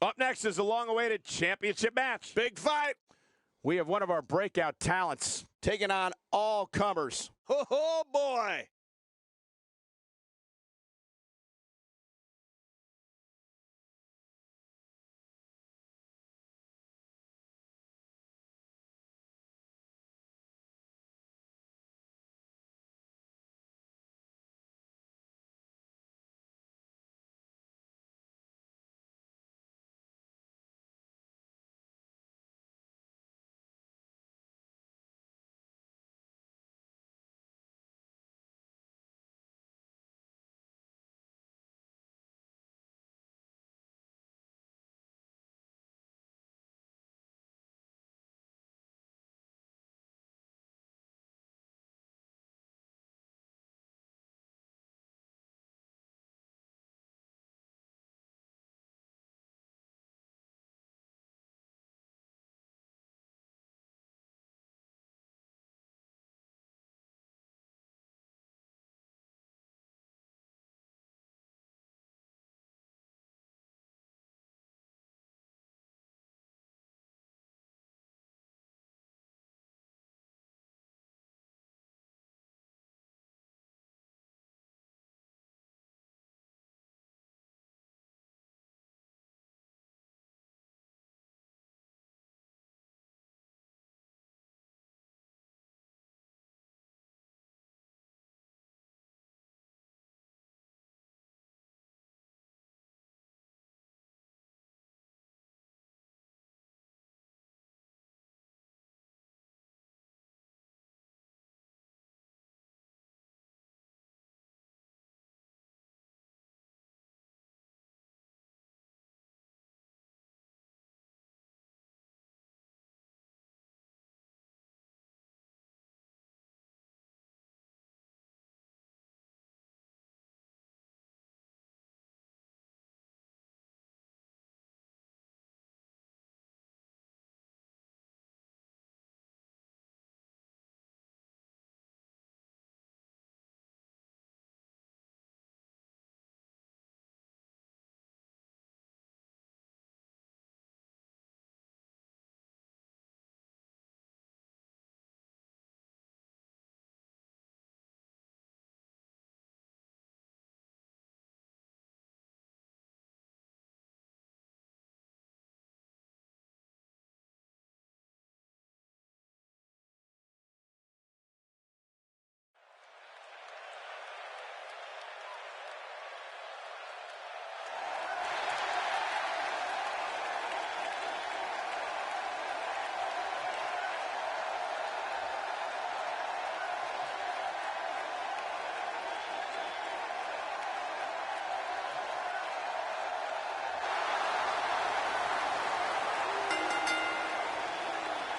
Up next is the long-awaited championship match. Big fight. We have one of our breakout talents taking on all comers. Oh, boy.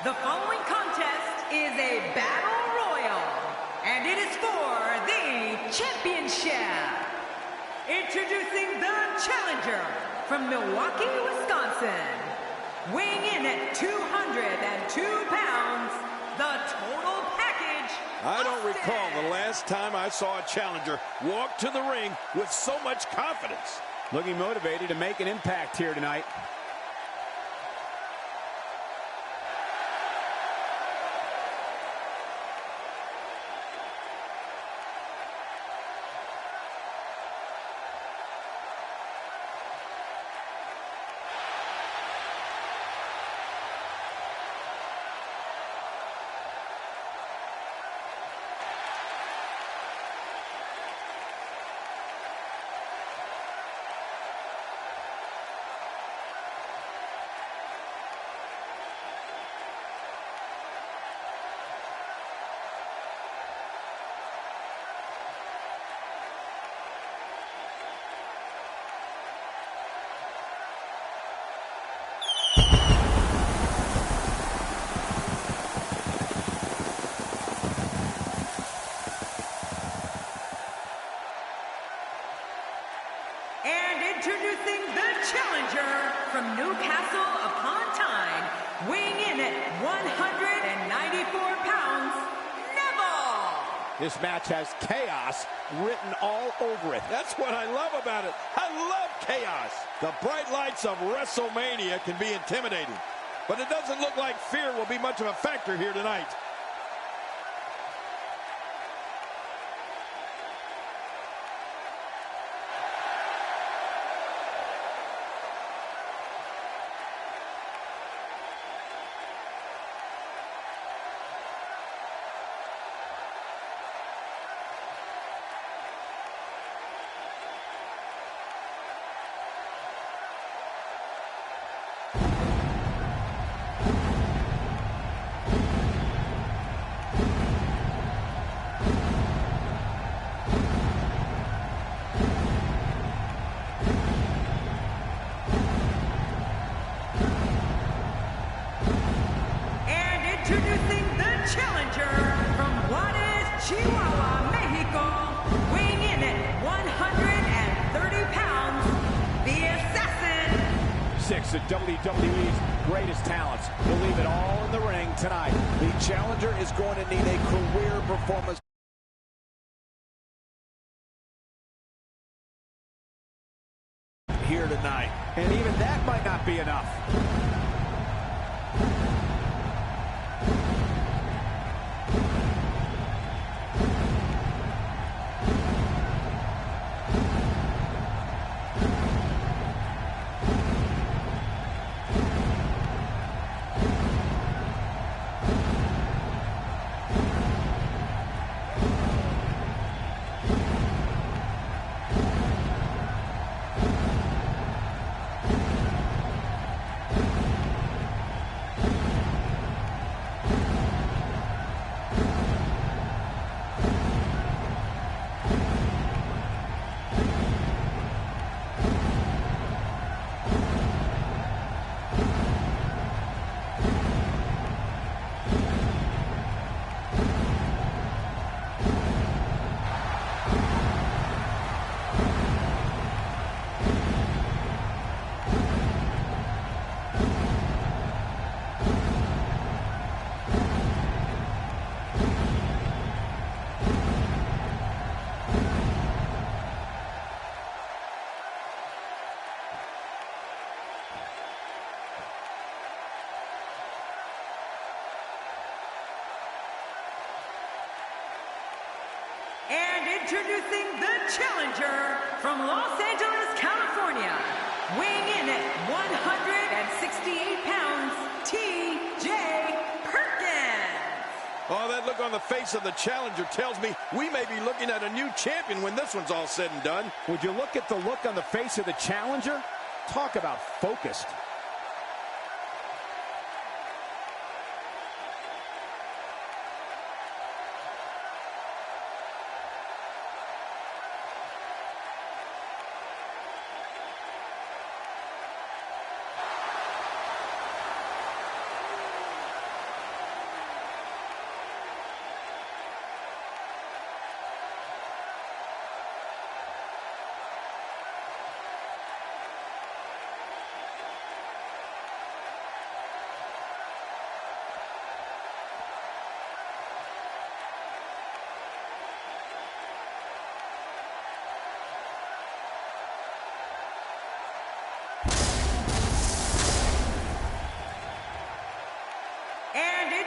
The following contest is a battle royal, and it is for the championship. Introducing the challenger from Milwaukee, Wisconsin, weighing in at 202 pounds, the total package. I don't recall the last time I saw a challenger walk to the ring with so much confidence. Looking motivated to make an impact here tonight. Introducing the challenger from Newcastle upon Tyne, weighing in at 194 pounds, Neville. This match has chaos written all over it. That's what I love about it. I love chaos. The bright lights of Wrestilmania can be intimidating, but it doesn't look like fear will be much of a factor here tonight. Introducing the challenger from Juarez, Chihuahua, Mexico, weighing in at 130 pounds, the Assassin. 6 of WWE's greatest talents will leave it all in the ring tonight. The challenger is going to need a career performance here tonight, and even that might not be enough. And introducing the challenger from Los Angeles, California, weighing in at 168 pounds, T.J. Perkins. Oh, that look on the face of the challenger tells me we may be looking at a new champion when this one's all said and done. Would you look at the look on the face of the challenger? Talk about focused.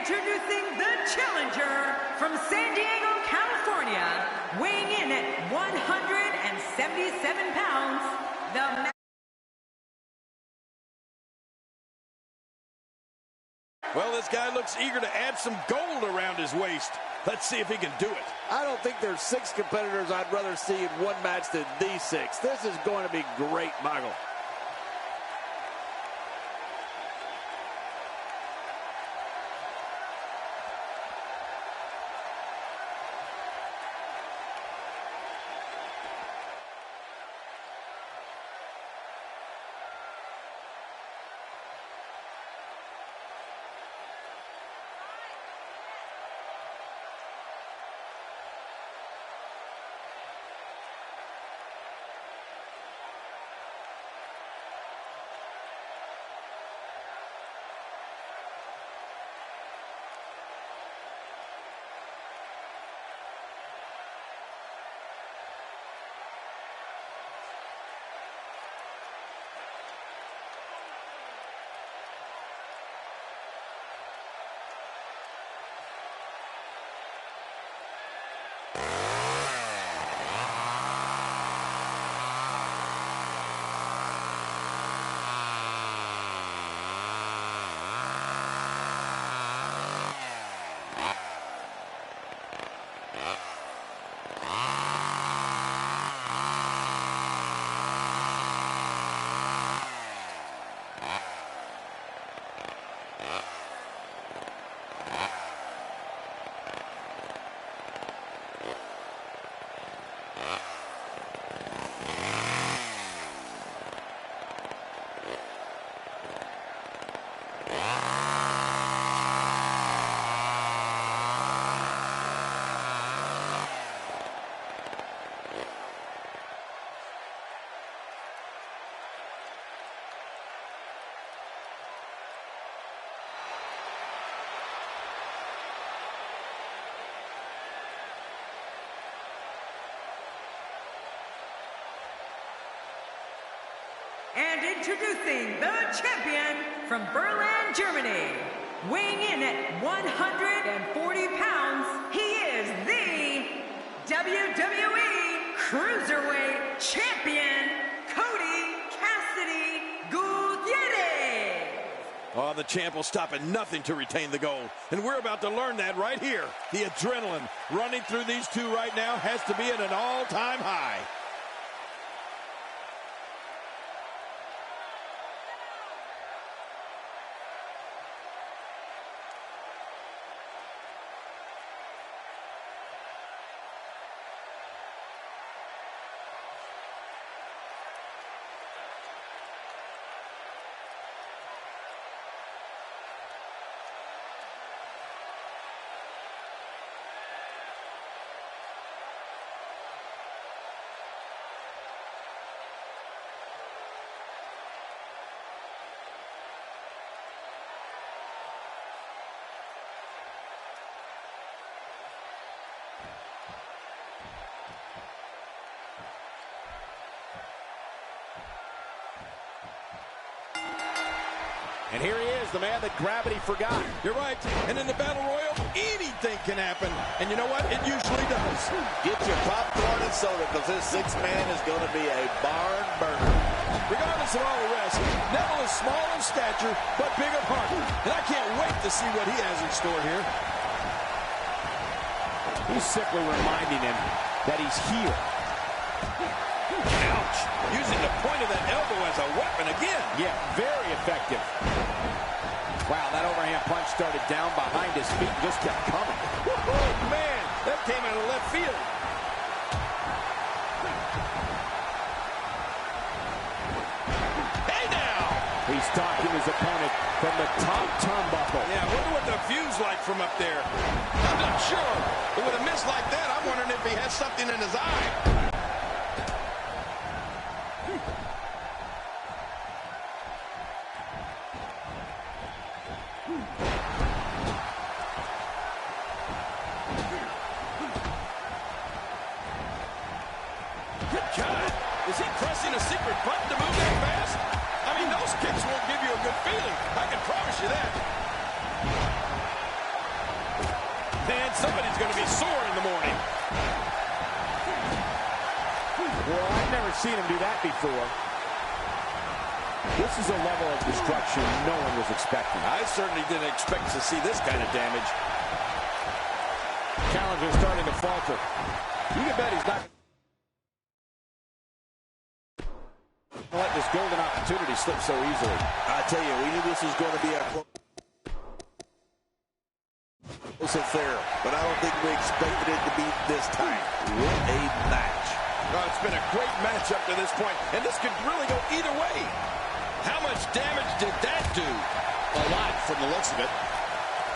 Introducing the challenger from San Diego, California, weighing in at 177 pounds, the Well, this guy looks eager to add some gold around his waist. Let's see if he can do it. I don't think there's 6 competitors I'd rather see in one match than these 6. This is going to be great, Michael. And introducing the champion from Berlin, Germany, weighing in at 140 pounds, he is the WWE Cruiserweight Champion, Cody Gutierrez. Oh, the champ will stop at nothing to retain the gold. And we're about to learn that right here. The adrenaline running through these two right now has to be at an all-time high. And here he is, the man that gravity forgot. You're right. And in the Battle Royal, anything can happen. And you know what? It usually does. Get your popcorn and soda, because this sixth man is going to be a barn burner. Regardless of all the rest, Neville is small in stature, but big of heart. And I can't wait to see what he has in store here. He's simply reminding him that he's here. Ouch. Using the point of that elbow as a weapon again. Yeah, very effective. Wow, that overhand punch started down behind his feet and just kept coming. Oh, man, that came out of left field. Hey, now. He's stalking his opponent from the top turnbuckle. Yeah, I wonder what the view's like from up there. I'm not sure. But with a miss like that, I'm wondering if he has something in his eye. God, is he pressing a secret button to move that fast? I mean, those kicks won't give you a good feeling. I can promise you that. Man, somebody's going to be sore in the morning. Well, I've never seen him do that before. This is a level of destruction no one was expecting. I certainly didn't expect to see this kind of damage. Challenger's starting to falter. You can bet he's not let this golden opportunity slip so easily. I tell you, we knew this was going to be a close affair, but I don't think we expected it to be this time. What a match. Oh, it's been a great match up to this point, and this could really go either way. How much damage did that do? A lot from the looks of it.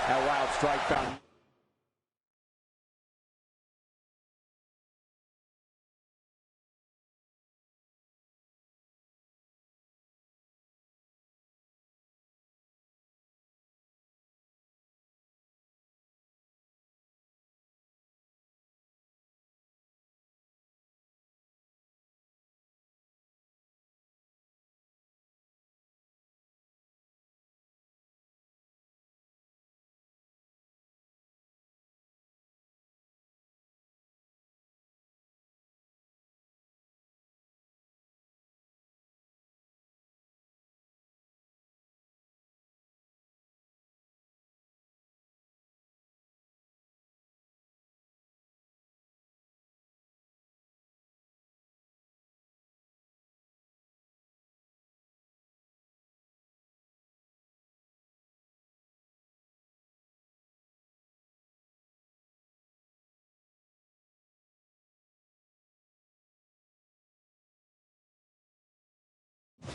That wild strike found.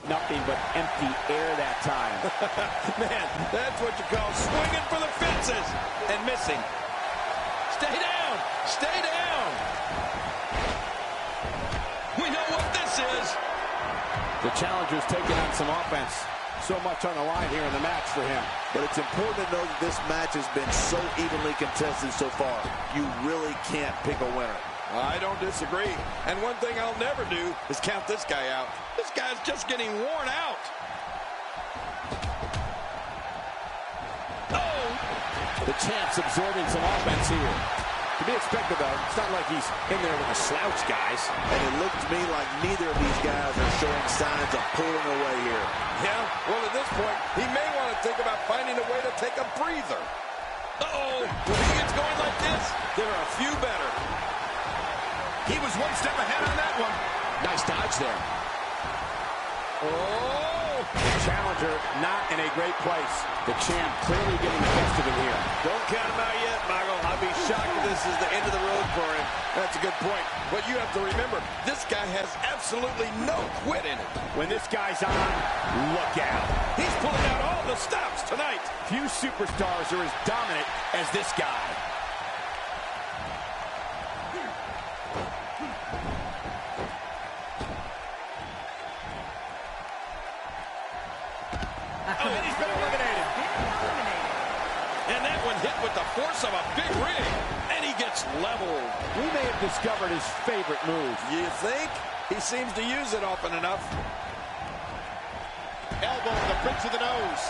Nothing but empty air that time. Man, that's what you call swinging for the fences and missing. Stay down. Stay down. We know what this is. The challenger's taking on some offense. So much on the line here in the match for him. But it's important to know that this match has been so evenly contested so far. You really can't pick a winner. I don't disagree. And one thing I'll never do is count this guy out. This guy's just getting worn out. Oh! The champ's absorbing some offense here. To be expected, though. It's not like he's in there with a slouch, guys. And it looked to me like neither of these guys are showing signs of pulling away here. Yeah, well, at this point, he may want to think about finding a way to take a breather. Uh-oh, when he gets going like this, there are a few better. He was one step ahead on that one. Nice dodge there. Oh! The challenger not in a great place. The champ clearly getting the best of him here. Don't count him out yet, Michael. I'd be shocked if this is the end of the road for him. That's a good point. But you have to remember, this guy has absolutely no quit in it. When this guy's on, look out. He's pulling out all the stops tonight. Few superstars are as dominant as this guy. Oh, and he's been eliminated. And that one hit with the force of a big rig. And he gets leveled. We may have discovered his favorite move. You think? He seems to use it often enough. Elbow to the bridge of the nose.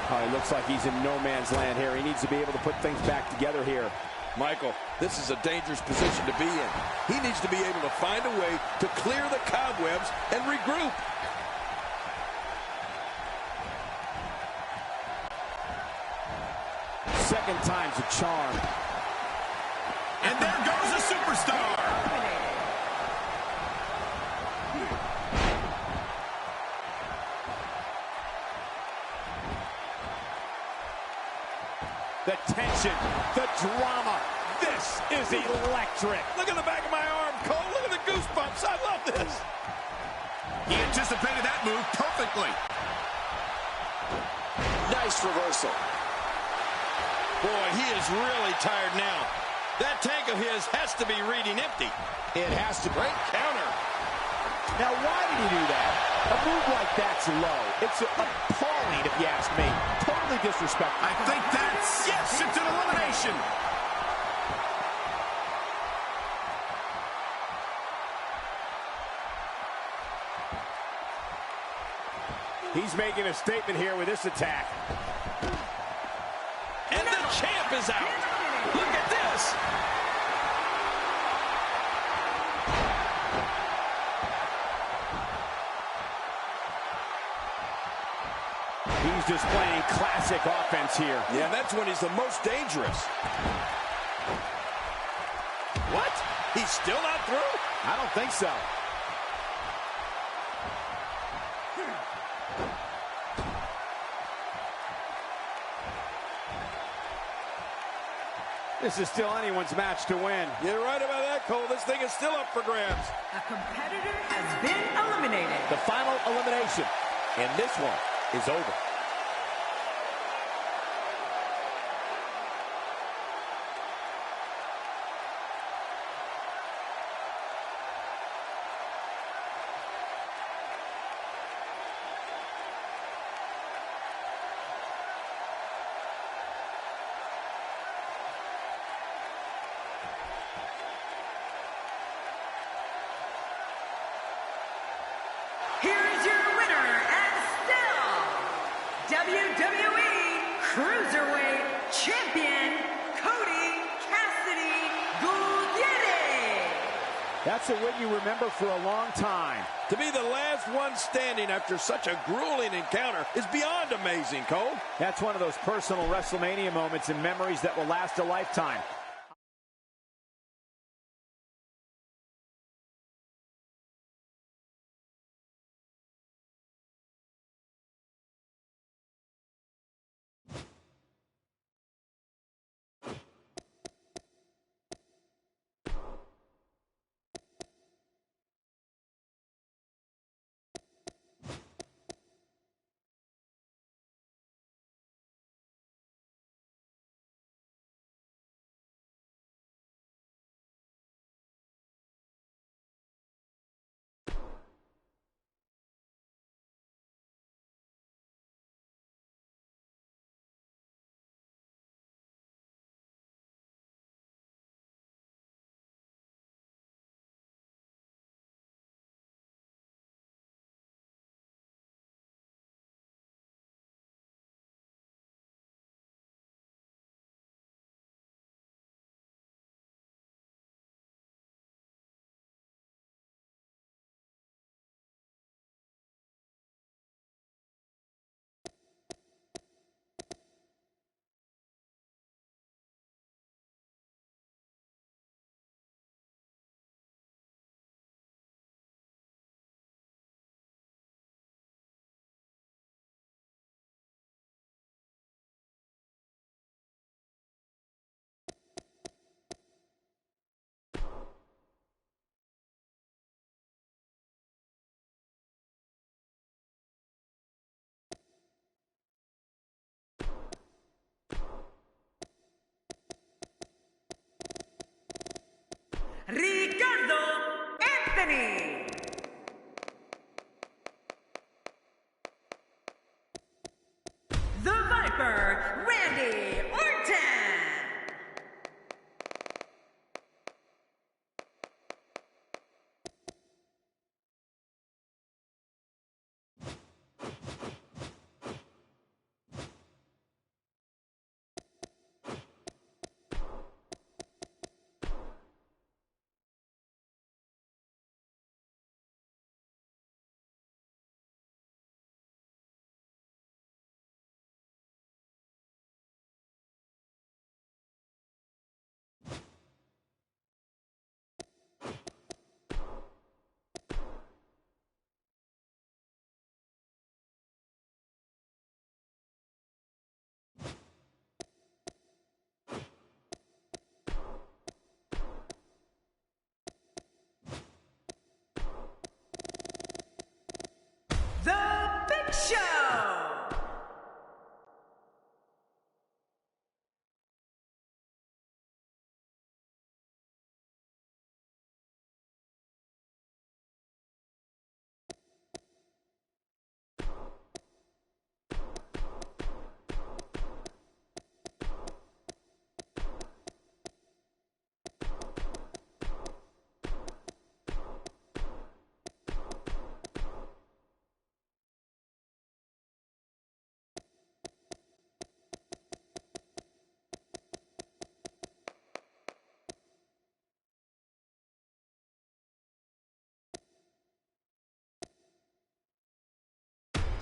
Oh, it looks like he's in no man's land here. He needs to be able to put things back together here. Michael, this is a dangerous position to be in. He needs to be able to find a way to clear the cobwebs and regroup. Second time's a charm. And there goes a superstar. The tension, the drama. This is electric. Look at the back of my arm, Cole. Look at the goosebumps. I love this. He anticipated that move perfectly. Nice reversal. Boy, he is really tired now. That tank of his has to be reading empty. It has to Great counter. Now, why did he do that? A move like that's low. It's appalling, if you ask me. Totally disrespectful. I think that's... Yes, it's an elimination. He's making a statement here with this attack. And the champ is out. Look at this. He's displaying classic offense here. Yeah, that's when he's the most dangerous. What? He's still not through? I don't think so. This is still anyone's match to win. You're right about that, Cole. This thing is still up for grabs. A competitor has been eliminated. The final elimination. And this one is over. Here is your winner and still WWE Cruiserweight Champion, Cody Cassidy. That's a win you remember for a long time. To be the last one standing after such a grueling encounter is beyond amazing, Cole. That's one of those personal WrestleMania moments and memories that will last a lifetime. Germany. The Viper, Randy Orton. The Big Show.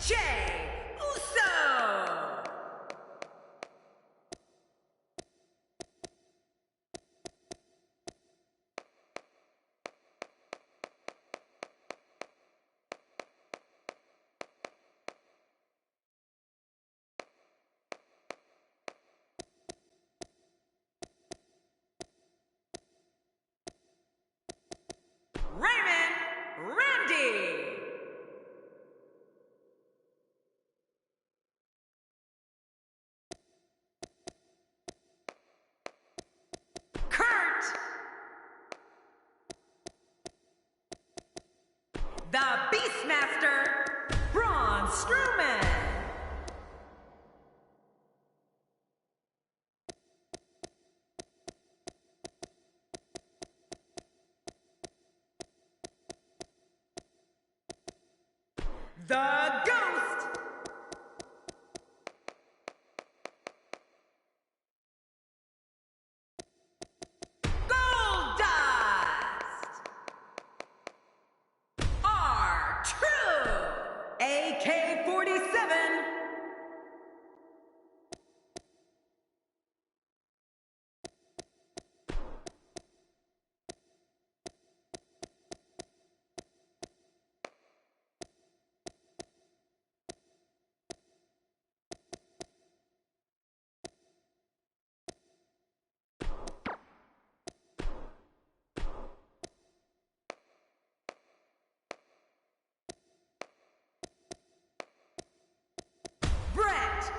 Jey Uso. Raymond Randy. The Beastmaster, Braun Strowman. The Ghost. AK-47.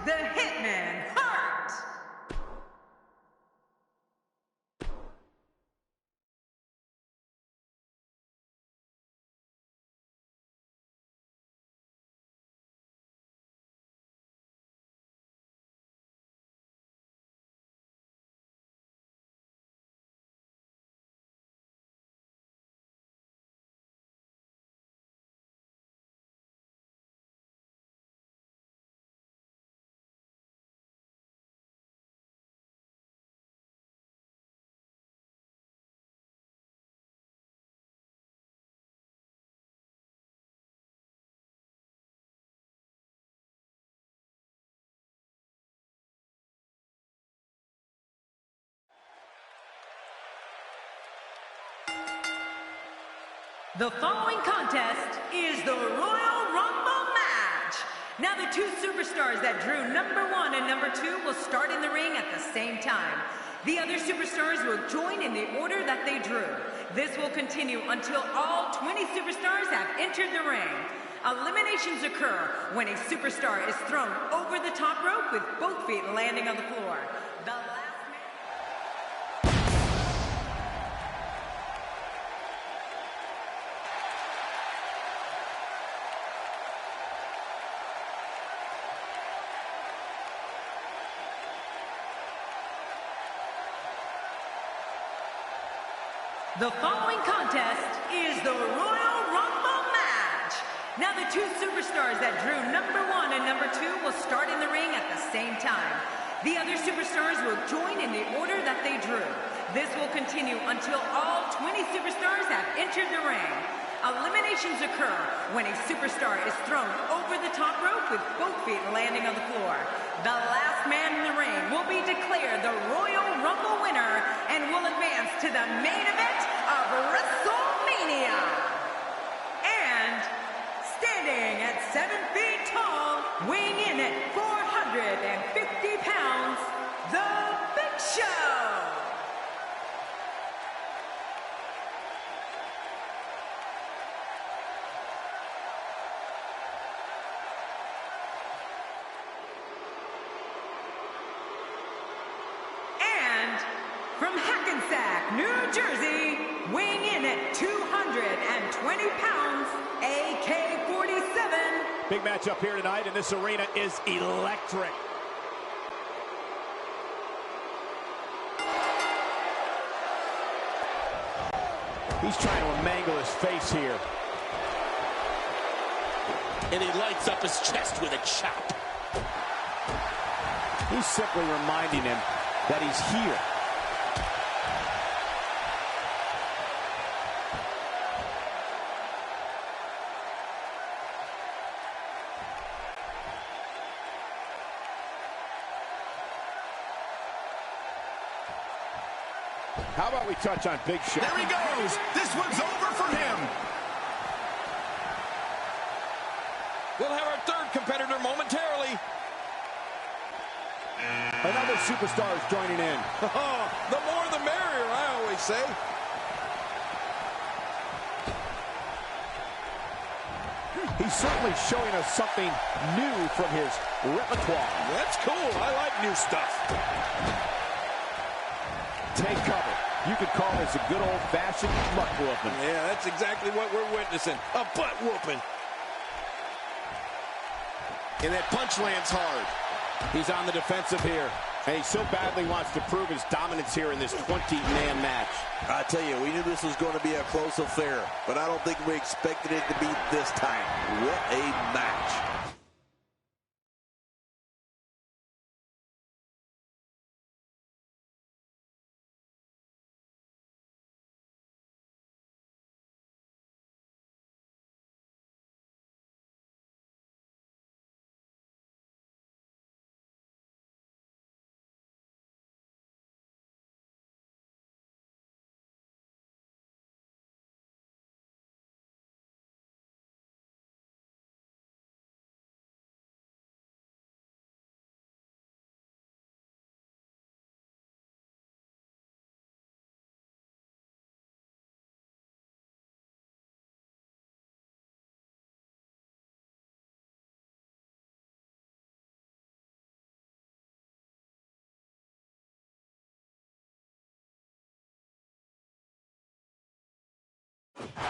The Hitman Hart. The following contest is the Royal Rumble match. Now the two superstars that drew number 1 and number 2 will start in the ring at the same time. The other superstars will join in the order that they drew. This will continue until all 20 superstars have entered the ring. Eliminations occur when a superstar is thrown over the top rope with both feet landing on the floor. The last man... The following contest is the Royal Rumble match. Now the two superstars that drew number 1 and number 2 will start in the ring at the same time. The other superstars will join in the order that they drew. This will continue until all 20 superstars have entered the ring. Eliminations occur when a superstar is thrown over the top rope with both feet landing on the floor. The last man in the ring will be declared the Royal Rumble winner and will advance to the main event of Wrestilmaina. And standing at 7 feet tall, weighing in at 450 pounds, The Big Show. From Hackensack, New Jersey, weighing in at 220 pounds, AK-47. Big match up here tonight, and this arena is electric. He's trying to mangle his face here. And he lights up his chest with a chop. He's simply reminding him that he's here. How about we touch on Big Show? There he goes. This one's over for him. We'll have our third competitor momentarily. Another superstar is joining in. The more the merrier, I always say. He's certainly showing us something new from his repertoire. That's cool. I like new stuff. Take cover. You could call this a good old-fashioned butt whooping. Yeah, that's exactly what we're witnessing. A butt whooping. And that punch lands hard. He's on the defensive here. And he so badly wants to prove his dominance here in this 20-man match. I tell you, we knew this was going to be a close affair, but I don't think we expected it to be this time. What a match.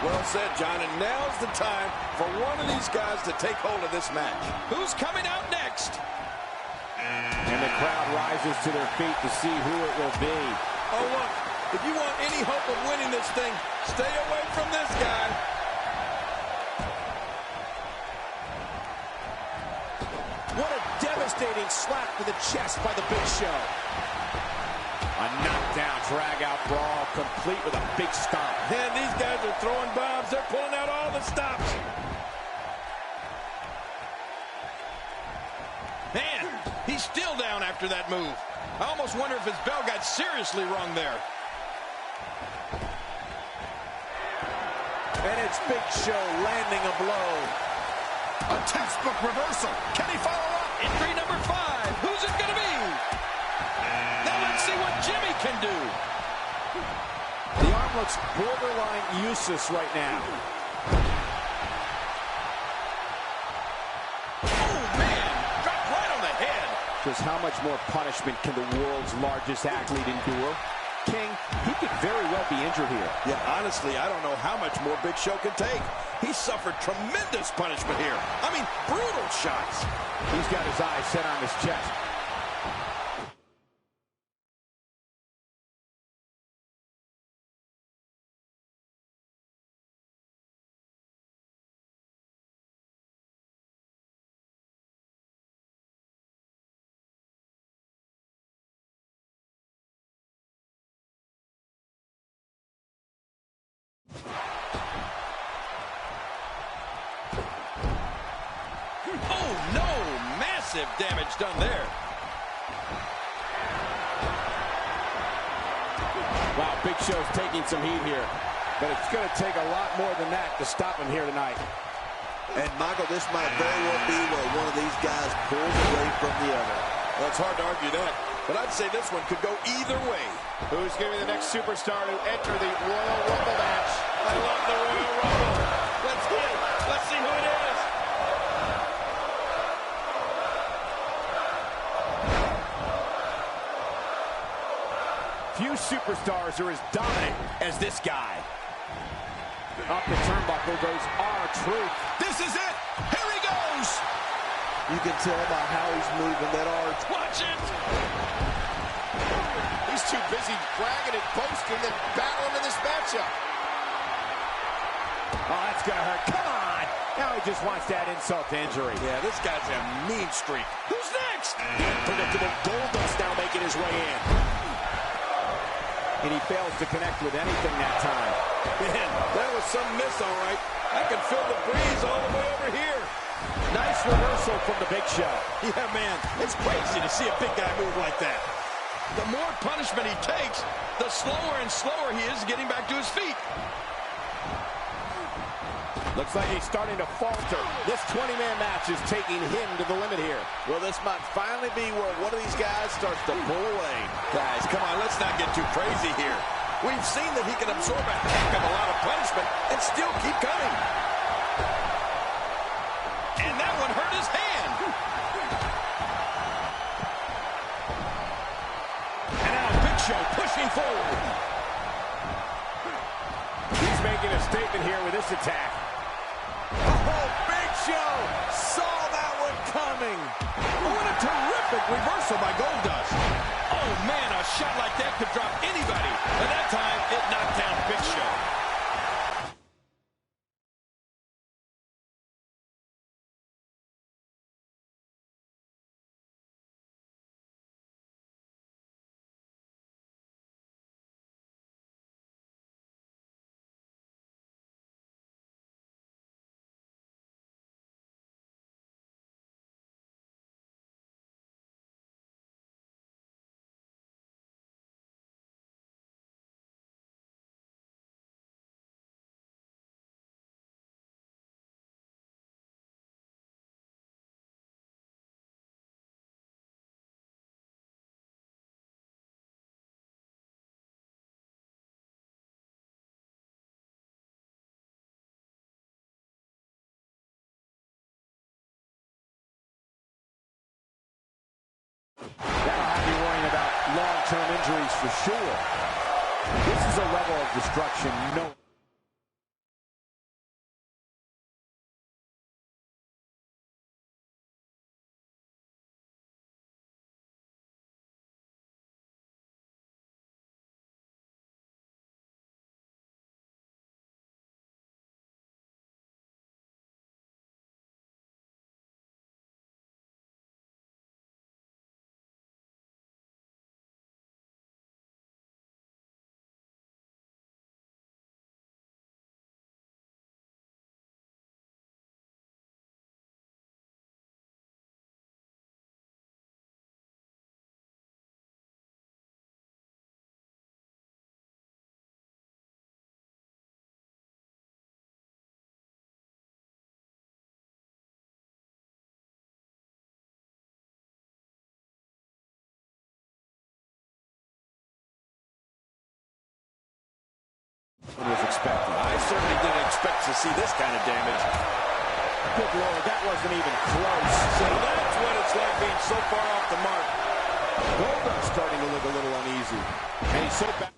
Well said, John, and now's the time for one of these guys to take hold of this match. Who's coming out next? And the crowd rises to their feet to see who it will be. Oh, look, if you want any hope of winning this thing, stay away from this guy. What a devastating slap to the chest by the Big Show. A knockdown, drag-out brawl, complete with a big stomp. Man, these guys are throwing bombs. They're pulling out all the stops. Man, he's still down after that move. I almost wonder if his bell got seriously wrong there. And it's Big Show landing a blow. A textbook reversal. Can he follow up? Entry number 5. Who's it going to be? Now let's see what Jimmy can do. The arm looks borderline useless right now. Oh, man. Dropped right on the head. Just how much more punishment can the world's largest athlete endure? King, he could very well be injured here. Yeah, honestly, I don't know how much more Big Show can take. He suffered tremendous punishment here. I mean, brutal shots. He's got his eyes set on his chest. Oh, no. Massive damage done there. Wow, Big Show's taking some heat here. But it's going to take a lot more than that to stop him here tonight. And, Michael, this might very well be where one of these guys pulls away from the other. Well, it's hard to argue that. But I'd say this one could go either way. Who's going to be the next superstar to enter the Royal Rumble match? I love the Royal Rumble. Let's get it. Let's see who it is. Few superstars are as dominant as this guy. Up the turnbuckle goes R-Truth. This is it. Here he goes. You can tell by how he's moving that arch. Watch it. He's too busy bragging and boasting than battling in this matchup. Oh, that's going to hurt. Come on. Now he just wants that insult to injury. Yeah, this guy's a mean streak. Who's next? Predictable Goldust now making his way in. And he fails to connect with anything that time. Man, that was some miss, all right. I can feel the breeze all the way over here. Nice reversal from the Big Show. Yeah, man, it's crazy to see a big guy move like that. The more punishment he takes, the slower and slower he is getting back to his feet. Looks like he's starting to falter. This 20-man match is taking him to the limit here. Well, this might finally be where one of these guys starts to pull away. Guys, come on, let's not get too crazy here. We've seen that he can absorb a heck of a lot of punishment and still keep coming. And that one hurt his hand. And now Big Show pushing forward. He's making a statement here with this attack. Oh, Big Show saw that one coming. What a terrific reversal by Goldust. Oh, man, a shot like that could drop anybody. But that time, it knocked down Big Show. That'll have you worrying about long-term injuries for sure. This is a level of destruction no one was expected. I certainly didn't expect to see this kind of damage. Good Lord, that wasn't even close. So that's what it's like being so far off the mark. Goldust starting to look a little uneasy. And he's so back.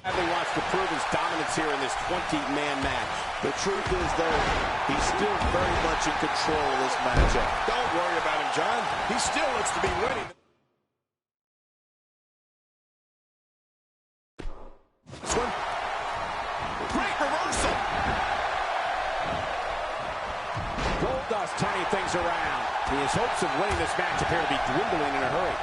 Bradley wants to prove his dominance here in this 20-man match. The truth is, though, he's still very much in control of this matchup. Don't worry about him, John. He still looks to be winning. This one. Great reversal. Goldust turning things around. His hopes of winning this match appear to be dwindling in a hurry.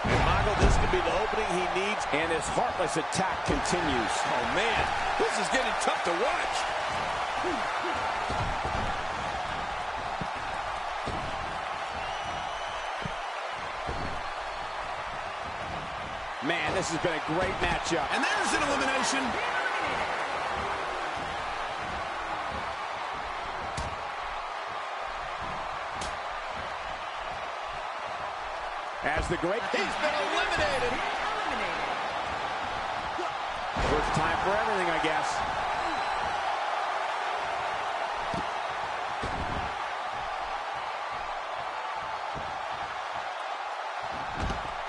And Michael, this could be the opening he needs. And his heartless attack continues. Oh, man. This is getting tough to watch. Man, this has been a great matchup. And there's an elimination. As the great... He's been eliminated. First time for everything, I guess.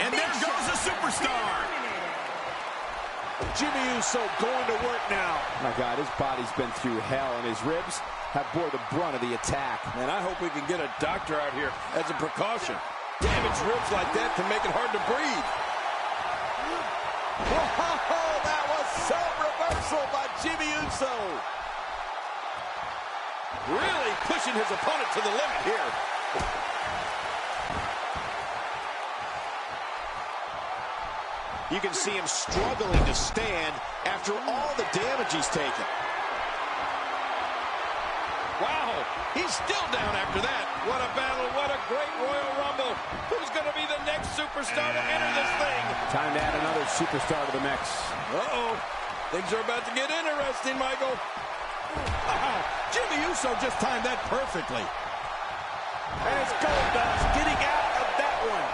And there goes a superstar. Jimmy Uso going to work now. My God, his body's been through hell, and his ribs have bore the brunt of the attack. And I hope we can get a doctor out here as a precaution. Damaged ribs like that can make it hard to breathe. Whoa, that was some reversal by Jimmy Uso. Really pushing his opponent to the limit here. You can see him struggling to stand after all the damage he's taken. Wow, he's still down after that. What a battle, what a great Royal Rumble. Who's going to be the next superstar to enter this thing? Time to add another superstar to the mix. Uh-oh, things are about to get interesting, Michael. Oh, Jimmy Uso just timed that perfectly. And it's Goldust getting out of that one.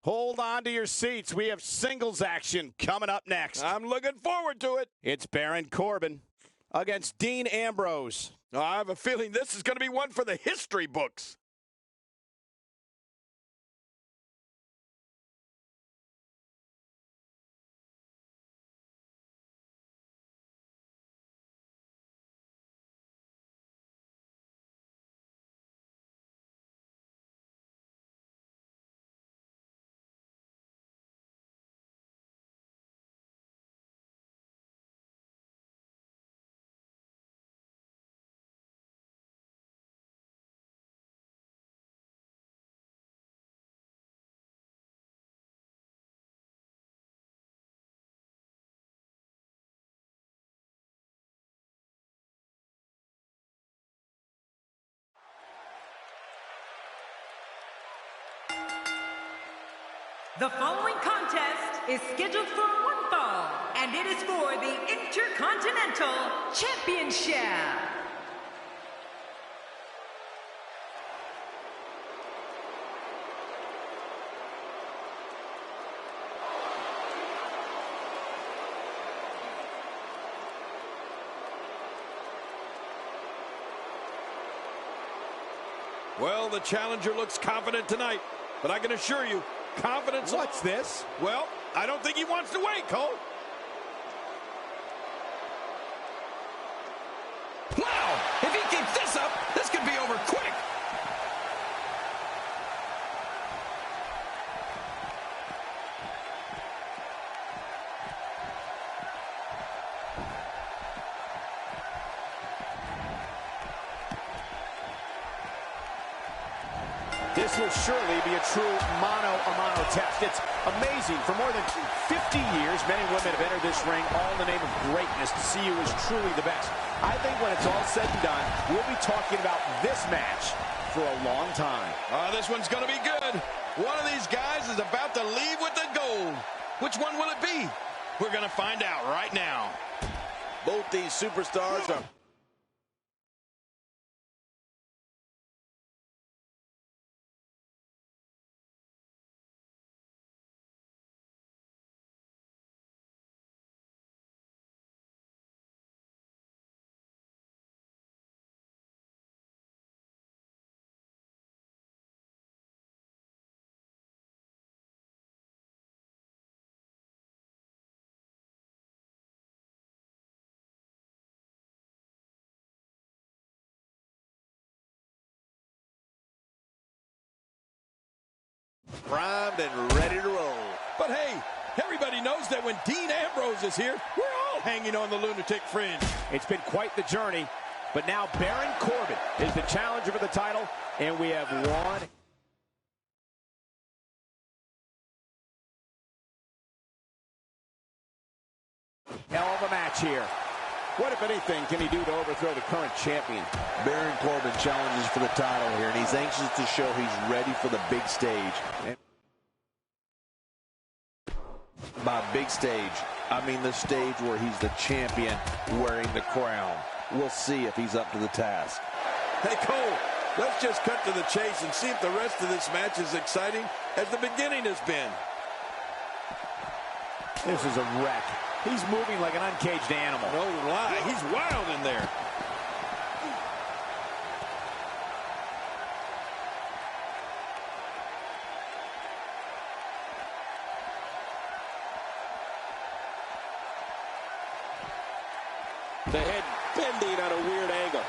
Hold on to your seats. We have singles action coming up next. I'm looking forward to it. It's Baron Corbin against Dean Ambrose. I have a feeling this is going to be one for the history books. The following contest is scheduled for one fall, and it is for the Intercontinental Championship. Well, the challenger looks confident tonight, but I can assure you, confidence. What's this? Well, I don't think he wants to wait, Cole. Wow! If he keeps this up, this could be over quick. This will surely be a true mano-a-mano test. It's amazing. For more than 50 years, men and women have entered this ring all in the name of greatness to see who is truly the best. I think when it's all said and done, we'll be talking about this match for a long time. This one's going to be good. One of these guys is about to leave with the gold. Which one will it be? We're going to find out right now. Both these superstars are... primed and ready to roll. But hey, everybody knows that when Dean Ambrose is here, we're all hanging on the lunatic fringe. It's been quite the journey, but now Baron Corbin is the challenger for the title, and we have one. Hell of a match here. What, if anything, can he do to overthrow the current champion? Baron Corbin challenges for the title here, and he's anxious to show he's ready for the big stage. And by big stage, I mean the stage where he's the champion wearing the crown. We'll see if he's up to the task. Hey, Cole, let's just cut to the chase and see if the rest of this match is exciting as the beginning has been. This is a wreck. He's moving like an uncaged animal. No lie, he's wild in there. The head bending at a weird angle.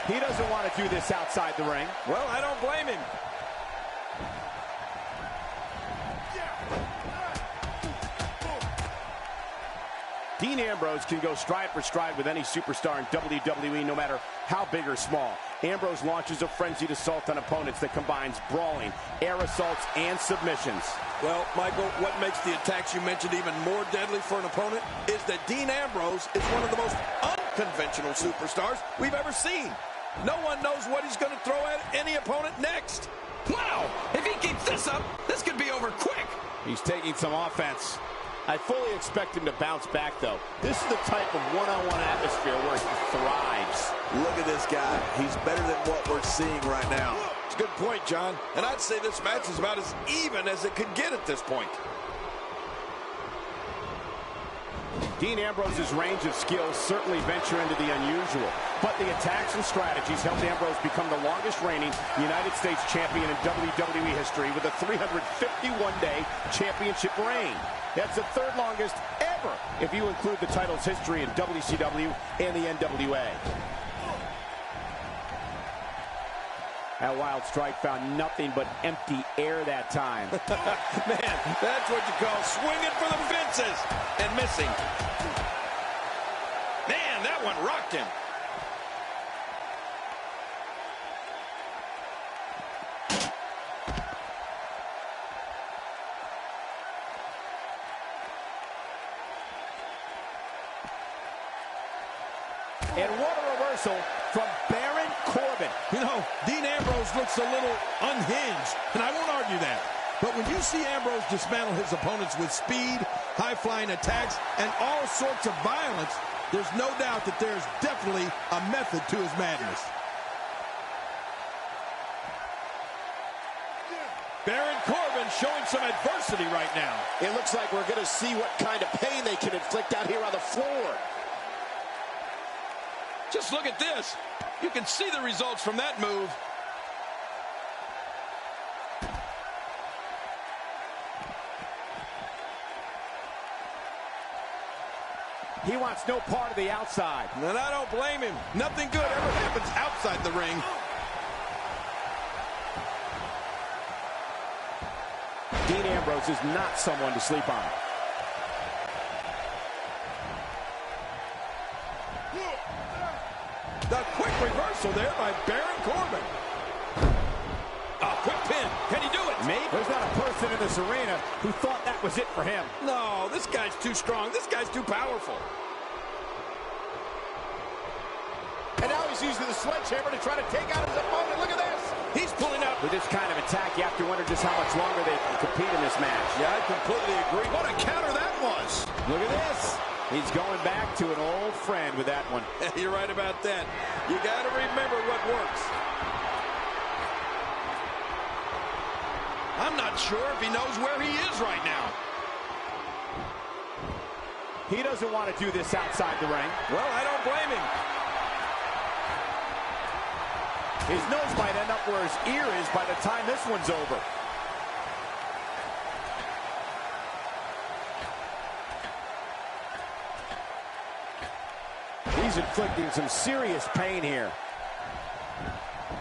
He doesn't want to do this outside the ring. Well, I don't blame him. Dean Ambrose can go stride for stride with any superstar in WWE, no matter how big or small. Ambrose launches a frenzied assault on opponents that combines brawling, air assaults, and submissions. Well, Michael, what makes the attacks you mentioned even more deadly for an opponent is that Dean Ambrose is one of the most unconventional superstars we've ever seen. No one knows what he's going to throw at any opponent next. Wow! If he keeps this up, this could be over quick. He's taking some offense. I fully expect him to bounce back, though. This is the type of one-on-one atmosphere where he thrives. Look at this guy. He's better than what we're seeing right now. It's a good point, John. And I'd say this match is about as even as it could get at this point. Dean Ambrose's range of skills certainly venture into the unusual, but the attacks and strategies helped Ambrose become the longest reigning United States champion in WWE history with a 351-day championship reign. That's the third longest ever if you include the title's history in WCW and the NWA. That wild strike found nothing but empty air that time. Man, that's what you call swinging for the fences and missing. Man, that one rocked him. And what a reversal from Baron Corbin. You know, Dean Ambrose looks a little unhinged, and I won't argue that. But when you see Ambrose dismantle his opponents with speed, high-flying attacks, and all sorts of violence, there's no doubt that there's definitely a method to his madness. Baron Corbin showing some adversity right now. It looks like we're going to see what kind of pain they can inflict out here on the floor. Just look at this. You can see the results from that move. He wants no part of the outside. And I don't blame him. Nothing good ever happens outside the ring. Dean Ambrose is not someone to sleep on. The quick reversal there by Baron Corbin. A quick pin. Can he do it? Maybe. There's not a person in this arena who thought that was it for him. No, this guy's too strong. This guy's too powerful. And now he's using the sledgehammer to try to take out his opponent. Look at this. He's pulling out. With this kind of attack, you have to wonder just how much longer they can compete in this match. Yeah, I completely agree. What a counter that was. Look at this. He's going back to an old friend with that one. You're right about that. You got to remember what works. I'm not sure if he knows where he is right now. He doesn't want to do this outside the ring. Well, I don't blame him. His nose might end up where his ear is by the time this one's over. He's inflicting some serious pain here.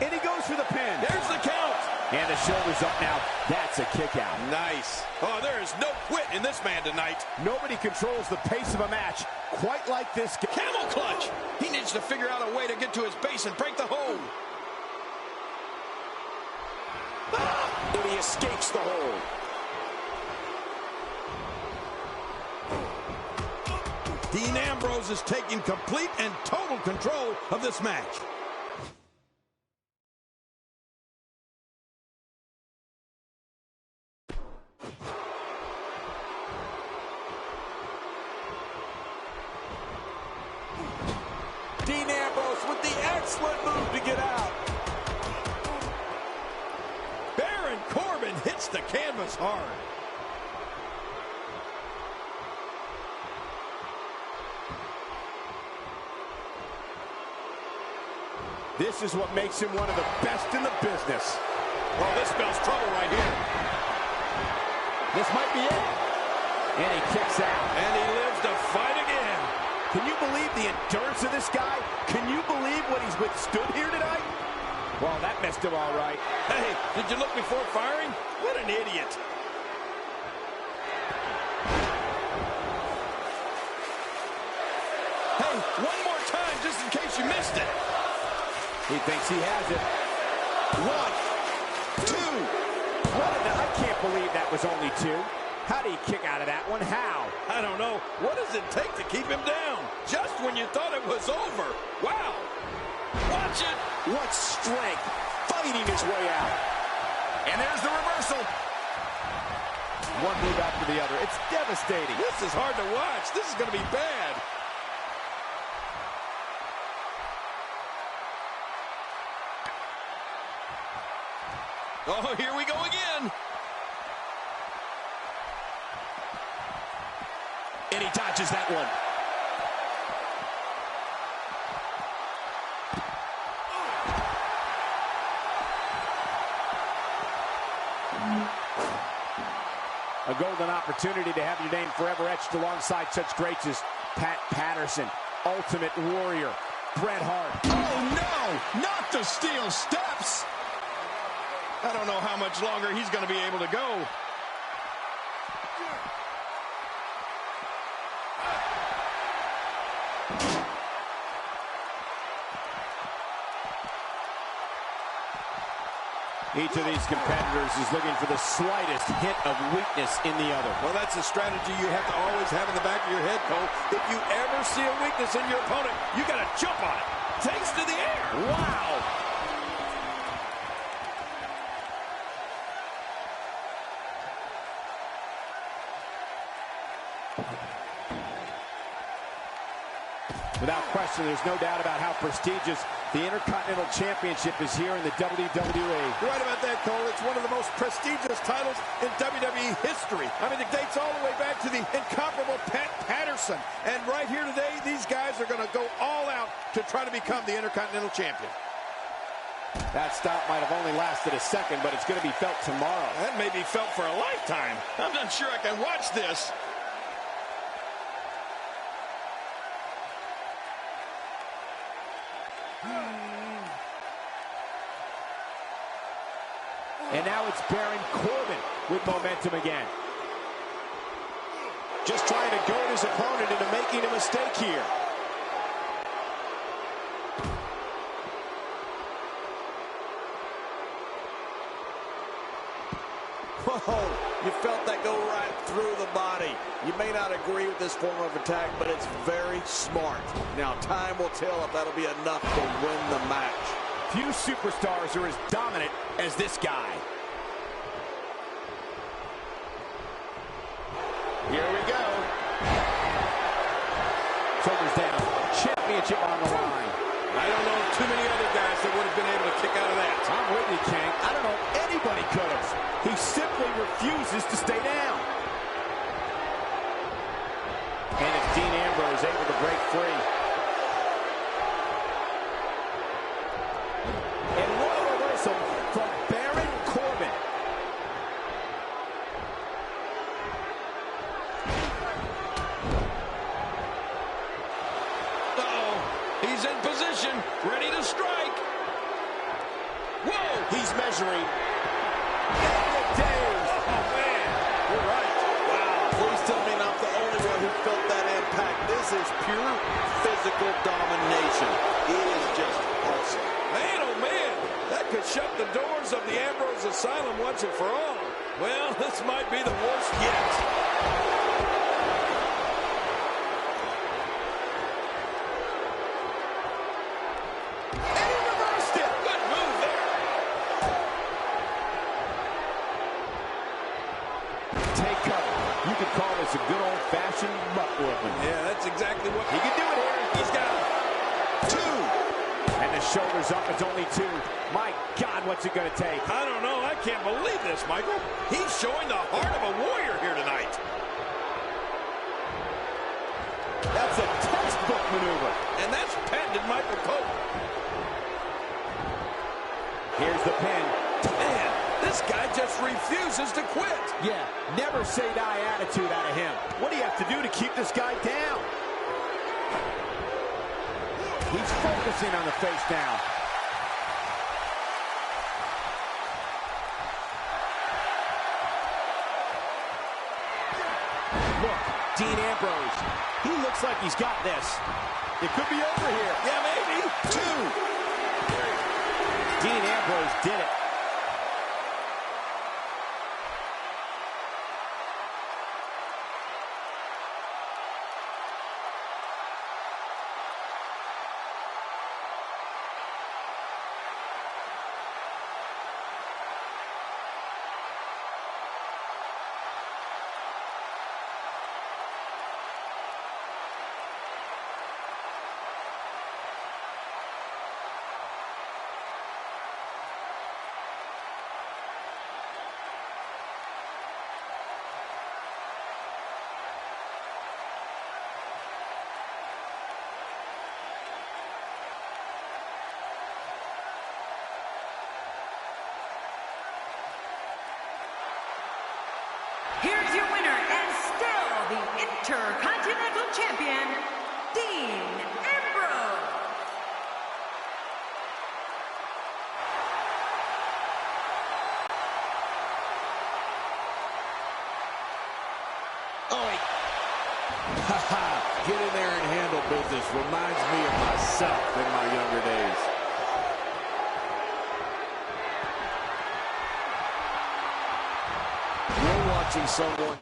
And he goes for the pin. There's the count. And the shoulder's up now. That's a kick out. Nice. Oh, there is no quit in this man tonight. Nobody controls the pace of a match quite like this guy. Camel clutch. He needs to figure out a way to get to his base and break the hold. And he escapes the hold. Dean Ambrose is taking complete and total control of this match. Dean Ambrose with the excellent move to get out. Baron Corbin hits the canvas hard. This is what makes him one of the best in the business. Oh, this spells trouble right here. This might be it. And he kicks out. And he lives to fight again. Can you believe the endurance of this guy? Can you believe what he's withstood here tonight? Well, that messed him all right. Hey, did you look before firing? What an idiot. Hey, one more time just in case you missed it. He thinks he has it. 1, 2. I can't believe that was only 2. How do you kick out of that one? How? I don't know. What does it take to keep him down? Just when you thought it was over. Wow. Watch it. What strength. Fighting his way out. And there's the reversal. one move after the other. It's devastating. This is hard to watch. This is going to be bad. Oh, here we go again. And he dodges that one. A golden opportunity to have your name forever etched alongside such greats as Pat Patterson, Ultimate Warrior, Bret Hart. Oh, no! Not the steel steps! I don't know how much longer he's going to be able to go. Each of these competitors is looking for the slightest hint of weakness in the other. Well, that's a strategy you have to always have in the back of your head, Cole. If you ever see a weakness in your opponent, you got to jump on it. Takes to the air. Wow! Without question, there's no doubt about how prestigious the Intercontinental Championship is here in the WWE. You're right about that, Cole. It's one of the most prestigious titles in WWE history. I mean, it dates all the way back to the incomparable Pat Patterson. And right here today, these guys are going to go all out to try to become the Intercontinental Champion. That stop might have only lasted a second, but it's going to be felt tomorrow. That may be felt for a lifetime. I'm not sure I can watch this. And now it's Baron Corbin with momentum again. Just trying to goad his opponent into making a mistake here. Whoa, you felt that go right through the body. You may not agree with this form of attack, but it's very smart. Now, time will tell if that'll be enough to win the match. Few superstars are as dominant as this guy. Here we go. Shoulders down. Championship on the line. I don't know too many other guys that would have been able to kick out of that. I'm with you, King. I don't know if anybody could have. He simply refuses to stay down. And it's Dean Ambrose able to break free. And what a reversal from Baron Corbin. Uh-oh. He's in position, ready to strike. Whoa! He's measuring. Oh, man. You're right. Wow, please tell me not the only one who felt that impact. This is pure physical domination. It is just awesome. Man, oh man, that could shut the doors of the Ambrose Asylum once and for all. Well, this might be the worst yet. And he reversed it. Good move there. Take cover. You could call this a good old-fashioned butt whooping. Yeah, that's exactly what He can do it here. he's got. Two. And the shoulders up. It's only two. My God, what's it going to take? I don't know. I can't believe this, Michael. He's showing the heart of a warrior here tonight. That's a textbook maneuver. And that's patented Michael Cole. Here's the pin. Man, this guy just refuses to quit. Yeah, never say die attitude out of him. What do you have to do to keep this guy down? He's focusing on the face down. Look, Dean Ambrose. He looks like he's got this. It could be over here. Yeah, maybe. Two. Dean Ambrose did it. Here's your winner and still the Intercontinental Champion, Dean Ambrose. Oh, get in there and handle business. Reminds me of myself in my younger days. You're watching someone.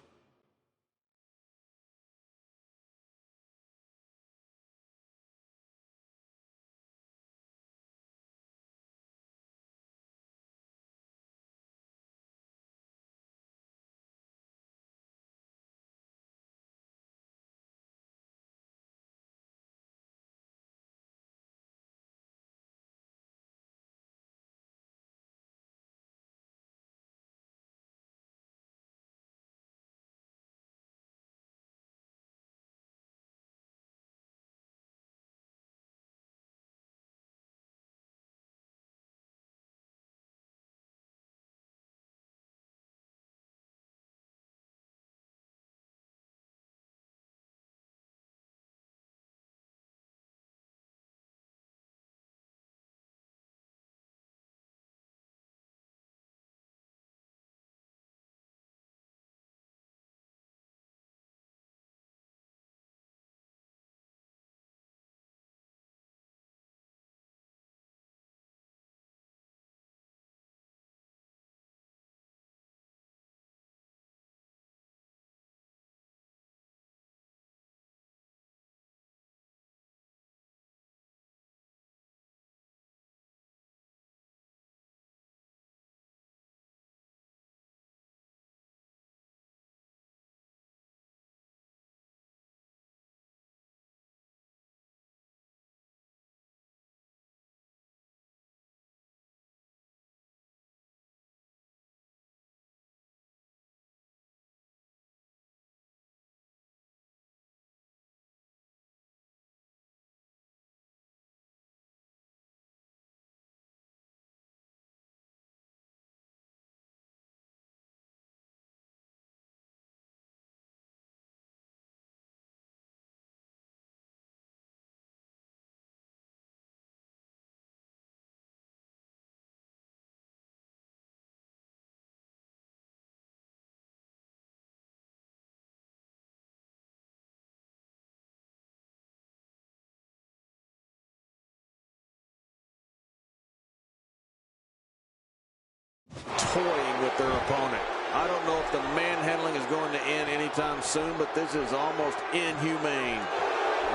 Toying with their opponent. I don't know if the manhandling is going to end anytime soon, but this is almost inhumane.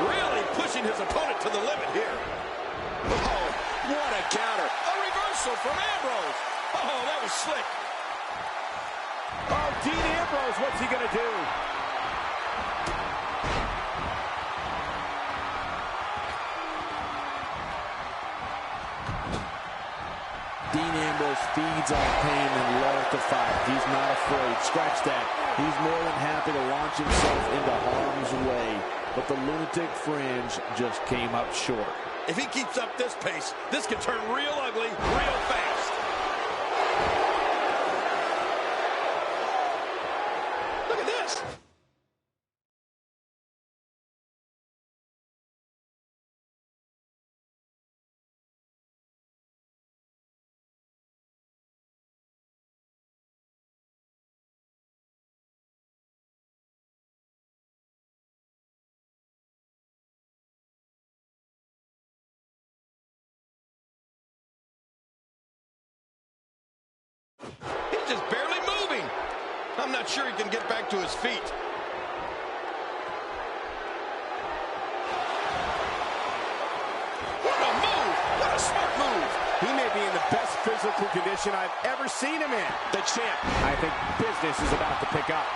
Really pushing his opponent to the limit here. Oh, what a counter. A reversal from Ambrose. Oh, that was slick. Oh, Dean Ambrose, what's he going to do? Dean Ambrose feeds on pain and love to fight. He's not afraid. Scratch that. He's more than happy to launch himself into harm's way. But the lunatic fringe just came up short. If he keeps up this pace, this could turn real ugly real fast. Look at this. He's just barely moving. I'm not sure he can get back to his feet. What a move! What a smart move! He may be in the best physical condition I've ever seen him in. The champ. I think business is about to pick up.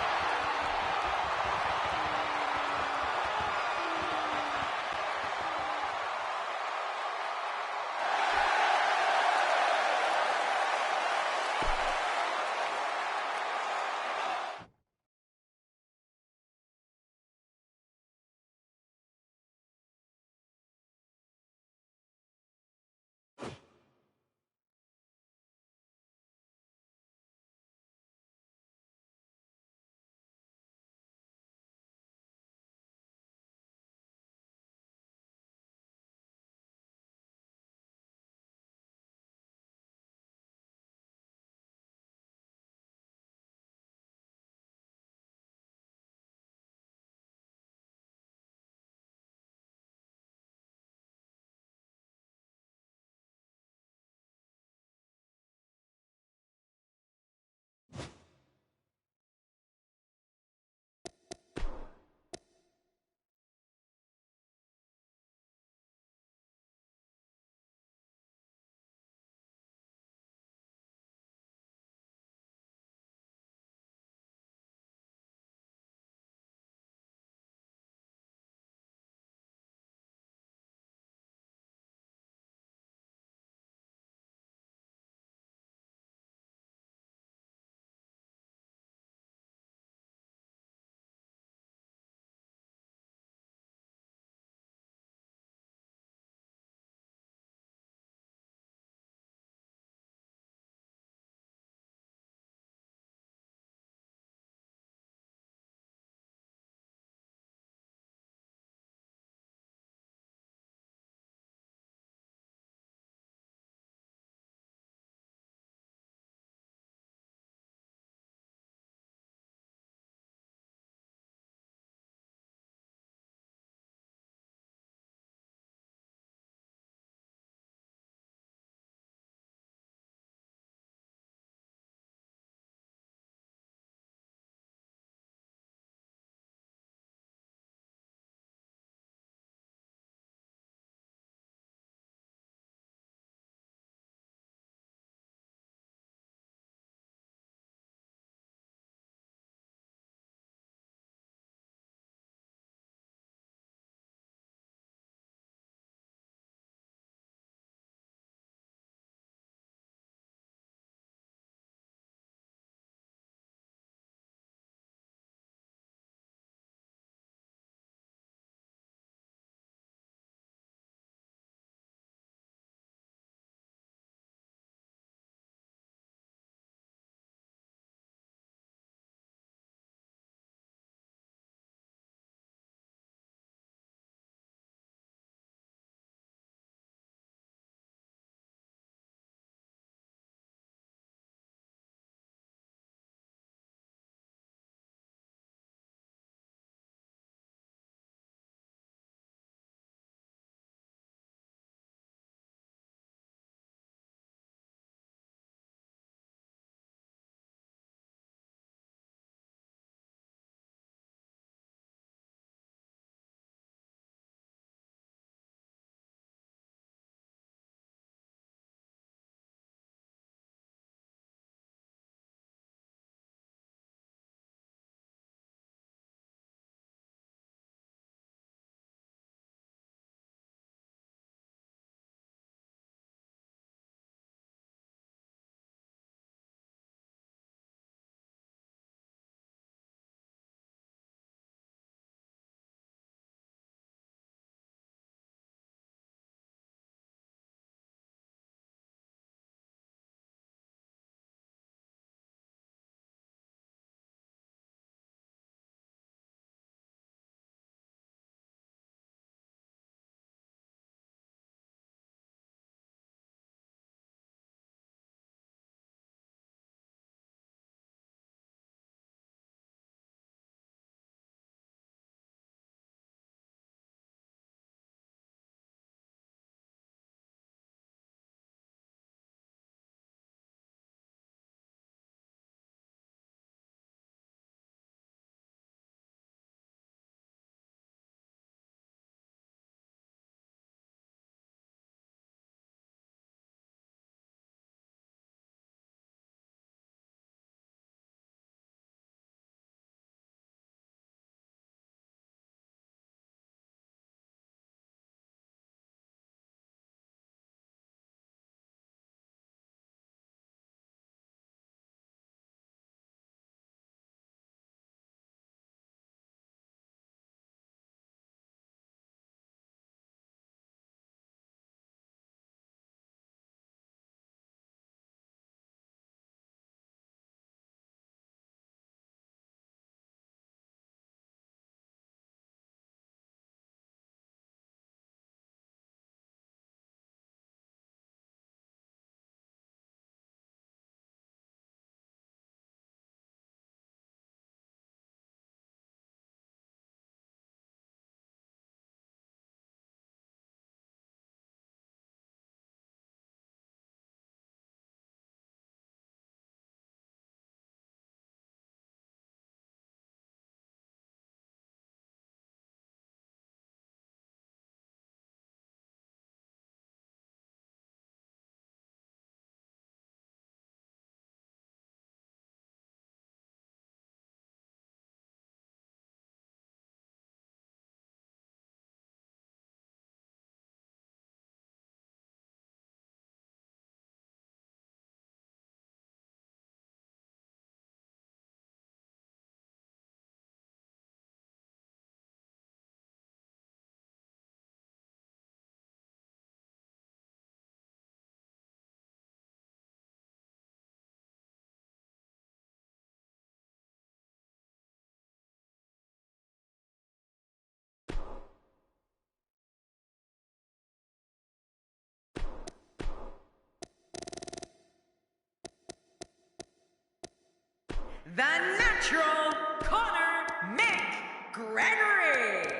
the Natural, Connor McGregor.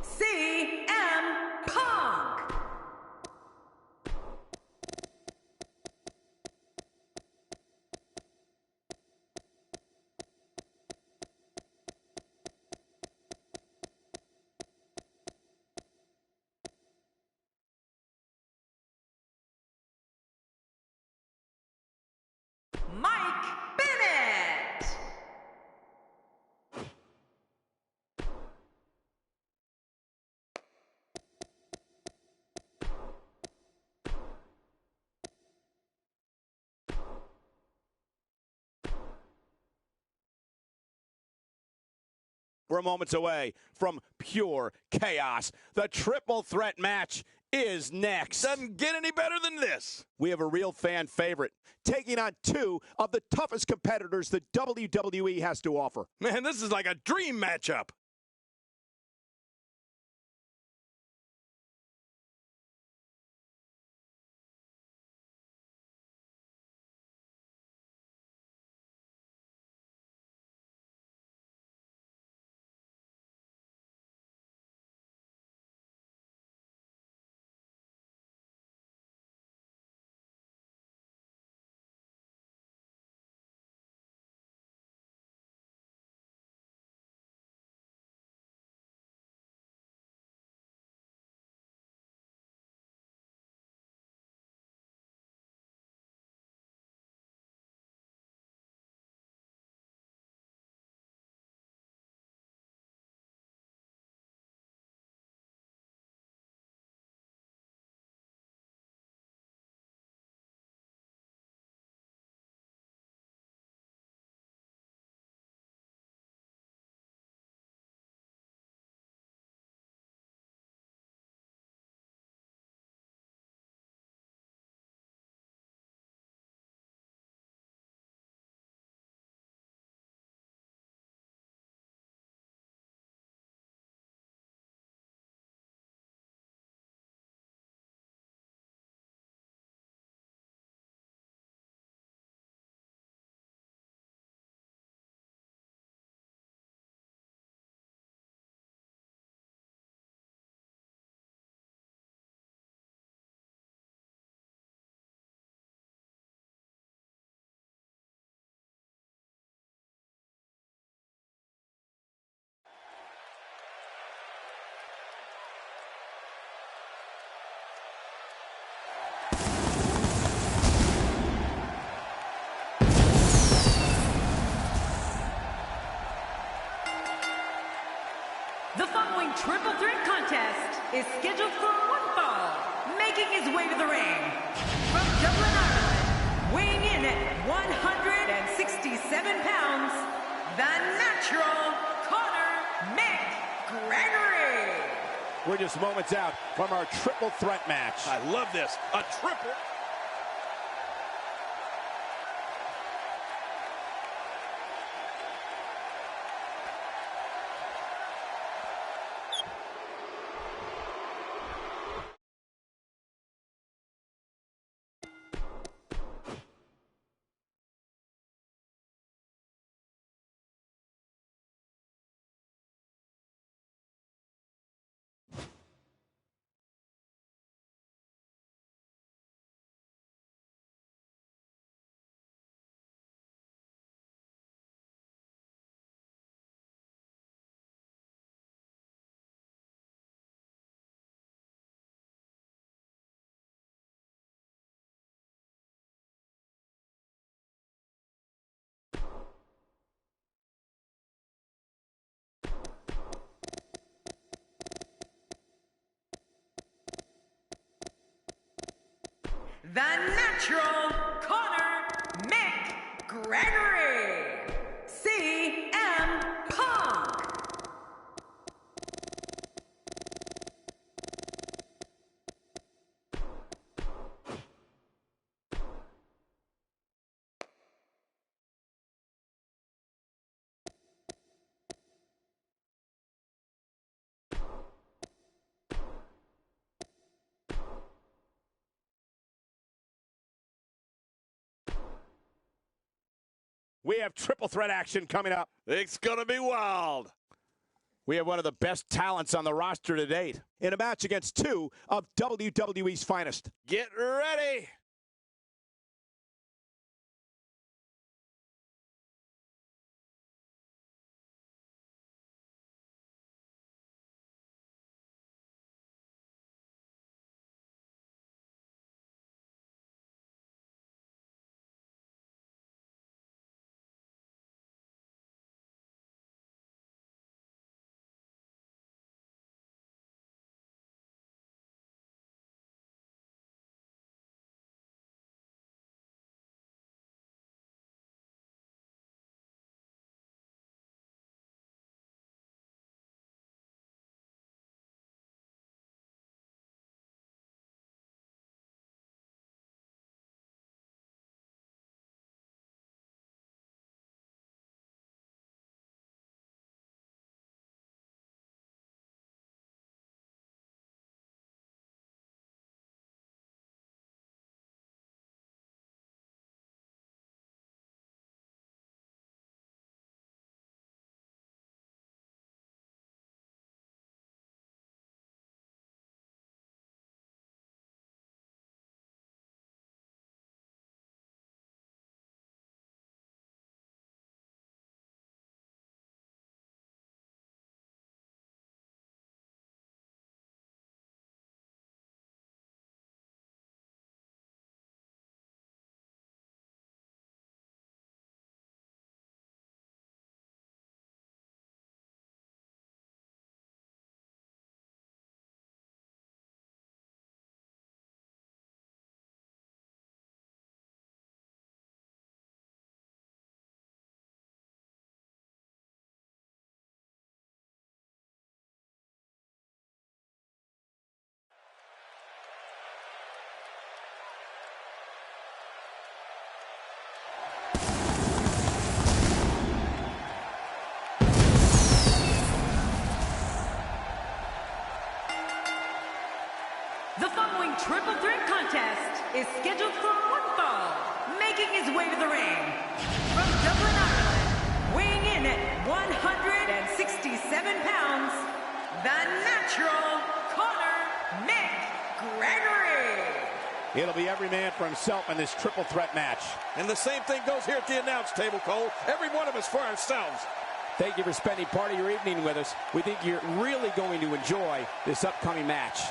CM Punk. Mike Bennett. We're moments away from pure chaos. The triple threat match is next. Doesn't get any better than this. We have a real fan favorite taking on two of the toughest competitors the WWE has to offer. Man, this is like a dream matchup. The following triple threat contest is scheduled for one fall. Making his way to the ring from Dublin, Ireland, weighing in at 167 pounds, the Natural, Connor McGregor. We're just moments out from our triple threat match. I love this. A triple. The Natural, Connor McGregor. CM Punk. We have triple threat action coming up. It's going to be wild. We have one of the best talents on the roster to date in a match against two of WWE's finest. Get ready. The following triple threat contest is scheduled for one fall. Making his way to the ring from Dublin, Ireland, weighing in at 167 pounds, the natural Conor McGregor. It'll be every man for himself in this triple threat match. And the same thing goes here at the announce table, Cole. Every one of us for ourselves. Thank you for spending part of your evening with us. We think you're really going to enjoy this upcoming match.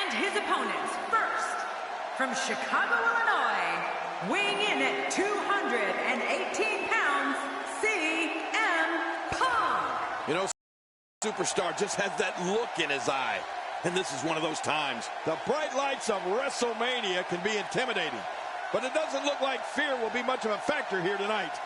And his opponents, first, from Chicago, Illinois, weighing in at 218 pounds, CM Punk. You know, Superstar just has that look in his eye. And this is one of those times. The bright lights of Wrestilmaina can be intimidating. But it doesn't look like fear will be much of a factor here tonight.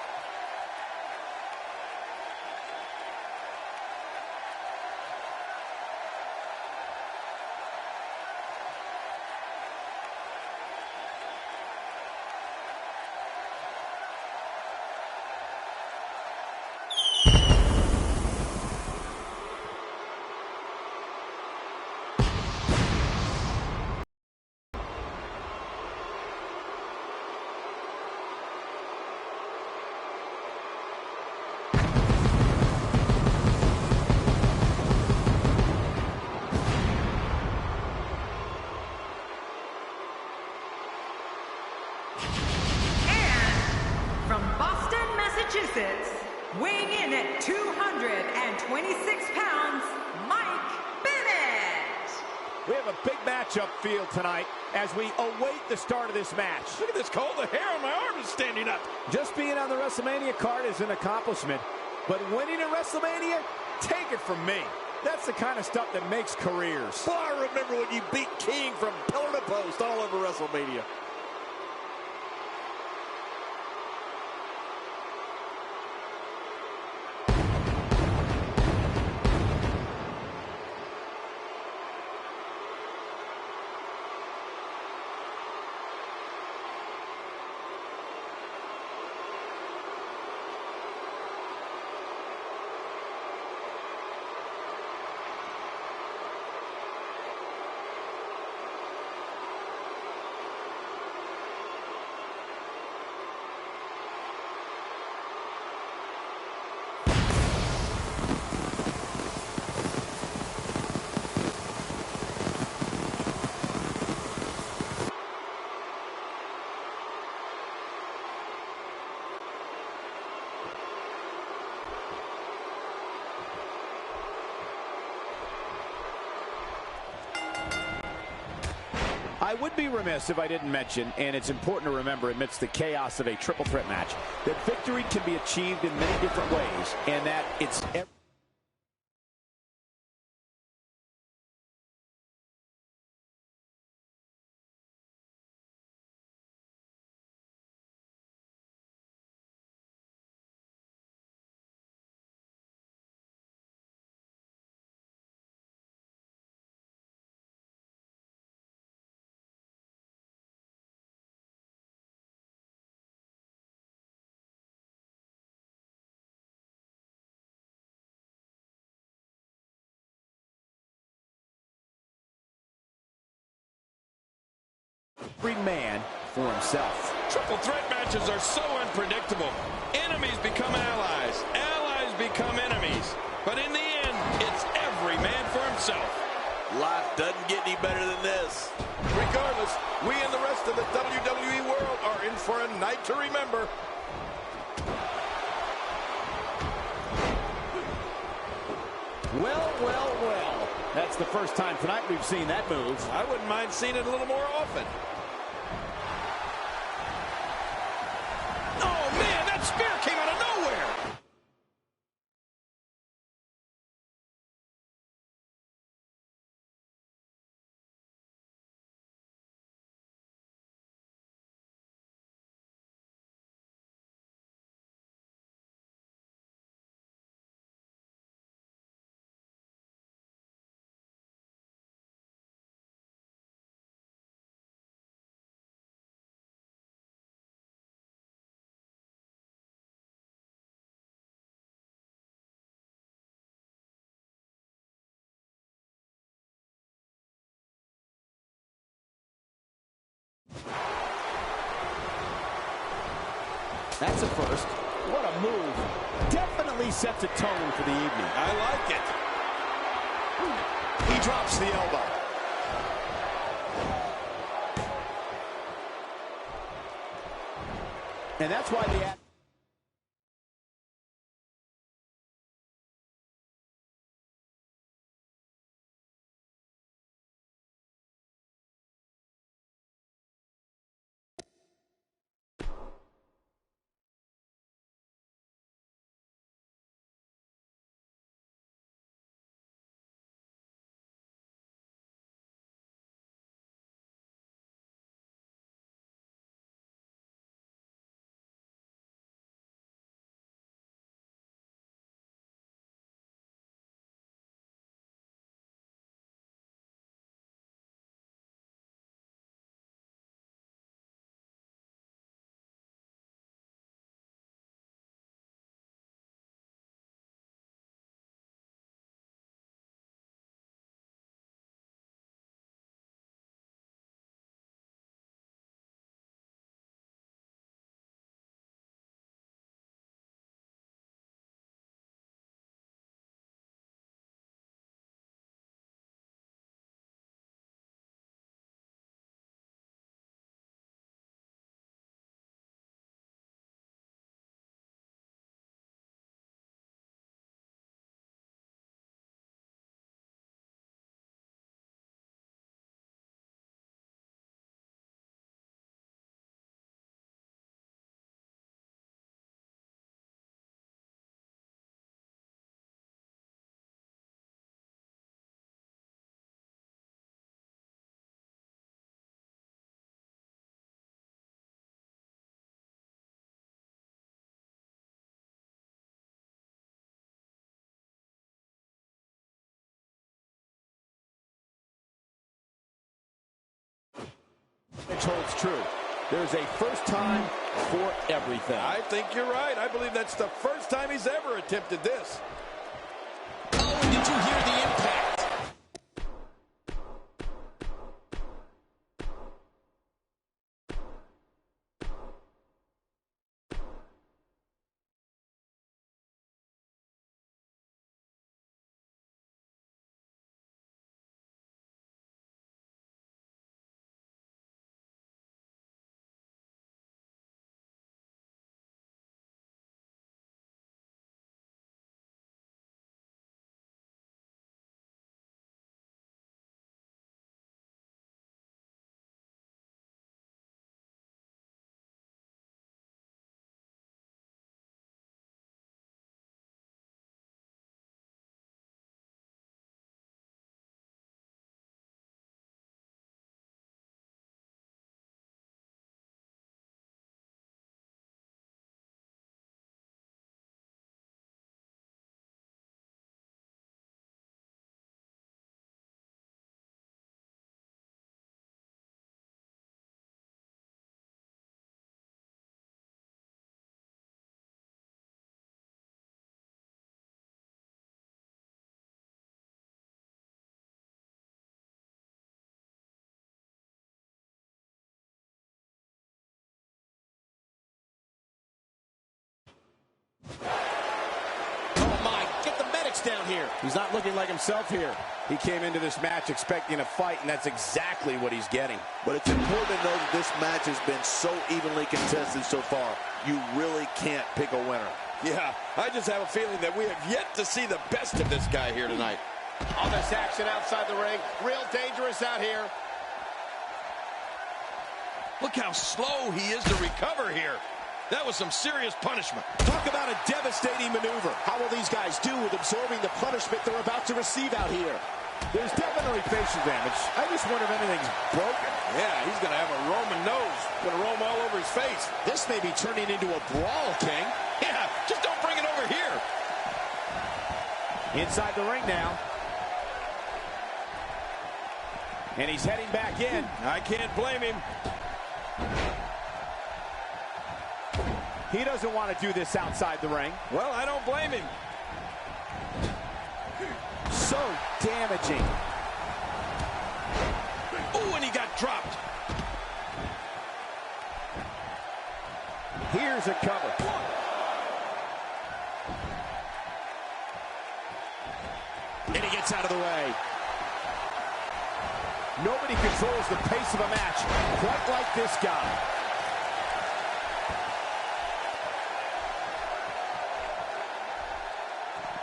And from Boston, Massachusetts, weighing in at 226 pounds, Mike Bennett. We have a big matchup field tonight as we await the start of this match. Look at this, Cole. The hair on my arm is standing up. Just being on the WrestleMania card is an accomplishment, but winning at WrestleMania, take it from me. That's the kind of stuff that makes careers. Well, I remember when you beat King from pillar to post all over WrestleMania. I would be remiss if I didn't mention, and it's important to remember amidst the chaos of a triple threat match, that victory can be achieved in many different ways, and that it's every man for himself. Triple threat matches are so unpredictable. Enemies become allies. Allies become enemies. But in the end, it's every man for himself. Life doesn't get any better than this. Regardless, we and the rest of the WWE world are in for a night to remember. Well, well, well. That's the first time tonight we've seen that move. I wouldn't mind seeing it a little more often. Oh, man, that spear came out of nowhere. That's a first. What a move. Definitely sets a tone for the evening. I like it. He drops the elbow. And that's why the Which holds true. There's a first time for everything. I think you're right. I believe that's the first time he's ever attempted this. Oh, did you hear the impact? Down here. He's not looking like himself here. He came into this match expecting a fight, and that's exactly what he's getting. But it's important to know that this match has been so evenly contested so far. You really can't pick a winner. Yeah, I just have a feeling that we have yet to see the best of this guy here tonight. All this action outside the ring. Real dangerous out here. Look how slow he is to recover here. That was some serious punishment. Talk about a devastating maneuver. How will these guys do with absorbing the punishment they're about to receive out here? There's definitely facial damage. I just wonder if anything's broken. Yeah, he's going to have a Roman nose. Going to roam all over his face. This may be turning into a brawl, King. Yeah, just don't bring it over here. Inside the ring now. And he's heading back in. I can't blame him. He doesn't want to do this outside the ring. Well, I don't blame him. So damaging. Oh, and he got dropped. Here's a cover. And he gets out of the way. Nobody controls the pace of a match quite like this guy.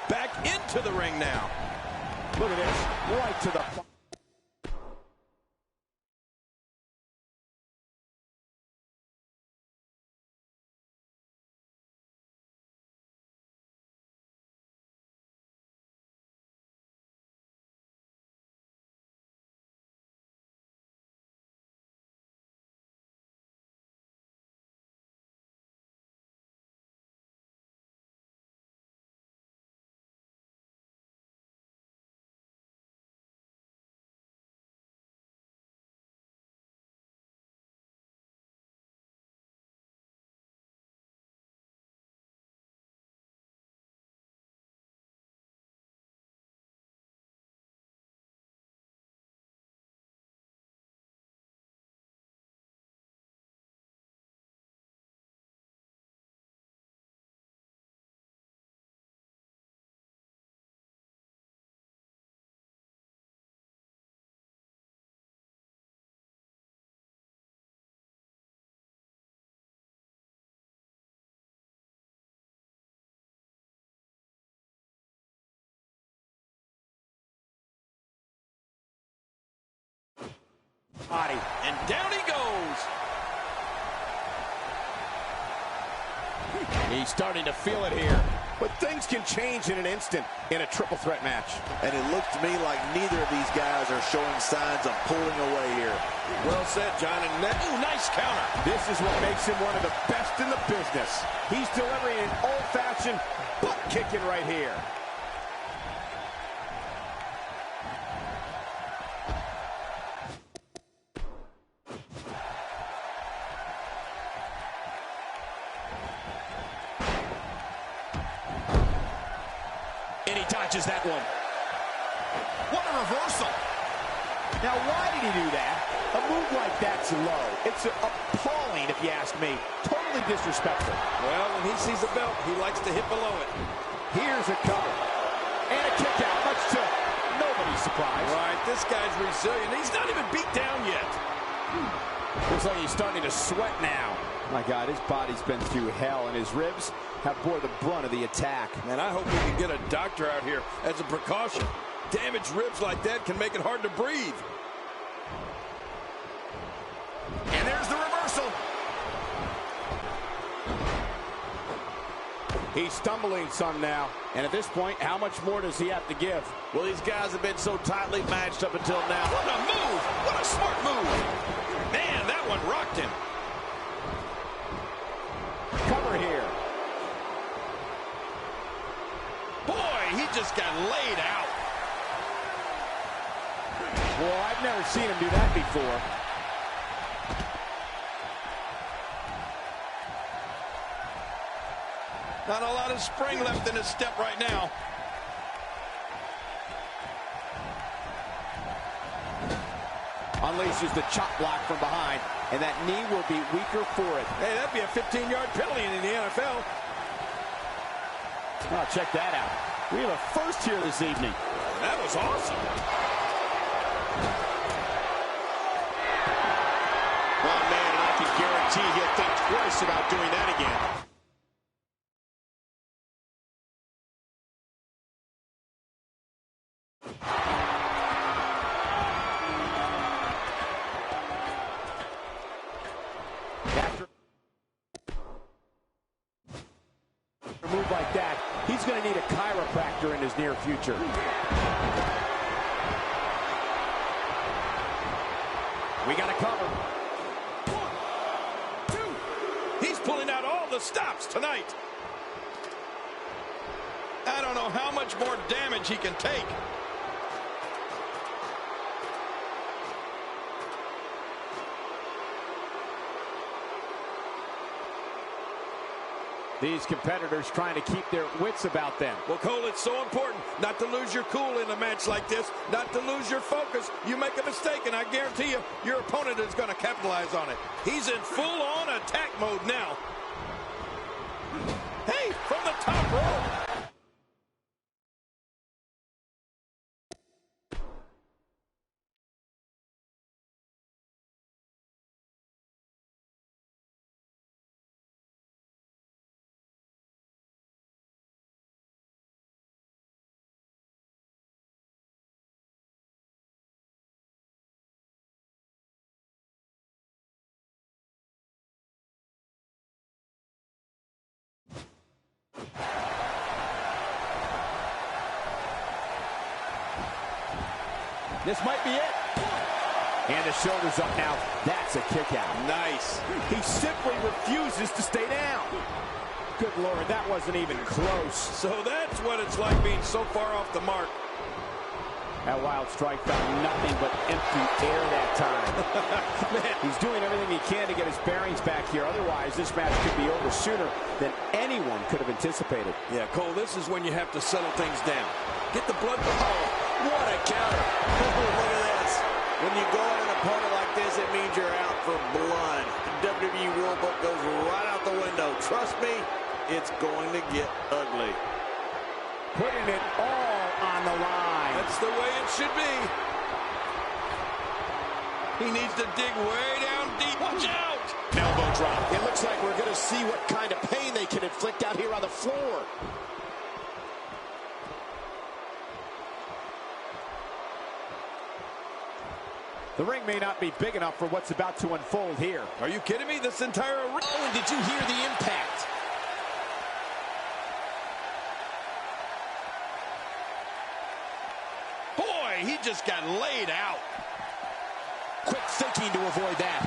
Back into the ring now. Look at this, right to the... body. And down he goes. He's starting to feel it here. But things can change in an instant in a triple threat match. And it looks to me like neither of these guys are showing signs of pulling away here. Well said, John. And ooh, nice counter. This is what makes him one of the best in the business. He's delivering an old-fashioned butt kicking right here. he dodges that one. What a reversal. Now, why did he do that? A move like that's low. It's appalling, if you ask me. Totally disrespectful. Well, when he sees the belt, he likes to hit below it. Here's a cover. And a kick out, much to nobody's surprise. Right, this guy's resilient. He's not even beat down yet. Looks like he's starting to sweat now. My God, his body's been through hell, and his ribs have bore the brunt of the attack. Man, I hope we can get a doctor out here as a precaution. Damaged ribs like that can make it hard to breathe. And there's the reversal. He's stumbling some now. And at this point, how much more does he have to give? Well, these guys have been so tightly matched up until now. What a move! What a smart move! Man, that one rocked him. Cover here. Boy, he just got laid out. Well, I've never seen him do that before. Not a lot of spring left in his step right now. Unleashes the chop block from behind, and that knee will be weaker for it. Hey, that'd be a 15-yard penalty in the NFL. Oh, check that out. We have a first here this evening. That was awesome. Oh, man, and I can guarantee he'll think twice about doing that again. A move like that, he's going to need a chiropractor in his near future. We got a cover. 1, 2. He's pulling out all the stops tonight. I don't know how much more damage he can take. These competitors trying to keep their wits about them. Well, Cole, it's so important not to lose your cool in a match like this, not to lose your focus. You make a mistake, and I guarantee you, your opponent is going to capitalize on it. He's in full-on attack mode now. Hey, from the top rope. This might be it. And the shoulder's up now. That's a kick out. Nice. He simply refuses to stay down. Good Lord, that wasn't even close. So that's what it's like being so far off the mark. That wild strike found nothing but empty air that time. Man, he's doing everything he can to get his bearings back here. Otherwise, this match could be over sooner than anyone could have anticipated. Yeah, Cole, this is when you have to settle things down. Get the blood. Oh, what a counter. Look at this. When you go at an opponent like this, it means you're out for blood. The WWE rulebook goes right out the window. Trust me, it's going to get ugly. Putting it all on the line. That's the way it should be. He needs to dig way down deep. Watch out! Elbow drop. It looks like we're going to see what kind of pain they can inflict out here on the floor. The ring may not be big enough for what's about to unfold here. Are you kidding me? This entire arena. Oh, and did you hear the impact? Boy, he just got laid out. Quick thinking to avoid that.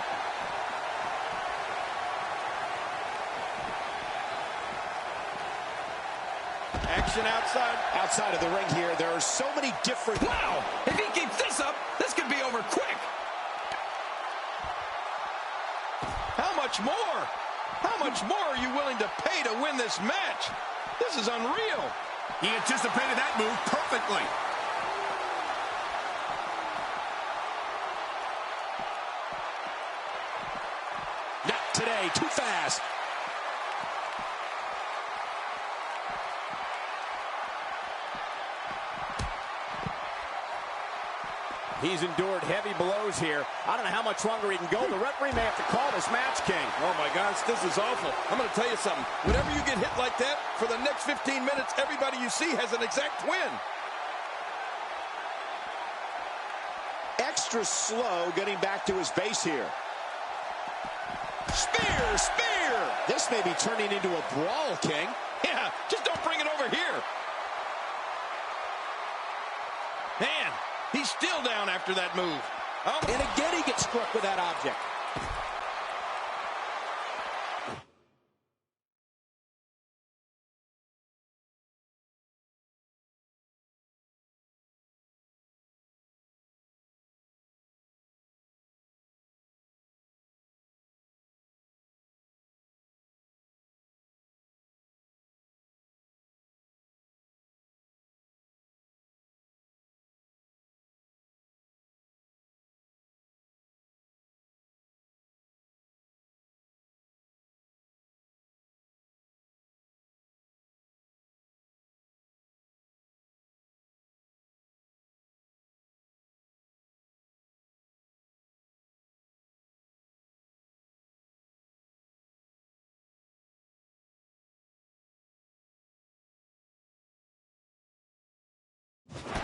Action outside. Outside of the ring here, there are so many different... Wow! If he keeps this up, this could be over quick. How much more? How much more are you willing to pay to win this match? This is unreal. He anticipated that move perfectly. Not today, too fast. He's endured heavy blows here. I don't know how much longer he can go. The referee may have to call this match, King. Oh, my gosh, this is awful. I'm going to tell you something. Whenever you get hit like that, for the next 15 minutes, everybody you see has an exact twin. Extra slow getting back to his base here. Spear, spear. This may be turning into a brawl, King. Yeah, just don't bring it over here. Man, he's still down after that move. Oh. And again, he gets struck with that object.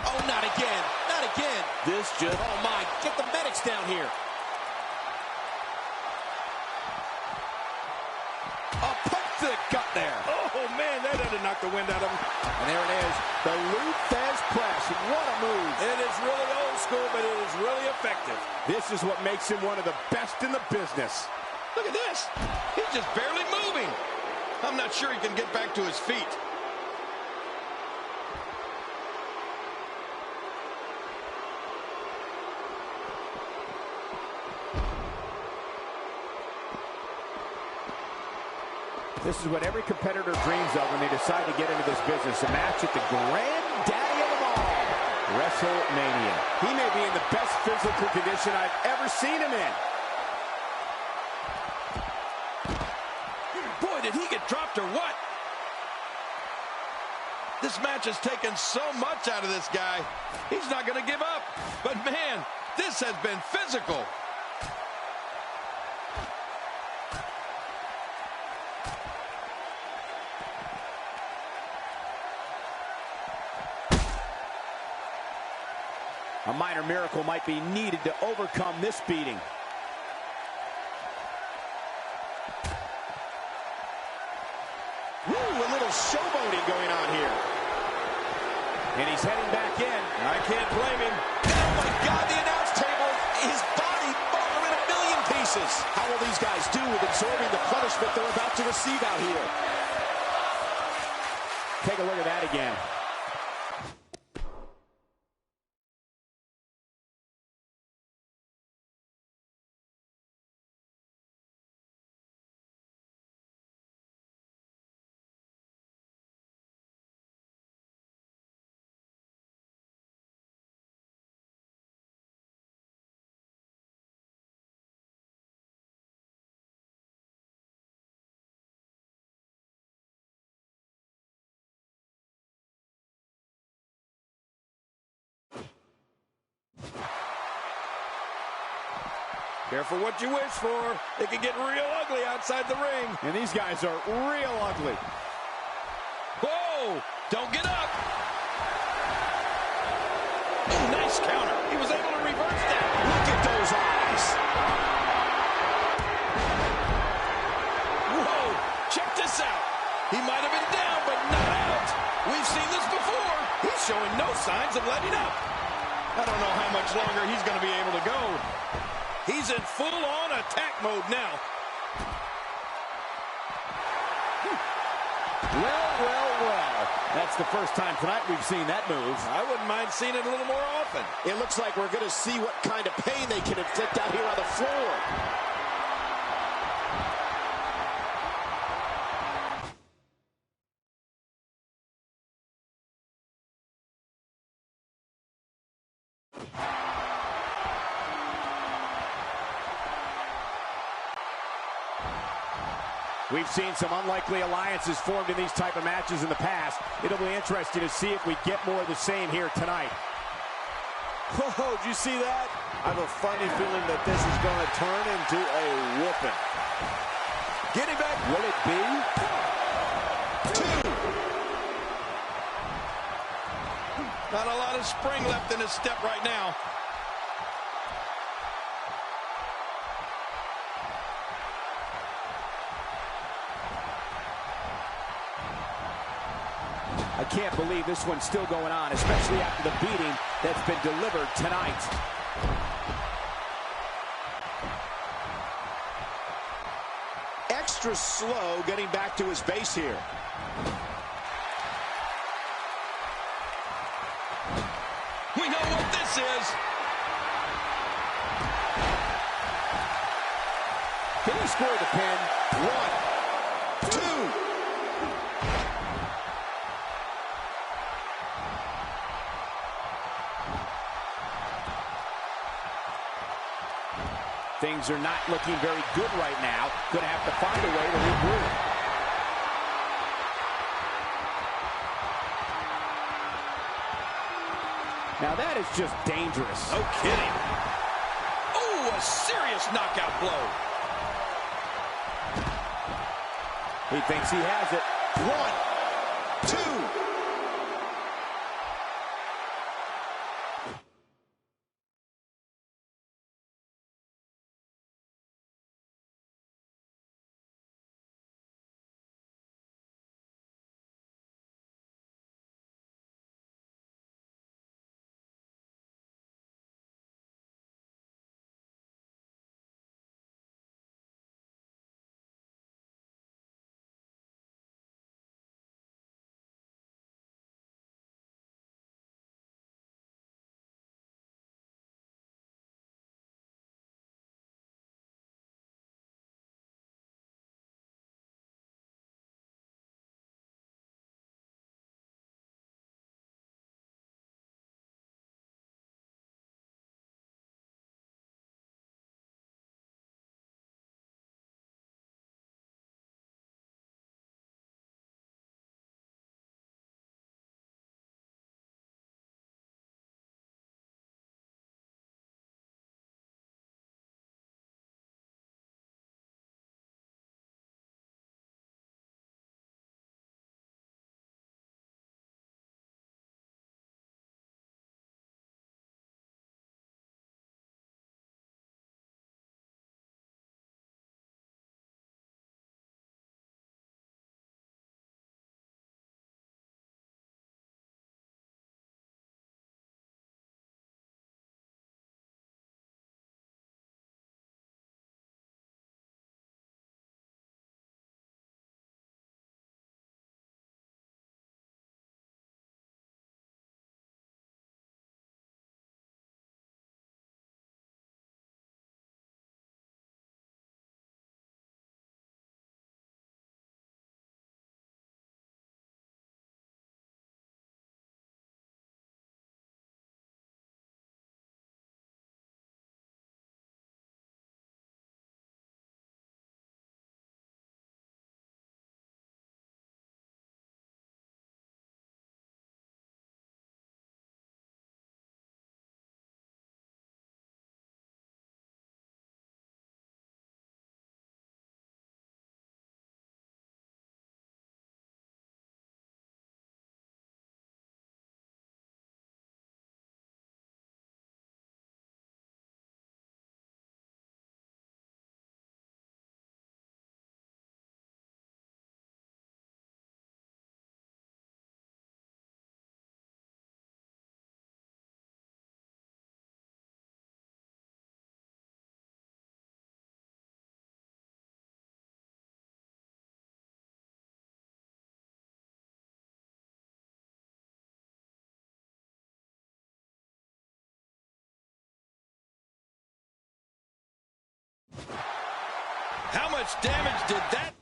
Oh, not again. Not again. This just... Oh, my. Get the medics down here. A punch to the gut there. Oh, man, that had to knock the wind out of him. And there it is. The Luthez press. What a move. It is really old school, but it is really effective. This is what makes him one of the best in the business. Look at this. He's just barely moving. I'm not sure he can get back to his feet. This is what every competitor dreams of when they decide to get into this business. A match at the granddaddy of them all, Wrestilmaina. He may be in the best physical condition I've ever seen him in. Boy, did he get dropped or what? This match has taken so much out of this guy. He's not going to give up. But, man, this has been physical. A minor miracle might be needed to overcome this beating. Woo, a little showboating going on here. And he's heading back in. I can't blame him. Oh, my God, the announce table, his body falling in a million pieces. How will these guys do with absorbing the punishment they're about to receive out here? Take a look at that again. Careful what you wish for. It can get real ugly outside the ring. And these guys are real ugly. Whoa! Don't get up! Oh, nice counter. He was able to reverse that. Look at those eyes. Whoa! Check this out. He might have been down, but not out. We've seen this before. He's showing no signs of letting up. I don't know how much longer he's going to be able to go. He's in full-on attack mode now. Well. That's the first time tonight we've seen that move. I wouldn't mind seeing it a little more often. It looks like we're going to see what kind of pain they can inflict out here on the floor. We've seen some unlikely alliances formed in these type of matches in the past. It'll be interesting to see if we get more of the same here tonight. Oh, did you see that? I have a funny feeling that this is going to turn into a whooping. Getting back. Will it be? 2. Not a lot of spring left in his step right now. I can't believe this one's still going on, especially after the beating that's been delivered tonight. Extra slow getting back to his base here. We know what this is. Can he score the pin? 1, 2. Things are not looking very good right now. Going to have to find a way to regroup. Now that is just dangerous. No kidding. Oh, a serious knockout blow. He thinks he has it. 1, 2. How much damage did that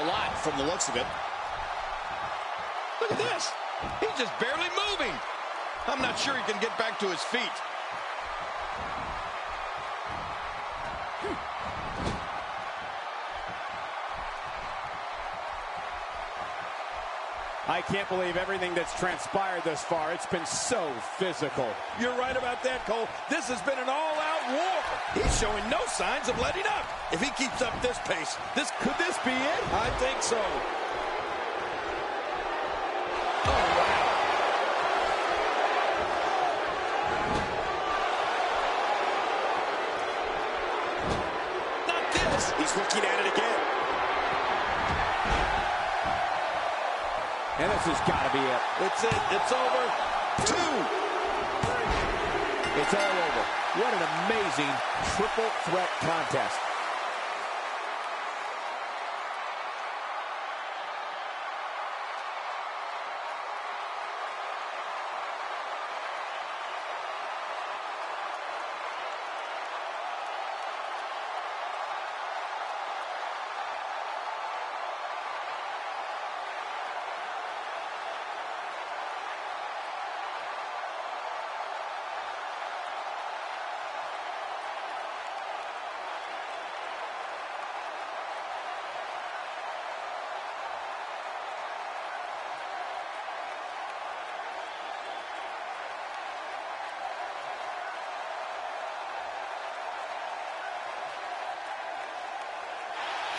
lot from the looks of it. Look at this. He's just barely moving. I'm not sure he can get back to his feet. I can't believe everything that's transpired thus far. It's been so physical. You're right about that, Cole. This has been an all-out war. He's showing no signs of letting up. If he keeps up this pace, could this be it? I think so. Oh, wow. Not this. He's looking at it again. And this has got to be it. It's it. It's over. 2. It's all over. What an amazing triple threat contest.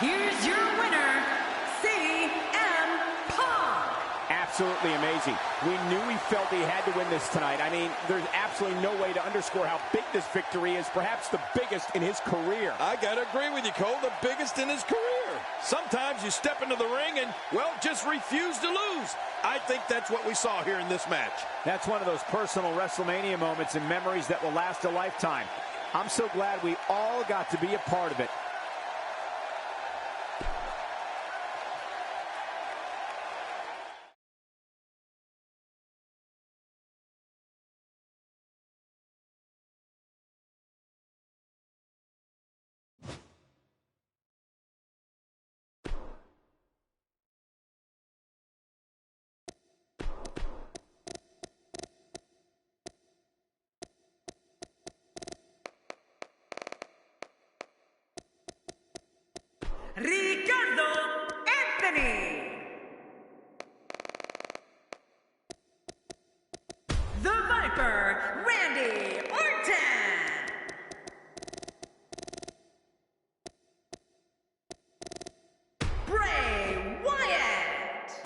Here's your winner, CM Punk. Absolutely amazing. We knew he felt he had to win this tonight. I mean, there's absolutely no way to underscore how big this victory is, perhaps the biggest in his career. I got to agree with you, Cole, the biggest in his career. Sometimes you step into the ring and, well, just refuse to lose. I think that's what we saw here in this match. That's one of those personal WrestleMania moments and memories that will last a lifetime. I'm so glad we all got to be a part of it. Ricardo Anthony. The Viper, Randy Orton. Bray Wyatt.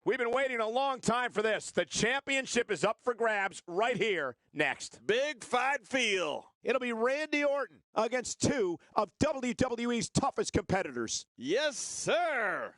We've been waiting a long time for this. The championship is up for grabs right here next. Big fight feel. It'll be Randy Orton against 2 of WWE's toughest competitors. Yes, sir.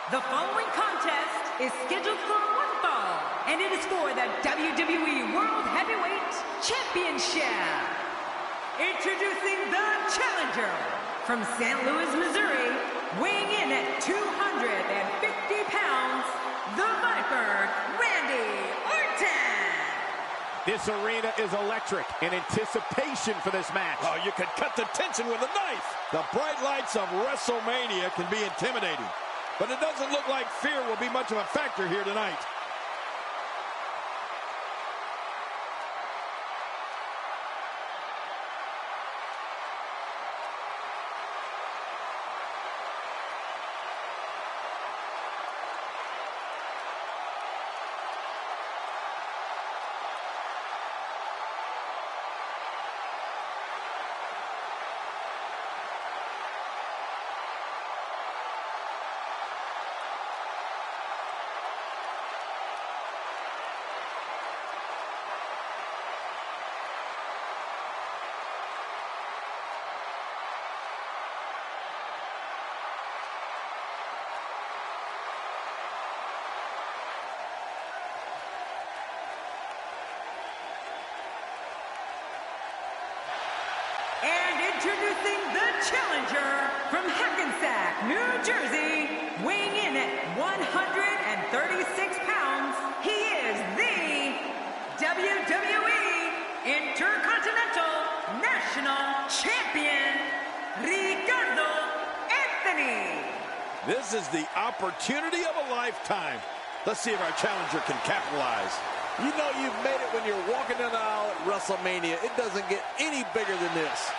The following contest is scheduled for one fall, and it is for the WWE World Heavyweight Championship. Introducing the challenger from St. Louis, Missouri, weighing in at 250 pounds, the Viper, Randy Orton. This arena is electric in anticipation for this match. Oh, you can cut the tension with a knife. The bright lights of Wrestilmaina can be intimidating, but it doesn't look like fear will be much of a factor here tonight. And introducing the challenger from Hackensack, New Jersey, weighing in at 136 pounds, he is the WWE Intercontinental National Champion, Ricardo Anthony. This is the opportunity of a lifetime. Let's see if our challenger can capitalize. You know you've made it when you're walking down the aisle at WrestleMania. It doesn't get any bigger than this.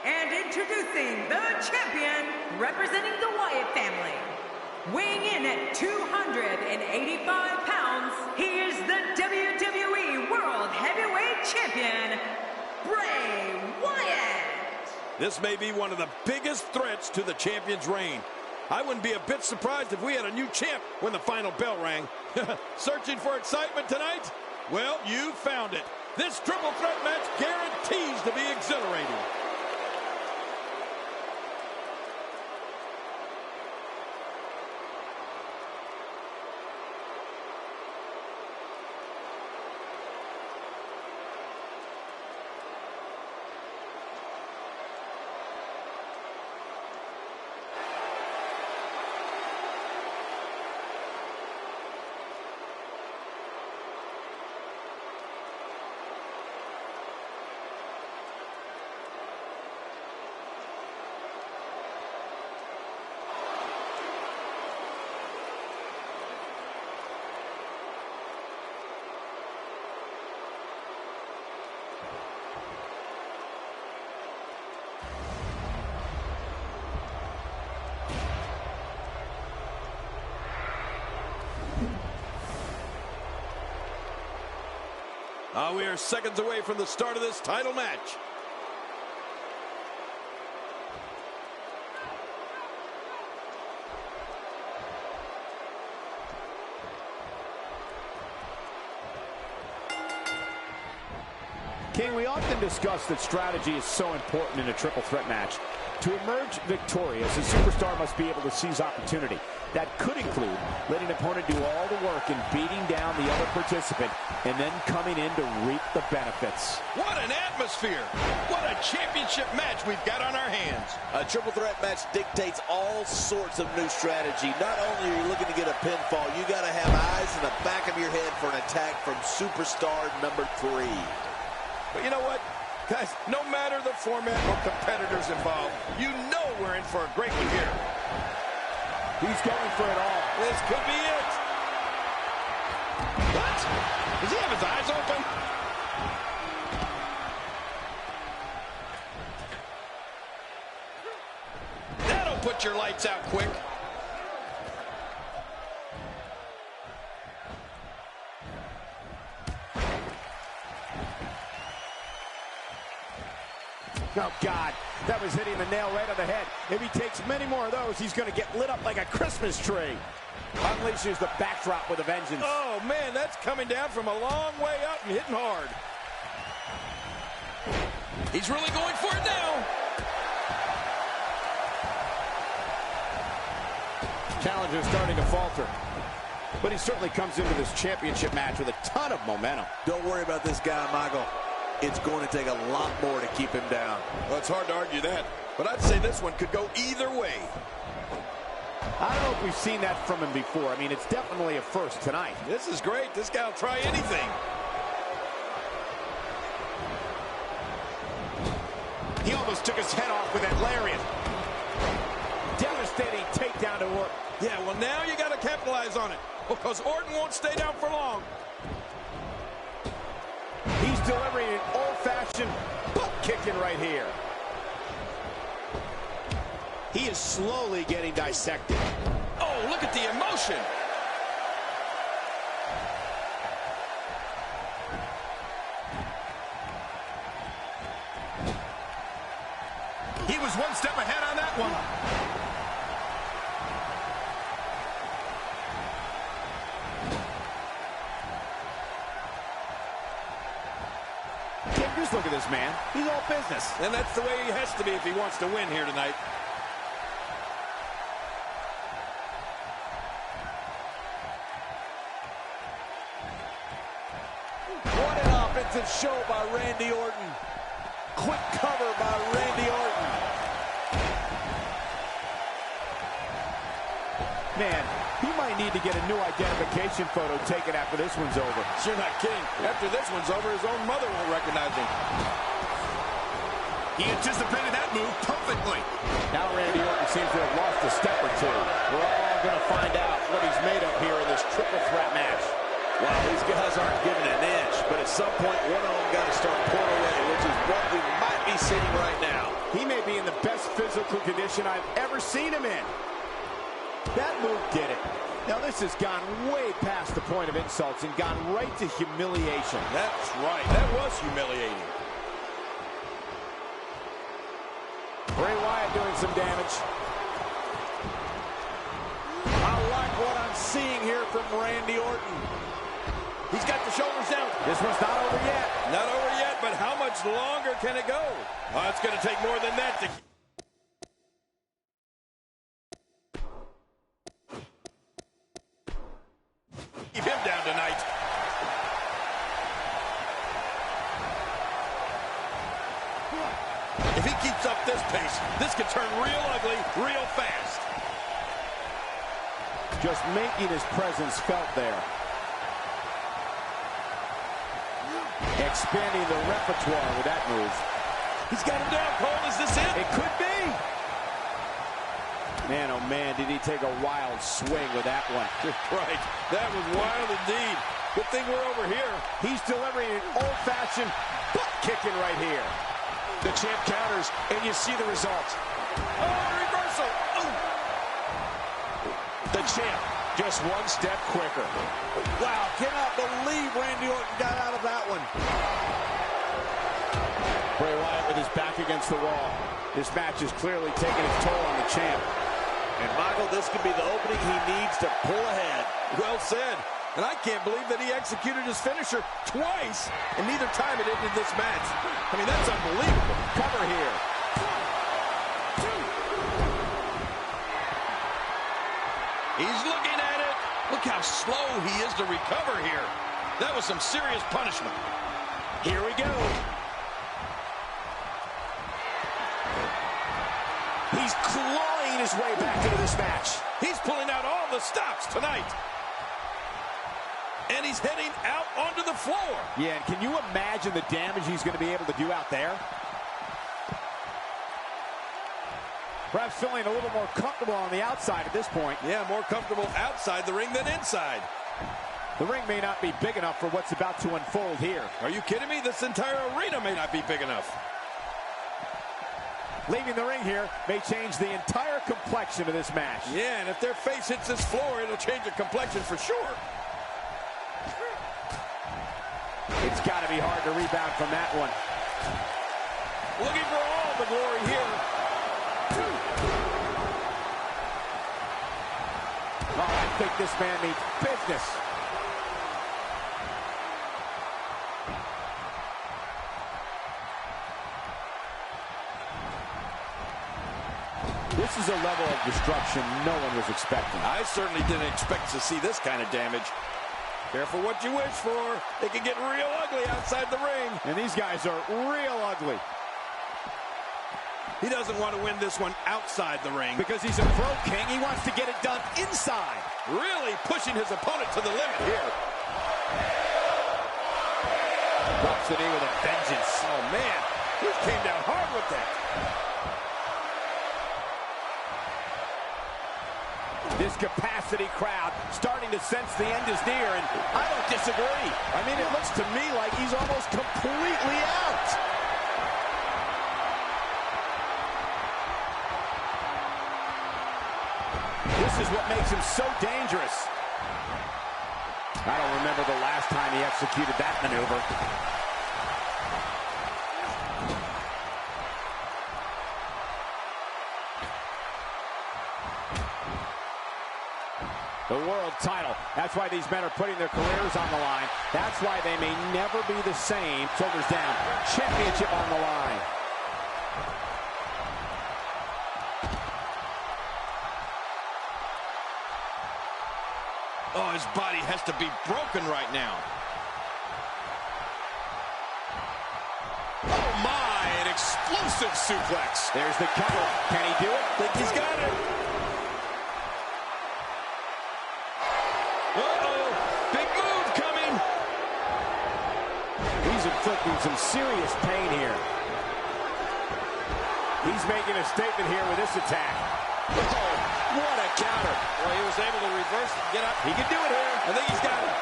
And introducing the champion representing the Wyatt family, weighing in at 285 pounds, he is the WWE World Heavyweight Champion, Bray Wyatt. This may be one of the biggest threats to the champion's reign. I wouldn't be a bit surprised if we had a new champ when the final bell rang. Searching for excitement tonight? Well, you found it. This triple threat match guarantees to be exhilarating. We are seconds away from the start of this title match. King, we often discuss that strategy is so important in a triple threat match. To emerge victorious, a superstar must be able to seize opportunity. That could include letting an opponent do all the work in beating down the other participant and then coming in to reap the benefits. What an atmosphere! What a championship match we've got on our hands. A triple threat match dictates all sorts of new strategy. Not only are you looking to get a pinfall, you got to have eyes in the back of your head for an attack from superstar number 3. But you know what? Guys, no matter the format or competitors involved, you know we're in for a great one here. He's going for it all. This could be it. Does he have his eyes open? That'll put your lights out quick. Oh, God, that was hitting the nail right on the head. If he takes many more of those, he's going to get lit up like a Christmas tree. Unleashes the backdrop with a vengeance. Oh, man, that's coming down from a long way up and hitting hard. He's really going for it now. Challenger starting to falter. But he certainly comes into this championship match with a ton of momentum. Don't worry about this guy, Michael. It's going to take a lot more to keep him down. Well, it's hard to argue that, but I'd say this one could go either way. I don't know if we've seen that from him before. I mean, it's definitely a first tonight. This is great. This guy will try anything. He almost took his head off with that lariat. Devastating takedown to Orton. Yeah, well, now you got to capitalize on it, because Orton won't stay down for long. He's delivering an old-fashioned butt kicking right here. He is slowly getting dissected. Oh, look at the emotion. He was one step ahead on that one. Just look at this man. He's all business. And that's the way he has to be if he wants to win here tonight. What an offensive show by Randy Orton. Quick cover by Randy Orton. Man, he might need to get a new identification photo taken after this one's over. You're not kidding. After this one's over, his own mother won't recognize him. He anticipated that move perfectly. Now Randy Orton seems to have lost a step or two. We're all going to find out what he's made of here in this triple threat match. Wow, these guys aren't giving an inch, but at some point, one of them got to start pulling away, which is what we might be seeing right now. He may be in the best physical condition I've ever seen him in. That move did it. Now this has gone way past the point of insults and gone right to humiliation. That's right. That was humiliating. Bray Wyatt doing some damage. I like what I'm seeing here from Randy Orton. He's got the shoulders down. This one's not over yet. Not over yet, but how much longer can it go? Oh, it's going to take more than that to keep him down tonight. If he keeps up this pace, this could turn real ugly real fast. Just making his presence felt there. Expanding the repertoire with that move. He's got him down, Cole. Is this it? It could be. Man, oh man, did he take a wild swing with that one. Right. That was wild indeed. Good thing we're over here. He's delivering an old-fashioned butt kicking right here. The champ counters, and you see the result. Oh, reversal. Oh. The champ just one step quicker. Wow, cannot believe Randy Orton got out of that one. Bray Wyatt with his back against the wall. This match is clearly taking its toll on the champ. And Michael, this could be the opening he needs to pull ahead. Well said. And I can't believe that he executed his finisher twice, and neither time it ended this match. I mean, that's unbelievable. Cover here. He's looking at it. Look how slow he is to recover here. That was some serious punishment. Here we go. He's clawing his way back into this match. He's pulling out all the stops tonight. And he's heading out onto the floor. Yeah, and can you imagine the damage he's going to be able to do out there? Perhaps feeling a little more comfortable on the outside at this point. Yeah, more comfortable outside the ring than inside. The ring may not be big enough for what's about to unfold here. Are you kidding me? This entire arena may not be big enough. Leaving the ring here may change the entire complexion of this match. Yeah, and if their face hits this floor, it'll change the complexion for sure. It's got to be hard to rebound from that one. Looking for all the glory here. Oh, I think this man means business. This is a level of destruction no one was expecting. I certainly didn't expect to see this kind of damage. Careful what you wish for. It can get real ugly outside the ring. And these guys are real ugly. He doesn't want to win this one outside the ring. Because he's a pro king, he wants to get it done inside. Really pushing his opponent to the limit here. Drops the knee with a vengeance. Oh, man. He came down hard with that. This capacity crowd starting to sense the end is near, and I don't disagree. I mean, it looks to me like he's almost completely out. This is what makes him so dangerous. I don't remember the last time he executed that maneuver. The world title. That's why these men are putting their careers on the line. That's why they may never be the same. Shoulders down. Championship on the line. Oh, his body has to be broken right now. Oh, my, an explosive suplex. There's the cover. Can he do it? Think he's got it. Uh-oh, big move coming. He's inflicting some serious pain here. He's making a statement here with this attack. Oh, what a counter. Well, he was able to reverse it, get up. He can do it here. I think he's got it.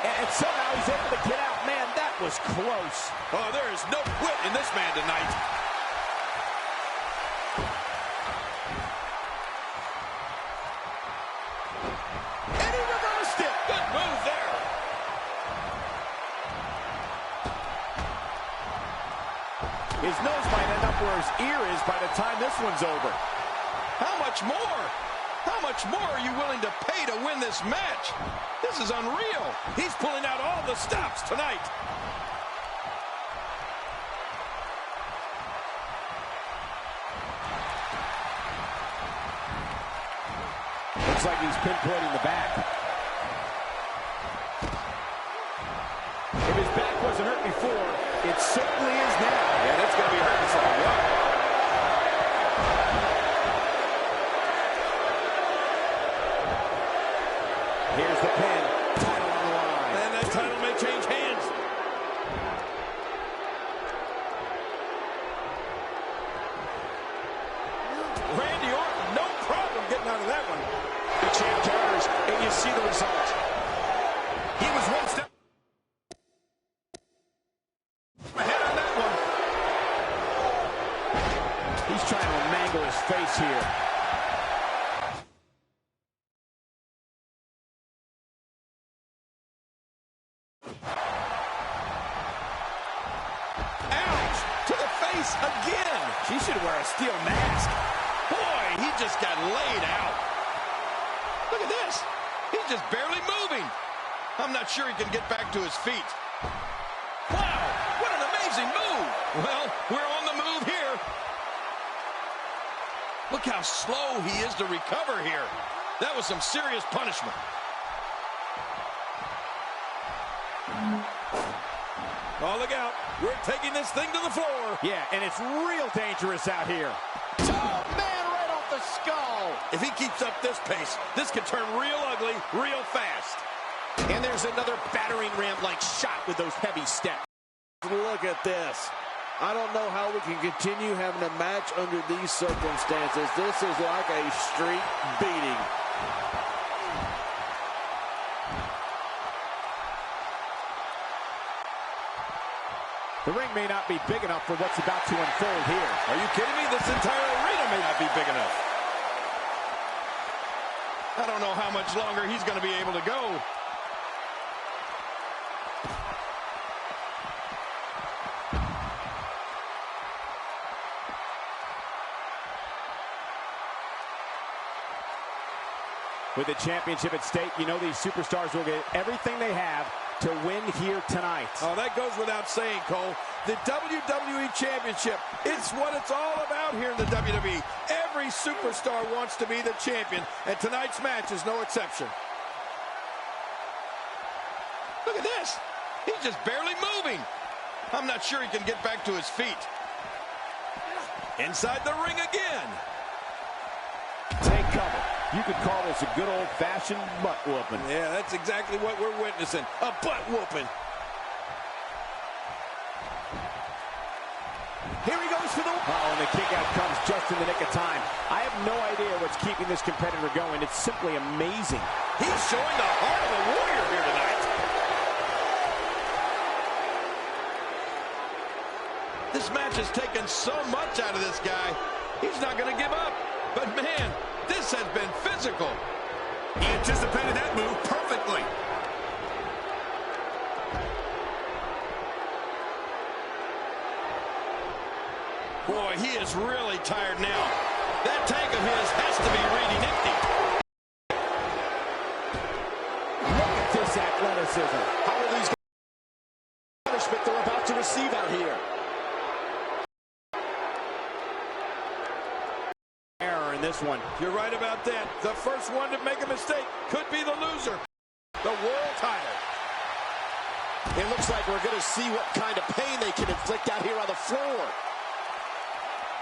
And somehow he's able to get out. Man, that was close. Oh, there is no quit in this man tonight. And he reversed it. Good move there. His nose might end up where his ear is by the time this one's over. How much more? How much more are you willing to pay to win this match? This is unreal. He's pulling out all the stops tonight. Looks like he's pinpointing the back. If his back wasn't hurt before, it certainly is now. And it's going to be hurting for a while. Here's the pin. Title on the line. And that title may change hands. Randy Orton, no problem getting out of that one. The champ counters, and you see the result. He was one step Ahead on that one. He's trying to mangle his face here. Ouch! To the face again. She should wear a steel mask. Boy, he just got laid out. Look at this. He's just barely moving. I'm not sure he can get back to his feet. Wow, what an amazing move. Well, we're on the move here. Look how slow he is to recover here. That was some serious punishment. Oh, look out. We're taking this thing to the floor. Yeah, and it's real dangerous out here. Oh, man, right off the skull. If he keeps up this pace, this could turn real ugly real fast. And there's another battering ram-like shot with those heavy steps. Look at this. I don't know how we can continue having a match under these circumstances. This is like a street beating. The ring may not be big enough for what's about to unfold here. Are you kidding me? This entire arena may not be big enough. I don't know how much longer he's going to be able to go. With the championship at stake, you know these superstars will get everything they have to win here tonight. Oh, that goes without saying, Cole. The WWE Championship, it's what it's all about here in the WWE. Every superstar wants to be the champion, and tonight's match is no exception. Look at this. He's just barely moving. I'm not sure he can get back to his feet. Inside the ring again. Take cover. You could call this a good old-fashioned butt whooping. Yeah, that's exactly what we're witnessing. A butt whooping. Here he goes for the... Oh, and the kick out comes just in the nick of time. I have no idea what's keeping this competitor going. It's simply amazing. He's showing the heart of a warrior here tonight. This match has taken so much out of this guy. He's not going to give up. But, man, this has been physical. He anticipated that move perfectly. Boy, he is really tired now. That tank of his has to be reading empty. Look at this athleticism. How are these guys punishment they're about to receive out here? Error in this one. You're right about that. The first one to make a mistake could be the loser. The world title. It looks like we're going to see what kind of pain they can inflict out here on the floor.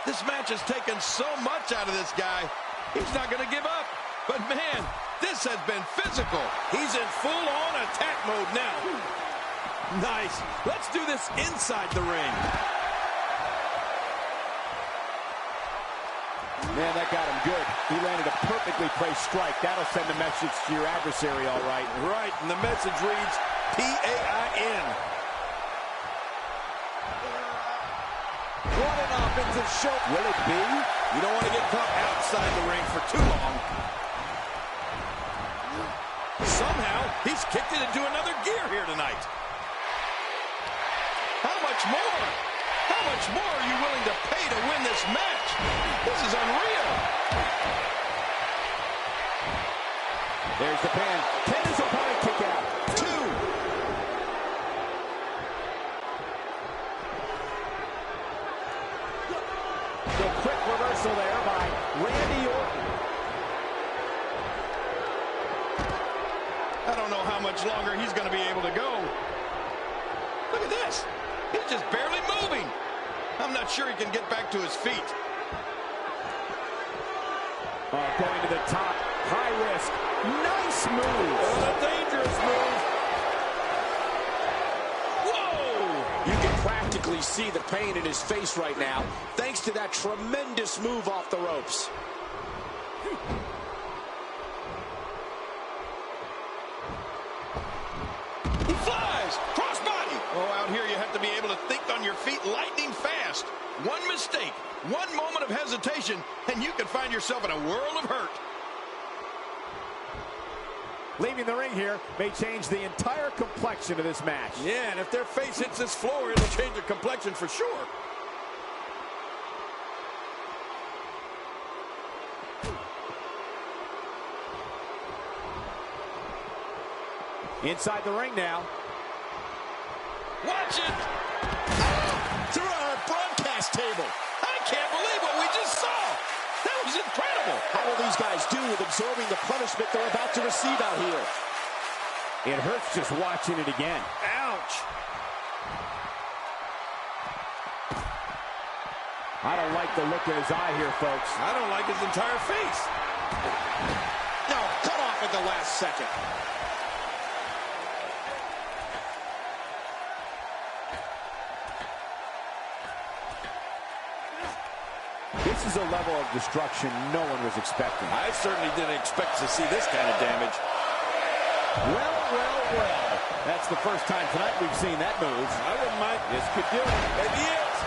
This match has taken so much out of this guy. He's not going to give up. But, man, this has been physical. He's in full-on attack mode now. Nice. Let's do this inside the ring. Man, that got him good. He landed a perfectly placed strike. That'll send a message to your adversary, all right. Right, and the message reads P-A-I-N. What an offensive show. Will it be? You don't want to get caught outside the ring for too long. Somehow, he's kicked it into another gear here tonight. How much more? How much more are you willing to pay to win this match? This is unreal. There's the pin. Can his opponent kick out? 2. The quick reversal there by Randy Orton. I don't know how much longer he's going to be able to go. Look at this. He's just barely moving. I'm not sure he can get back to his feet. Going to the top. High risk. Nice move. A dangerous move. Whoa! You can practically see the pain in his face right now, thanks to that tremendous move off the ropes. He flies! Crossbody! Oh, out here you have to be able to think on your feet lightning fast. One mistake, one moment of hesitation, and you can find yourself in a world of hurt. Leaving the ring here may change the entire complexion of this match. Yeah, and if their face hits this floor, it'll change the complexion for sure. Inside the ring now. Watch it! Through our broadcast table. I can't believe what we just saw. That was incredible. How will these guys do with absorbing the punishment they're about to receive out here? It hurts just watching it again. Ouch. I don't like the look in his eye here, folks. I don't like his entire face. No, cut off at the last second. This is a level of destruction no one was expecting. I certainly didn't expect to see this kind of damage. Well well. That's the first time tonight we've seen that move. I wouldn't mind. This could do it. Maybe it is.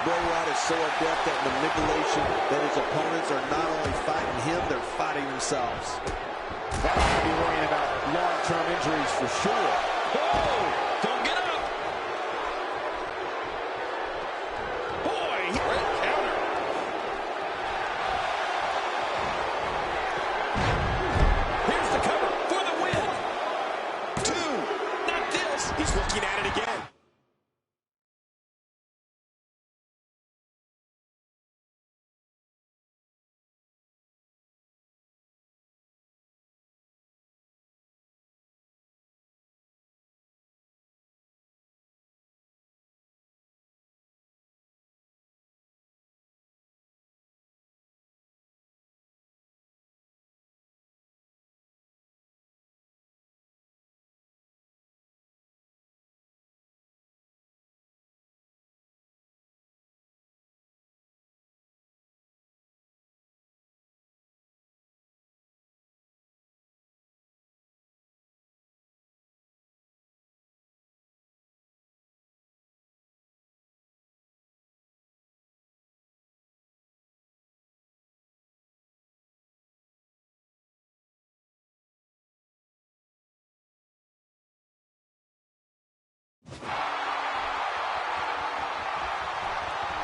Bray Wyatt is so adept at manipulation that his opponents are not only fighting him, they're fighting themselves. That ought to be worrying about long-term injuries for sure. Oh, don't get up. Boy, great counter. Here's the cover for the win. 2. Not this. He's looking at it again.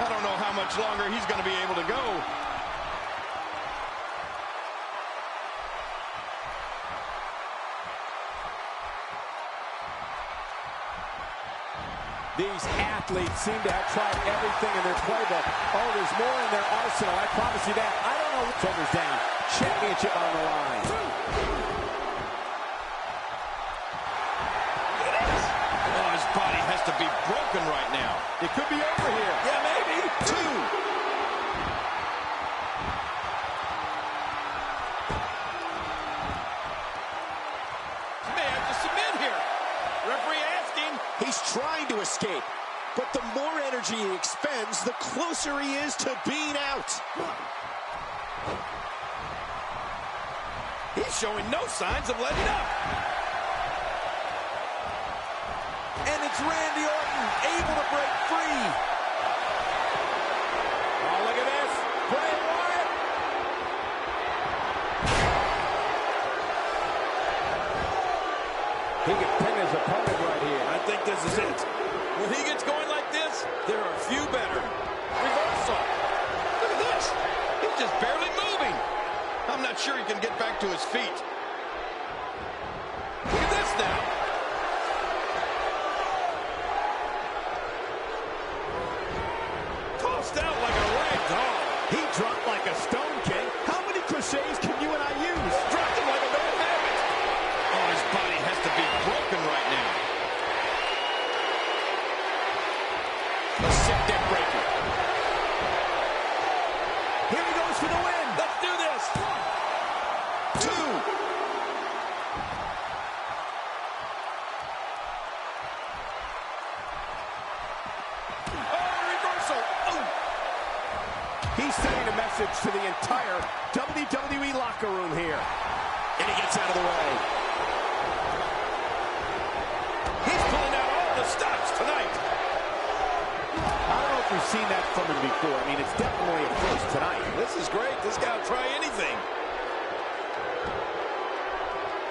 I don't know how much longer he's going to be able to go. These athletes seem to have tried everything in their playbook. Oh, there's more in their arsenal. I promise you that. I don't know. Shoulders down. Championship on the line. Oh, his body has to be broken right now. It could be over here. Yeah, maybe. 2. May have to submit here. Referee asking. He's trying to escape, but the more energy he expends, the closer he is to being out. He's showing no signs of letting up. And it's Randy Orton able to break free. Oh, look at this. Bray Wyatt. He can pin his opponent right here. I think this is it. When he gets going like this, there are a few better. Reversal. Look at this. He's just barely moving. I'm not sure he can get back to his feet. Look at this now. Tossed out like a rag doll. He dropped like a stone king. How many cliches can you and I use? Dropped him like a bad habit. Oh, his body has to be broken right now. A sick deck breaker. Here he goes for the win. Let's do this. 2. Oh, reversal. Oh. He's sending a message to the entire WWE locker room here. And he gets out of the way. He's pulling out all the stops tonight. I don't know if we've seen that from him before. I mean, it's definitely a first tonight. This is great. This guy will try anything.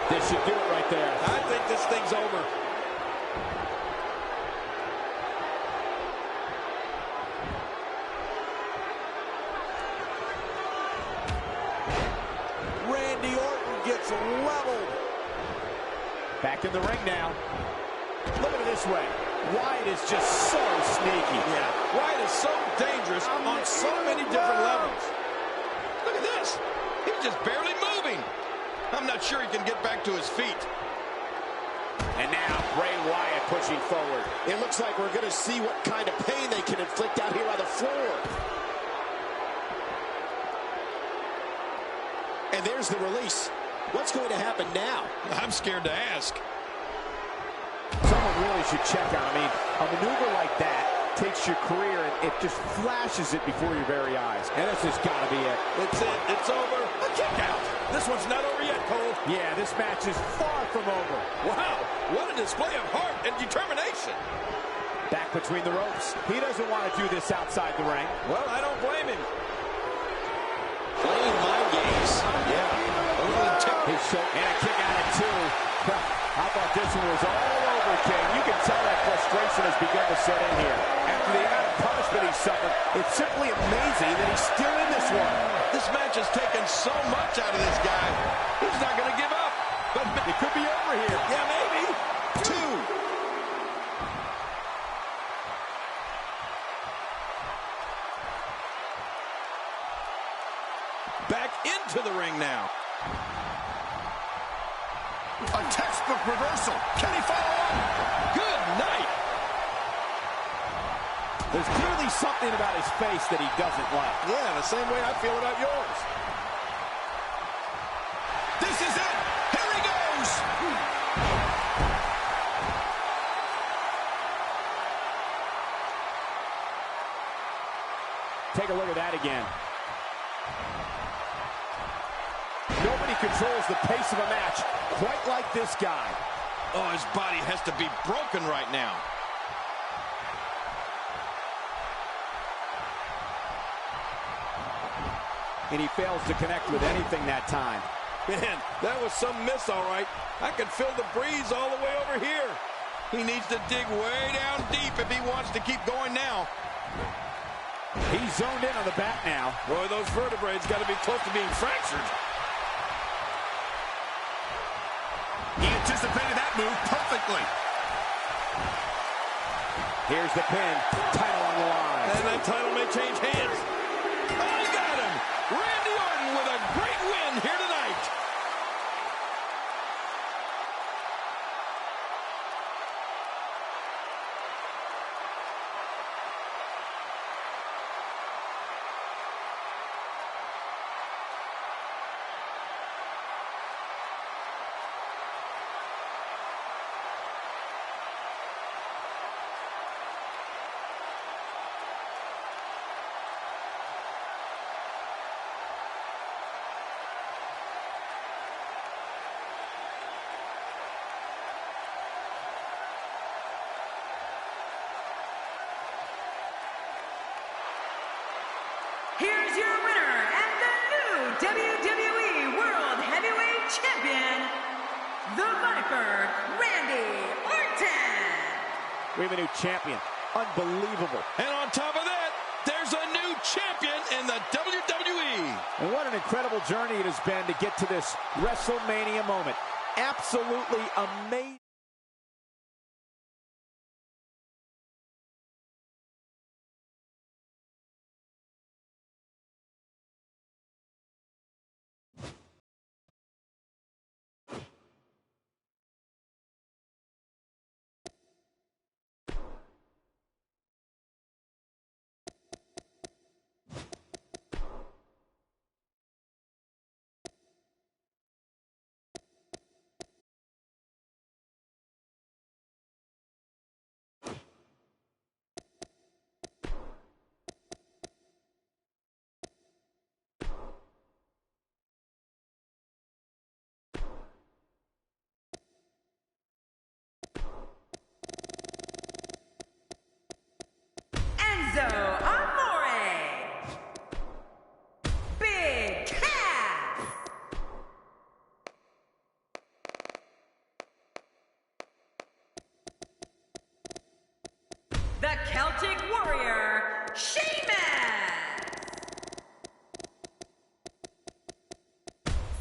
This should do it right there. I think this thing's over. Randy Orton gets leveled. Back in the ring now. Look at it this way. Wyatt is just so sneaky. Yeah, Wyatt is so dangerous on so many different levels. Look at this. He's just barely moving. I'm not sure he can get back to his feet. And now Bray Wyatt pushing forward. It looks like we're going to see what kind of pain they can inflict out here on the floor. And there's the release. What's going to happen now? I'm scared to ask. Someone really should check out. I mean, a maneuver like that takes your career and it just flashes it before your very eyes. And this has got to be it. It's it. It's over. A kick out. This one's not over yet, Cole. Yeah, this match is far from over. Wow, what a display of heart and determination. Back between the ropes. He doesn't want to do this outside the ring. Well, I don't blame him. Playing mind games. Yeah. A little intent. And a kick out at 2. I thought this one was all over, King. You can tell that frustration has begun to set in here. After the amount of punishment he suffered, it's simply amazing that he's still in this one. This match has taken so much out of this guy. He's not going to give up. But it could be over here. Yeah, maybe. 2. Back into the ring now. A textbook reversal. Can he follow up? Good night. There's clearly something about his face that he doesn't like. Yeah, the same way I feel about yours. This is it. Here he goes. Take a look at that again. Nobody controls the pace of a match quite like this guy. Oh, his body has to be broken right now. And he fails to connect with anything that time. Man, that was some miss, all right. I could feel the breeze all the way over here. He needs to dig way down deep if he wants to keep going now. He's zoned in on the back now. Boy, those vertebrae got to be close to being fractured. He anticipated that move perfectly. Here's the pin. Title on the line. And that title may change hands. Oh, he got him. Randy Orton with a great win here tonight. Here's your winner and the new WWE World Heavyweight Champion, the Viper, Randy Orton. We have a new champion. Unbelievable. And on top of that, there's a new champion in the WWE. And what an incredible journey it has been to get to this WrestleMania moment. Absolutely amazing. Enzo Amore. Big Cass. The Celtic Warrior, Sheamus.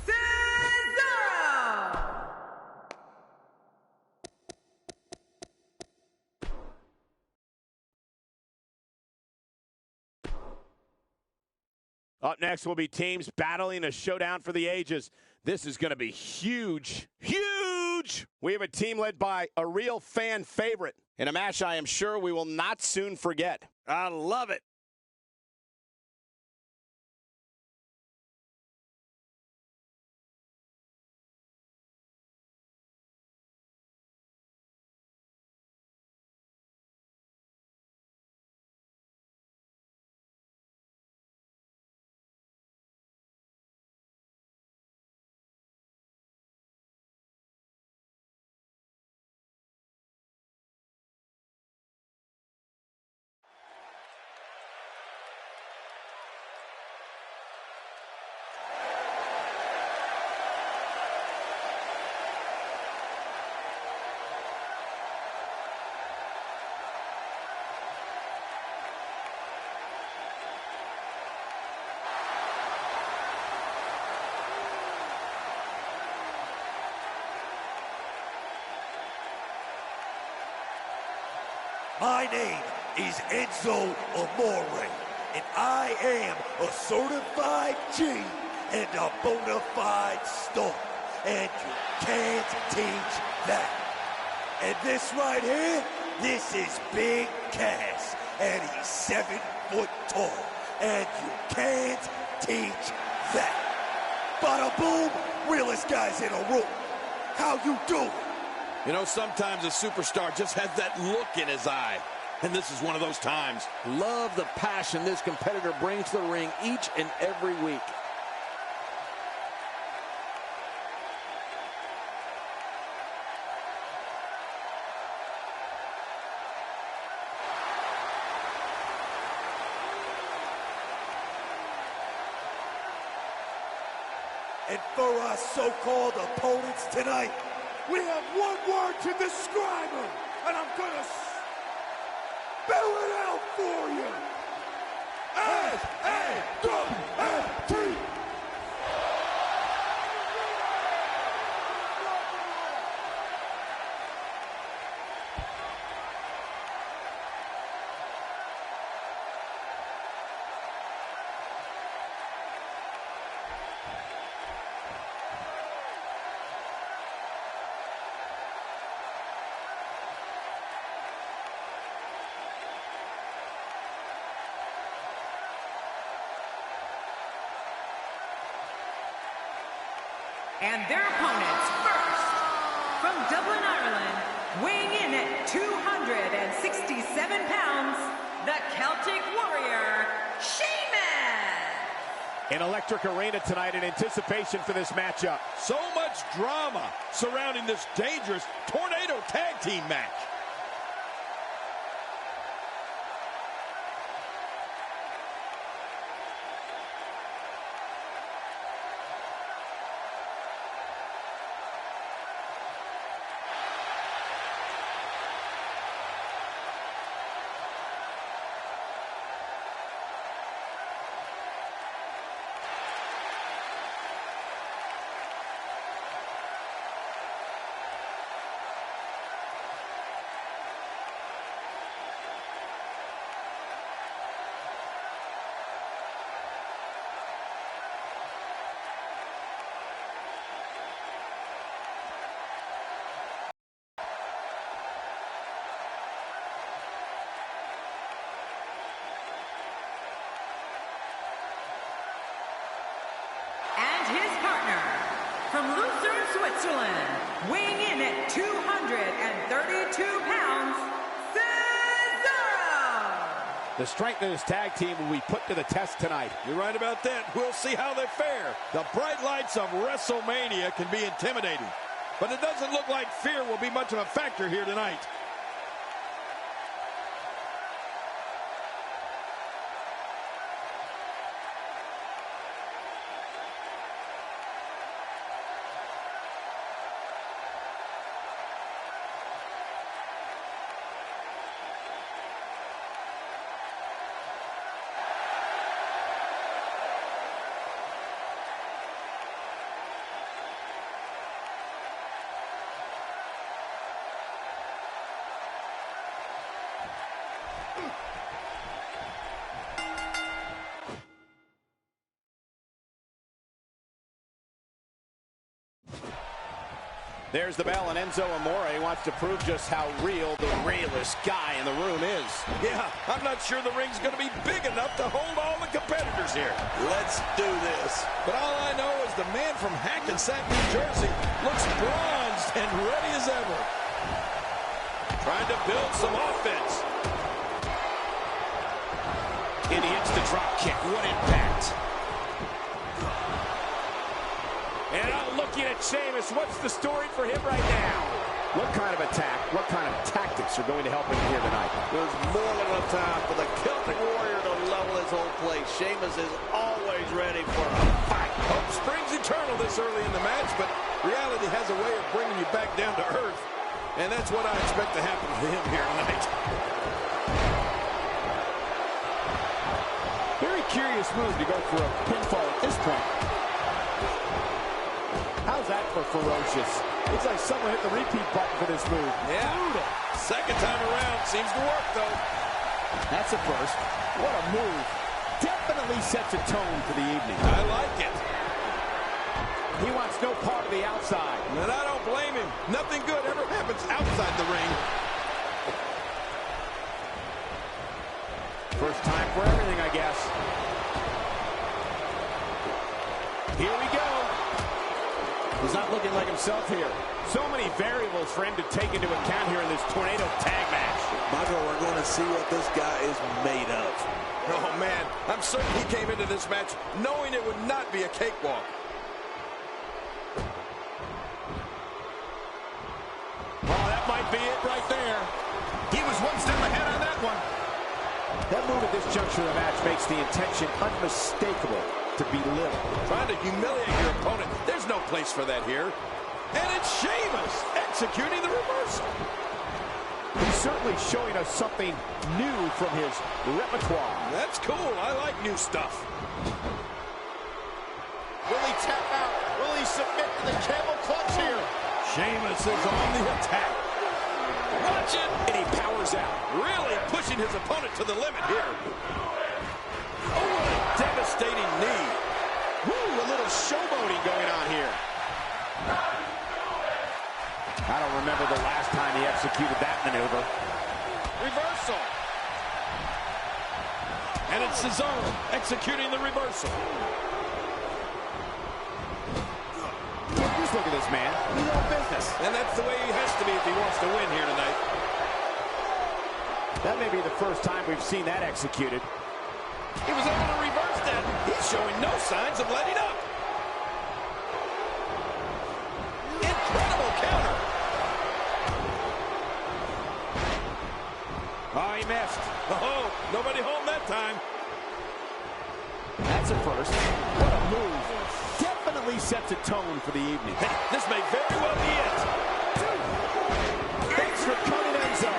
Cesaro. Up next will be teams battling a showdown for the ages. This is going to be huge. Huge! We have a team led by a real fan favorite in a match I am sure we will not soon forget. I love it. My name is Enzo Amore, and I am a certified G and a bona fide star, and you can't teach that. And this right here, this is Big Cass, and he's 7 foot tall, and you can't teach that. Bada boom, realest guys in a room. How you doing? You know, sometimes a superstar just has that look in his eye. And this is one of those times. Love the passion this competitor brings to the ring each and every week. And for our so-called opponents tonight, we have one word to describe them, and I'm gonna spell it out for you. S-A-W-F-T. And their opponents first, from Dublin, Ireland, weighing in at 267 pounds, the Celtic Warrior, Sheamus. An electric arena tonight in anticipation for this matchup. So much drama surrounding this dangerous tornado tag team match. His partner, from Lucerne, Switzerland, weighing in at 232 pounds, Cesaro. The strength of this tag team will be put to the test tonight. You're right about that. We'll see how they fare. The bright lights of Wrestilmaina can be intimidating, but it doesn't look like fear will be much of a factor here tonight. There's the bell, and Enzo Amore wants to prove just how real the realest guy in the room is. Yeah, I'm not sure the ring's going to be big enough to hold all the competitors here. Let's do this. But all I know is the man from Hackensack, New Jersey, looks bronzed and ready as ever. Trying to build some offense. And he hits the drop kick. What impact. And out looking at Sheamus. What's the story for him right now? What kind of attack, what kind of tactics are going to help him here tonight? There's more than enough time for the Celtic Warrior to level his whole play. Sheamus is always ready for a fight. Hope springs eternal this early in the match, but reality has a way of bringing you back down to earth. And that's what I expect to happen to him here tonight. Very curious move to go for a pinfall at this point. How's that for ferocious? Looks like someone hit the repeat button for this move. Yeah. Brutal. Second time around. Seems to work, though. That's a first. What a move. Definitely sets a tone for the evening. I like it. He wants no part of the outside. And I don't blame him. Nothing good ever happens outside the ring. First time for everything, I guess. Here we go. He's not looking like himself here. So many variables for him to take into account here in this tornado tag match. Michael, we're going to see what this guy is made of. Oh, man. I'm certain he came into this match knowing it would not be a cakewalk. Oh, that might be it right there. He was one step ahead on that one. That move at this juncture of the match makes the intention unmistakable to belittle. Trying to humiliate your opponent. There's no place for that here. And it's Sheamus executing the reversal. He's certainly showing us something new from his repertoire. That's cool. I like new stuff. Will he tap out? Will he submit to the camel clutch here? Sheamus is on the attack. Watch it. And he powers out. Really pushing his opponent to the limit here. Oh, what a devastating knee. Woo, a little showboating going on here. I don't remember the last time he executed that maneuver. Reversal. And it's Cesaro executing the reversal. Just look at this man. He's all business. And that's the way he has to be if he wants to win here tonight. That may be the first time we've seen that executed. He was able to reverse that. He's showing no signs of letting up. Incredible counter. Oh, he missed. Oh, nobody home that time. That's a first. What a move. Definitely sets a tone for the evening. Hey, this may very well be it. Thanks for coming, Enzo.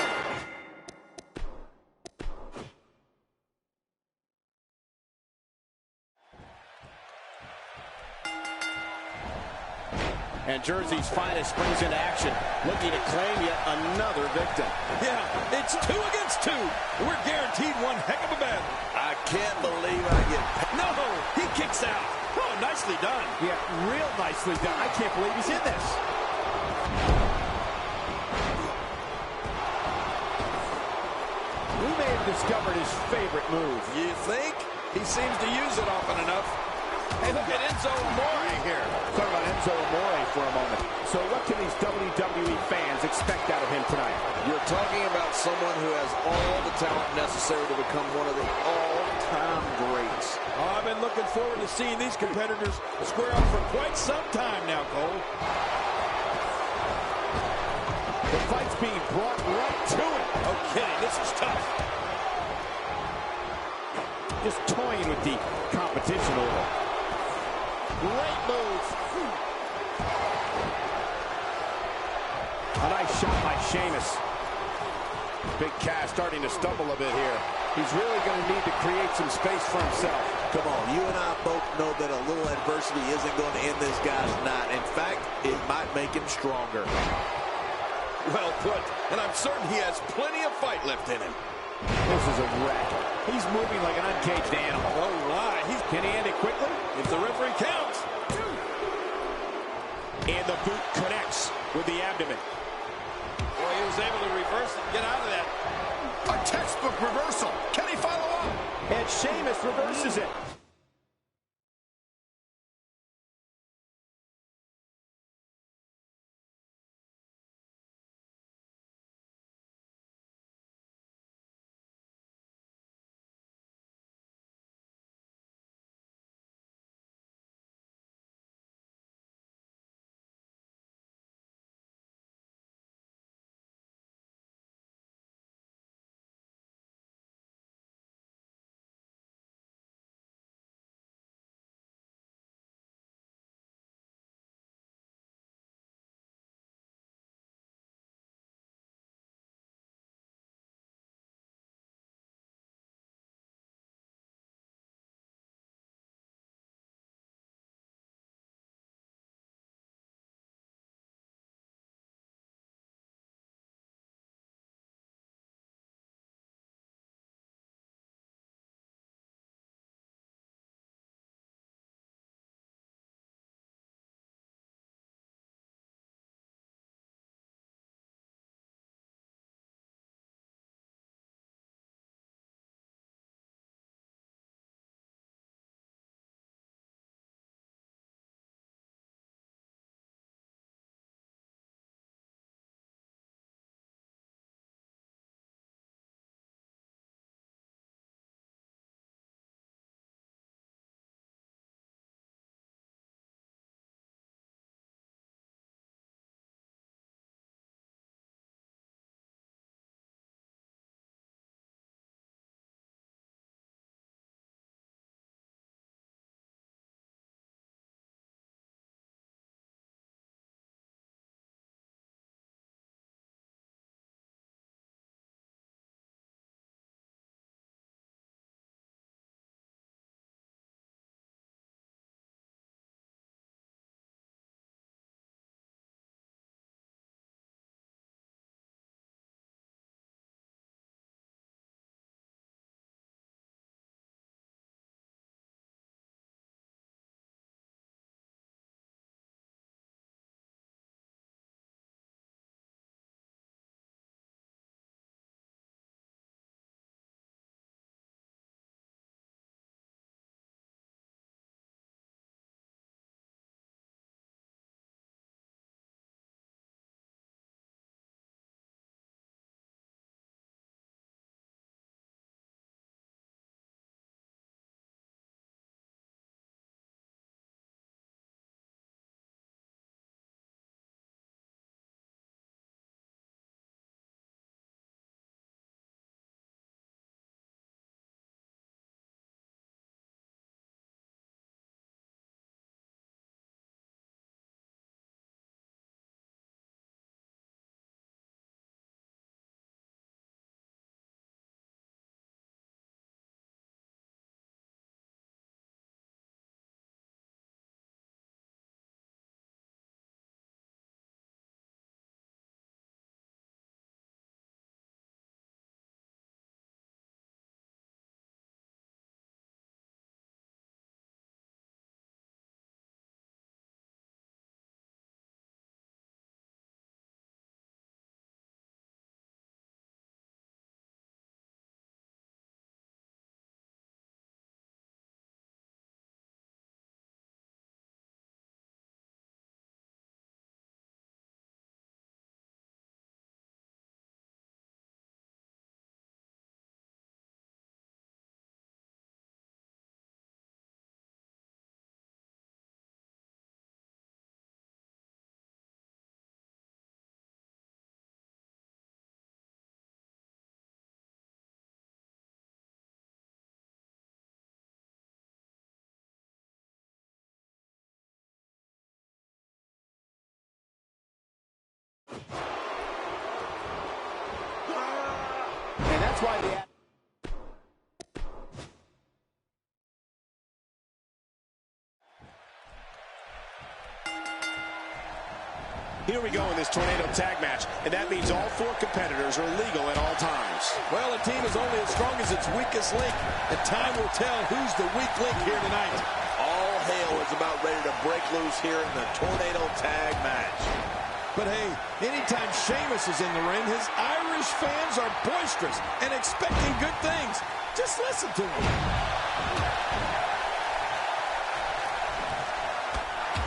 And Jersey's finest springs into action, looking to claim yet another victim. Yeah, it's 2 against 2. We're guaranteed one heck of a battle. I can't believe I get... No, he kicks out. Oh, nicely done. Yeah, real nicely done. I can't believe he's in this. We may have discovered his favorite move. You think? He seems to use it often enough. Hey, look at Enzo Amore here. Talk about Enzo Amore for a moment. So what can these WWE fans expect out of him tonight? You're talking about someone who has all the talent necessary to become one of the all-time greats. Oh, I've been looking forward to seeing these competitors square up for quite some time now, Cole. The fight's being brought right to it. Okay, this is tough. Just toying with the competition order. Great move. A nice shot by Sheamus. Big Cass starting to stumble a bit here. He's really going to need to create some space for himself. Come on, you and I both know that a little adversity isn't going to end this guy's night. In fact, it might make him stronger. Well put. And I'm certain he has plenty of fight left in him. This is a wreck. He's moving like an uncaged animal. Oh, my. Can he end it quickly? If the referee counts. And the boot connects with the abdomen. Boy, he was able to reverse it and get out of that. A textbook reversal. Can he follow up? And Sheamus reverses it. That's why the... Here we go in this tornado tag match, and that means all 4 competitors are legal at all times. Well, a team is only as strong as its weakest link, and time will tell who's the weak link here tonight. All hail is about ready to break loose here in the tornado tag match. But hey, anytime Sheamus is in the ring, his Irish fans are boisterous and expecting good things. Just listen to them.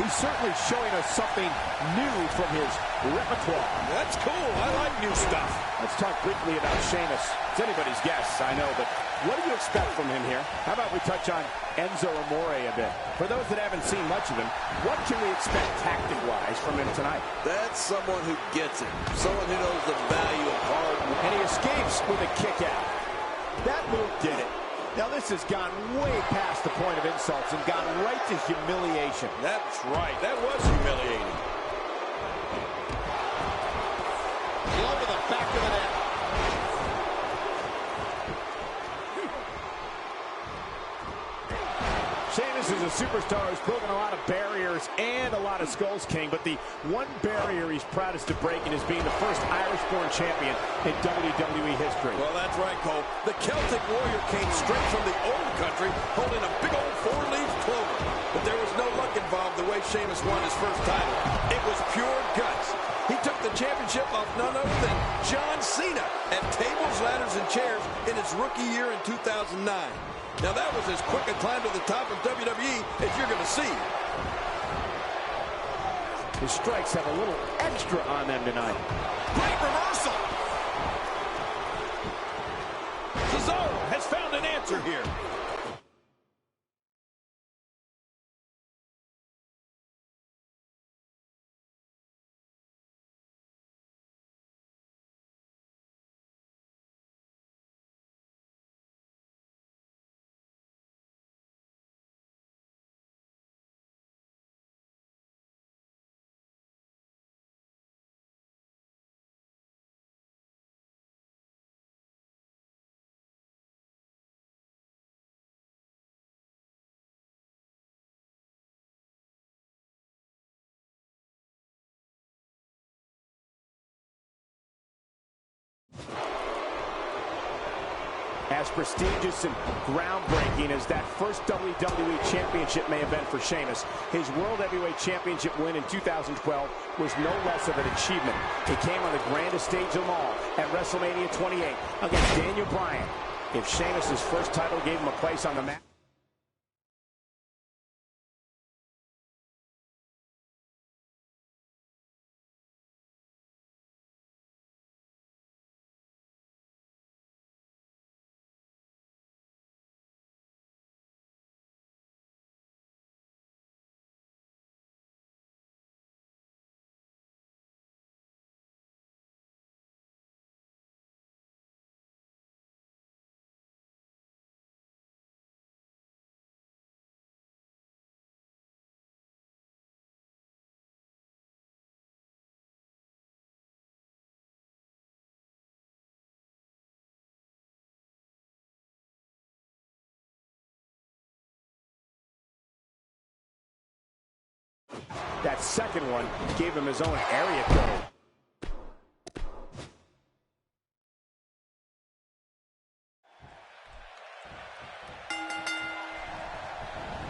He's certainly showing us something new from his repertoire. That's cool. I like new stuff. Let's talk briefly about Sheamus. It's anybody's guess, I know, but what do you expect from him here? How about we touch on Enzo Amore a bit? For those that haven't seen much of him, what can we expect tactic-wise from him tonight? That's someone who gets it. Someone who knows the value of hard work. And he escapes with a kick out. That move did it. Now this has gone way past the point of insults and gone right to humiliation. That's right. That was humiliating. Blow to the back of the neck. Sheamus is a superstar who's broken a lot of barriers and a lot of skulls, King, but the one barrier he's proudest of breaking is being the first Irish-born champion in WWE history. Well, that's right, Cole. The Celtic Warrior came straight from the old country holding a big old 4-leaf clover. But there was no luck involved the way Sheamus won his first title. It was pure guts. He took the championship off none other than John Cena at tables, ladders, and chairs in his rookie year in 2009. Now, that was as quick a climb to the top of WWE as you're going to see. His strikes have a little extra on them tonight. Great reversal. Cesaro has found an answer here. As prestigious and groundbreaking as that first WWE Championship may have been for Sheamus, his World Heavyweight Championship win in 2012 was no less of an achievement. It came on the grandest stage of them all at WrestleMania 28 against Daniel Bryan. If Sheamus' first title gave him a place on the map, that second one gave him his own area code.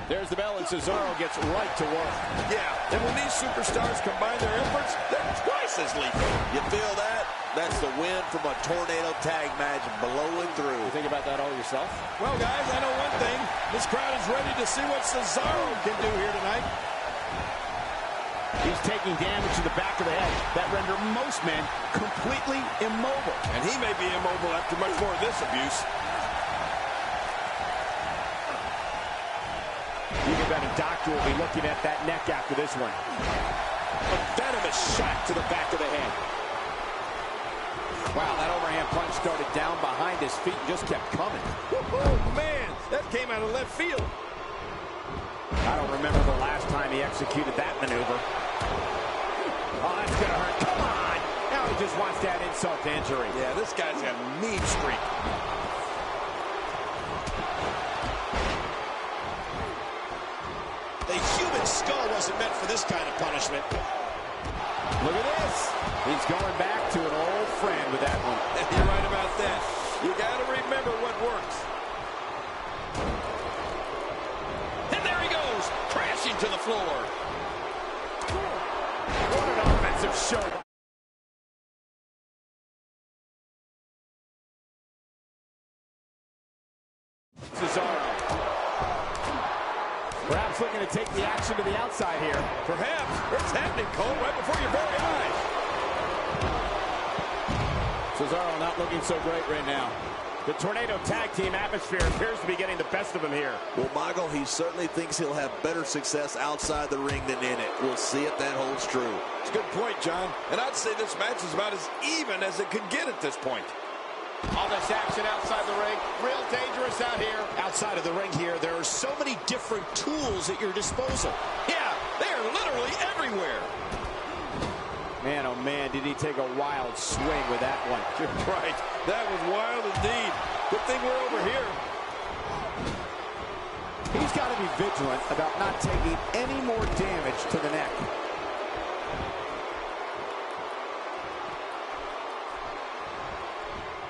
There's the bell, and Cesaro gets right to work. Yeah, and when these superstars combine their efforts, they're twice as lethal. You feel that? That's the win from a tornado tag match blowing through. You think about that all yourself? Well, guys, I know one thing. This crowd is ready to see what Cesaro can do here tonight. He's taking damage to the back of the head that render most men completely immobile. And he may be immobile after much more of this abuse. You can bet a doctor will be looking at that neck after this one. A venomous shot to the back of the head. Wow, that overhand punch started down behind his feet and just kept coming. Oh, man, that came out of left field. I don't remember the last time he executed that maneuver. Oh, that's going to hurt. Come on. Now he just wants to add insult to injury. Yeah, this guy's got a mean streak. The human skull wasn't meant for this kind of punishment. Look at this. He's going back to an old friend with that one. You're right about that. You got to remember what works. And there he goes, crashing to the floor. What an offensive show. Cesaro. Perhaps looking to take the action to the outside here. Perhaps. It's happening, Cole, right before your very eyes. Cesaro not looking so great right now. The Tornado tag team atmosphere appears to be getting the best of him here. Well, Michael, he certainly thinks he'll have better success outside the ring than in it. We'll see if that holds true. It's a good point, John. And I'd say this match is about as even as it could get at this point. All this action outside the ring, real dangerous out here. Outside of the ring here, there are so many different tools at your disposal. Yeah, they are literally everywhere. Man, oh man, did he take a wild swing with that one. You're right. That was wild indeed. Good thing we're over here. He's got to be vigilant about not taking any more damage to the neck.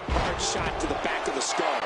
Hard shot to the back of the skull.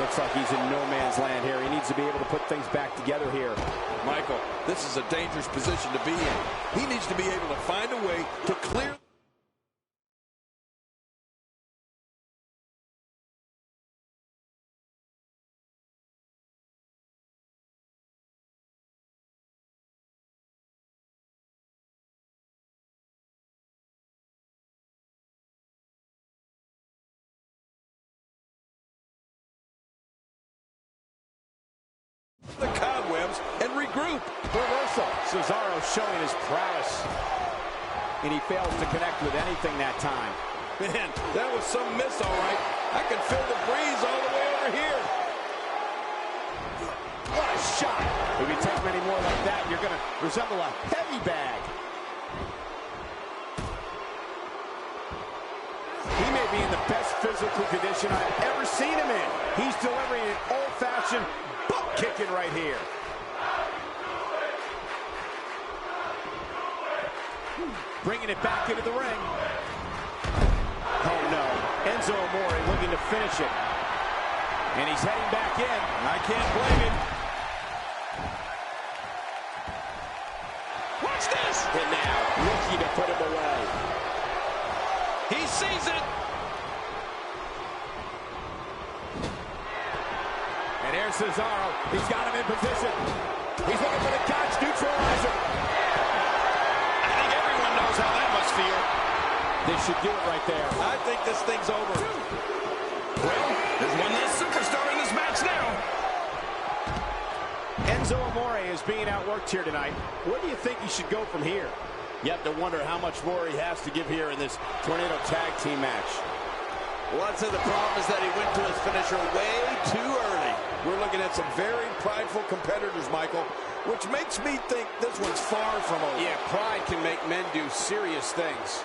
Looks like he's in no man's land here. He needs to be able to put things back together here. Michael, this is a dangerous position to be in. He needs to be able to find a way to clear. The cobwebs and regroup. Reversal. Cesaro showing his prowess. And he fails to connect with anything that time. Man, that was some miss, all right. I can feel the breeze all the way over here. What a shot. If you take many more like that, you're going to resemble a heavy bag. He may be in the best physical condition I've ever seen him in. He's delivering an old-fashioned butt kicking right here. Bringing it back into the ring. Oh, no. Enzo Amore looking to finish it. And he's heading back in. I can't blame him. Watch this. And now, looking to put him away. He sees it. And here's Cesaro. He's got him in position. He's looking for the catch, neutralizer. I think everyone knows how that must feel. This should do it right there. I think this thing's over. Well, there's one less superstar in this match now. Enzo Amore is being outworked here tonight. Where do you think he should go from here? You have to wonder how much more he has to give here in this Tornado Tag Team match. Well, I'd say the problem is that he went to his finisher way too early. We're looking at some very prideful competitors, Michael, which makes me think this one's far from over. Yeah, pride can make men do serious things.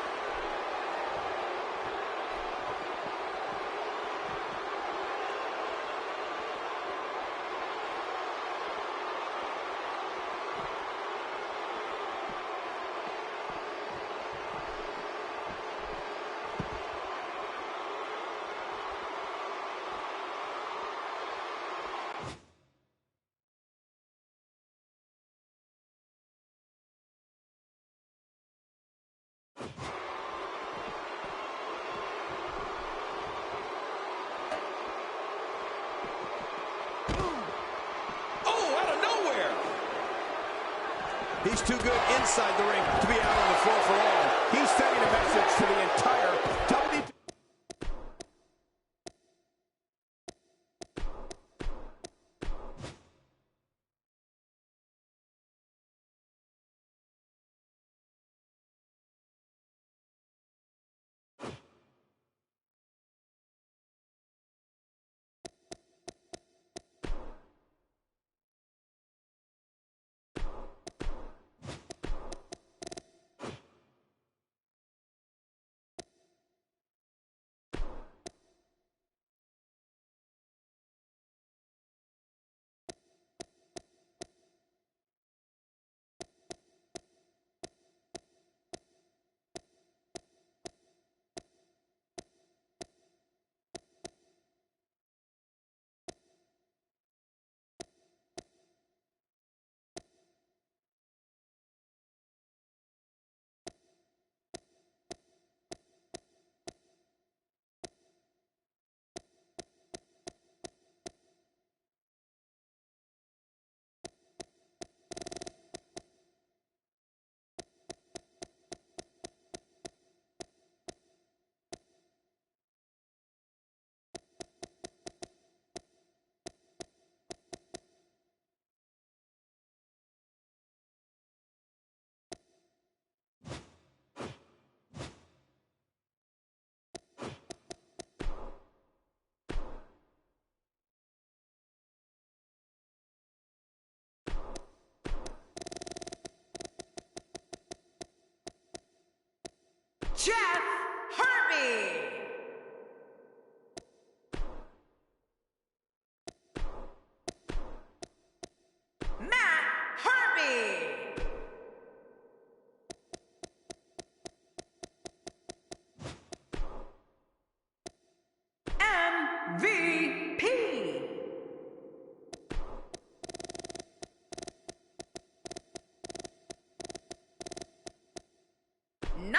He's too good inside the ring to be out on the floor for long. He's sending a message to the entire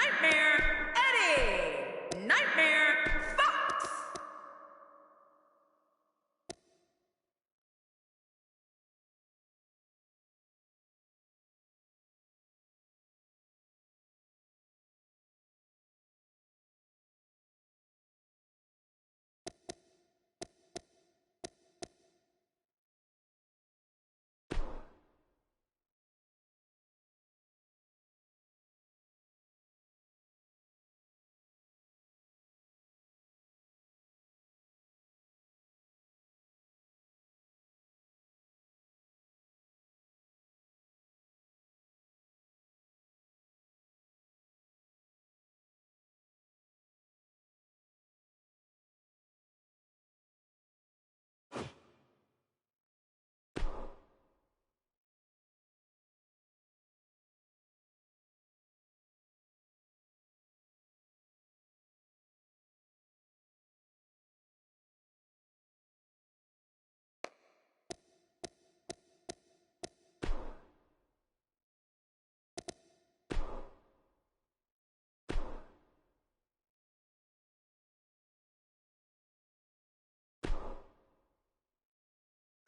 Nightmare Eddie. Nightmare Fox.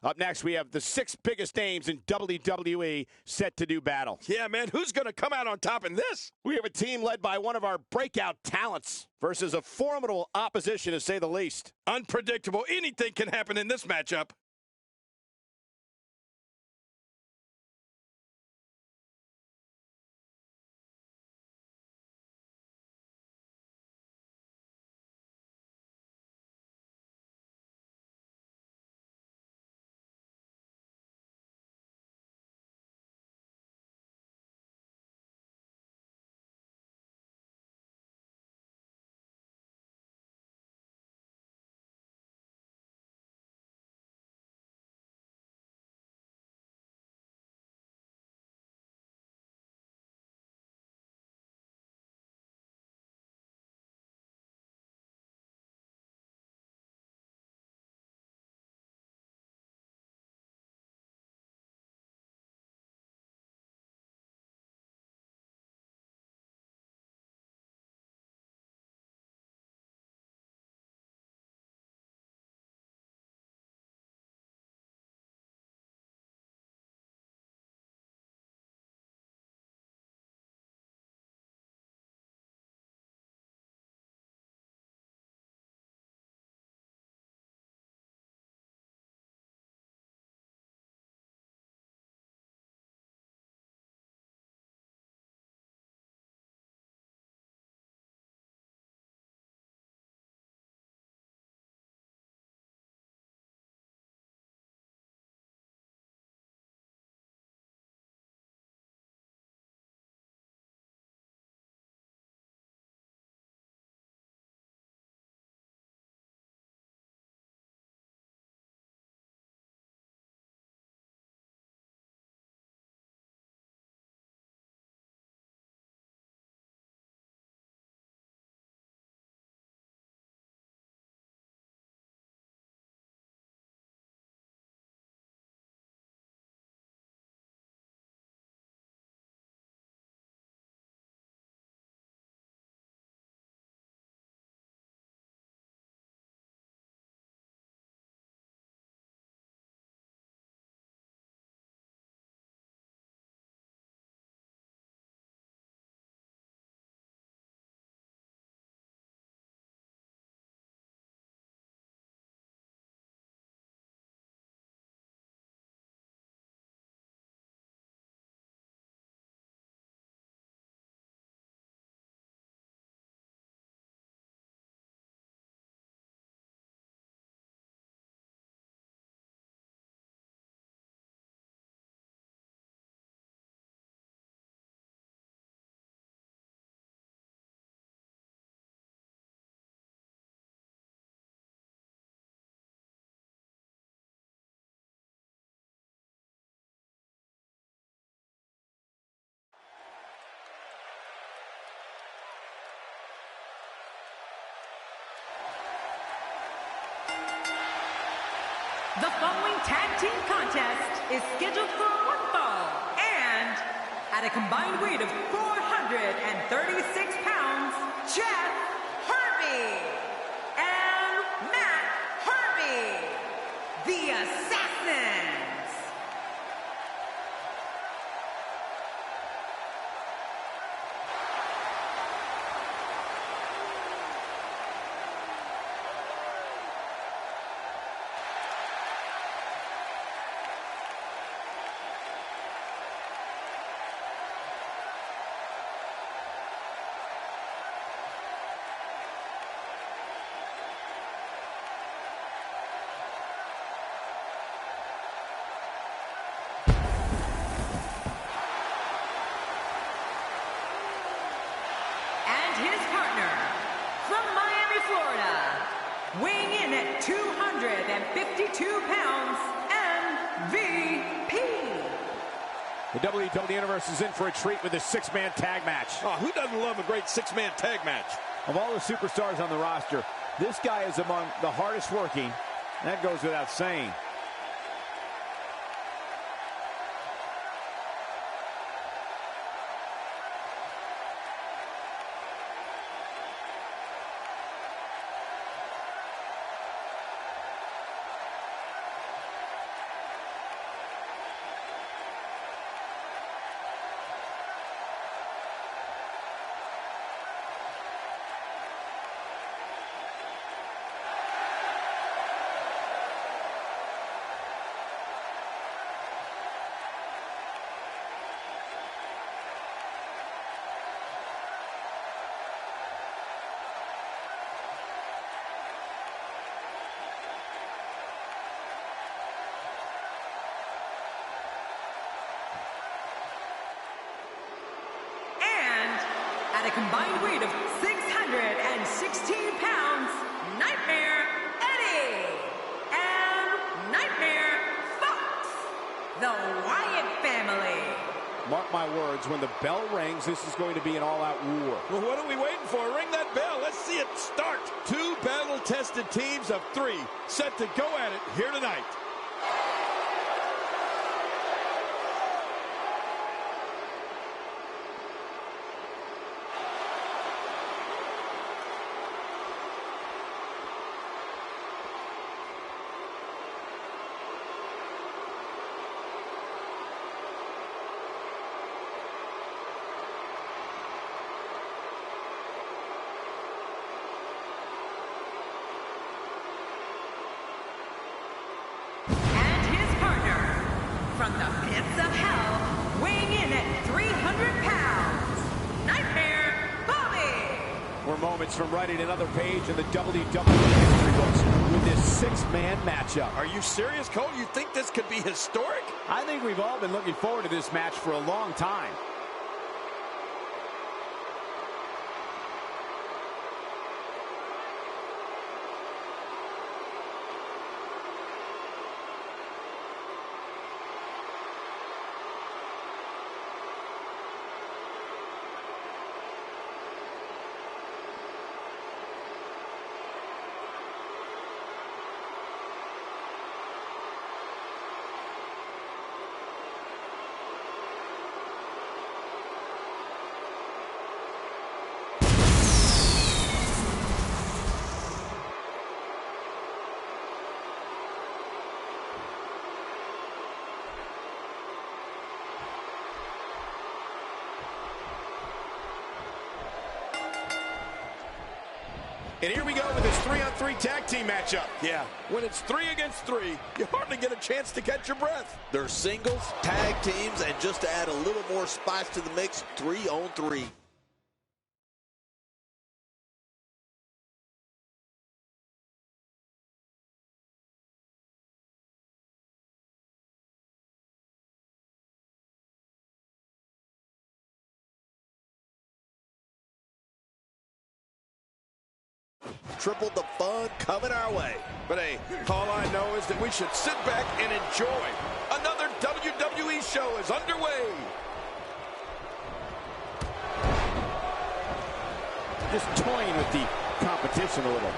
Up next, we have the 6 biggest names in WWE set to do battle. Yeah, man, who's going to come out on top in this? We have a team led by one of our breakout talents versus a formidable opposition, to say the least. Unpredictable. Anything can happen in this matchup. The following tag team contest is scheduled for one fall and at a combined weight of 436 pounds, Jeff Harvey. And Matt Harvey, the Assassins. His partner, from Miami, Florida, weighing in at 252 pounds, MVP. The WWE Universe is in for a treat with a six-man tag match. Oh, who doesn't love a great six-man tag match? Of all the superstars on the roster, this guy is among the hardest working. That goes without saying. At a combined weight of 616 pounds, Nightmare Eddie and Nightmare Fox, the Wyatt family. Mark my words, when the bell rings, this is going to be an all-out war. Well, what are we waiting for? Ring that bell. Let's see it start. Two battle-tested teams of three set to go at it here tonight. From the pits of hell, weighing in at 300 pounds, Nightmare Bobby. We're moments from writing another page in the WWE history books with this six-man matchup. Are you serious, Cole? You think this could be historic? I think we've all been looking forward to this match for a long time. And here we go with this 3-on-3 tag team matchup. Yeah, when it's 3 against 3, you hardly get a chance to catch your breath. They're singles, tag teams, and just to add a little more spice to the mix, 3-on-3. Triple the fun coming our way. But hey, all I know is that we should sit back and enjoy. Another WWE show is underway. Just toying with the competition a little.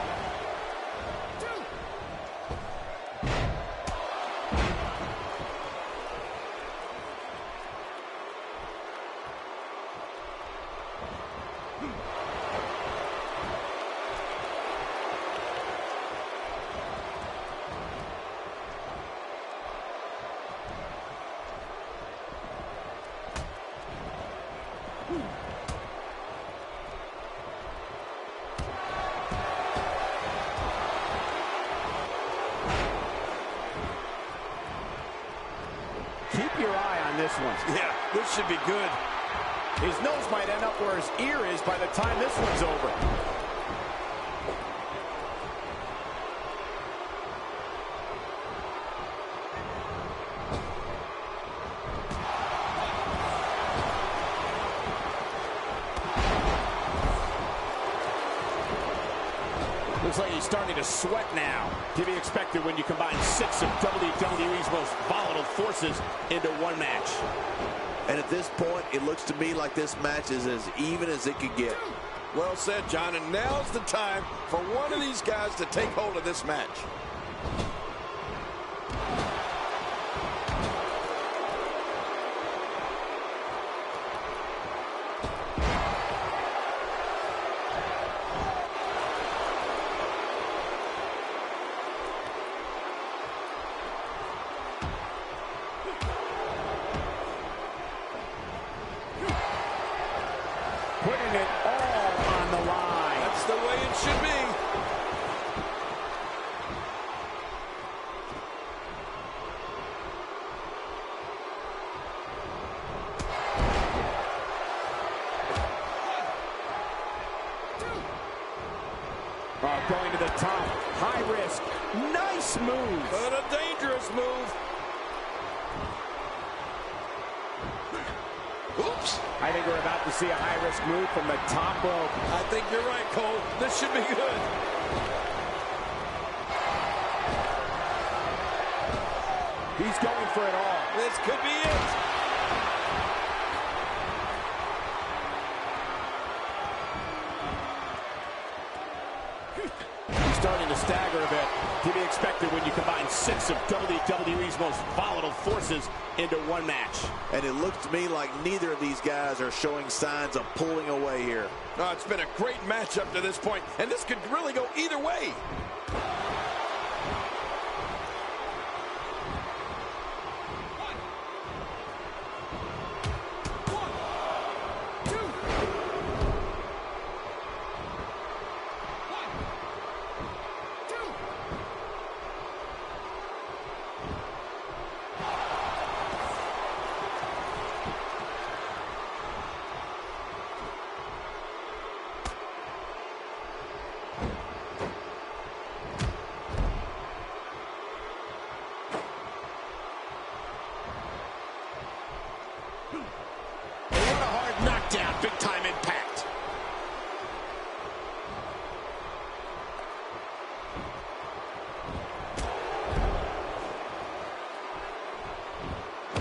this one. Yeah, this should be good. His nose might end up where his ear is by the time this one's over. Looks like he's starting to sweat now. To be expected when you combine 6 of WWE's most volatile forces into one match. And at this point, it looks to me like this match is as even as it could get. Well said, John, and now's the time for one of these guys to take hold of this match. Putting it all on the line. That's the way it should be. Going to the top. High risk. Nice move. But a dangerous move. Oops. I think we're about to see a high-risk move from the top rope. I think you're right, Cole. This should be good. He's going for it all. This could be it. He's starting to stagger a bit. To be expected when you combine 6 of WWE's most volatile forces into one match. And it looks to me like neither of these guys are showing signs of pulling away here. No, it's been a great match up to this point, and this could really go either way. Knockdown, big time impact.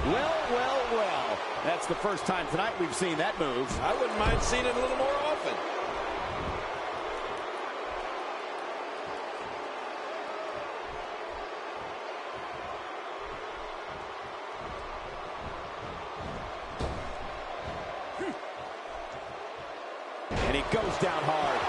Well. That's the first time tonight we've seen that move. I wouldn't mind seeing it a little more often. And he goes down hard.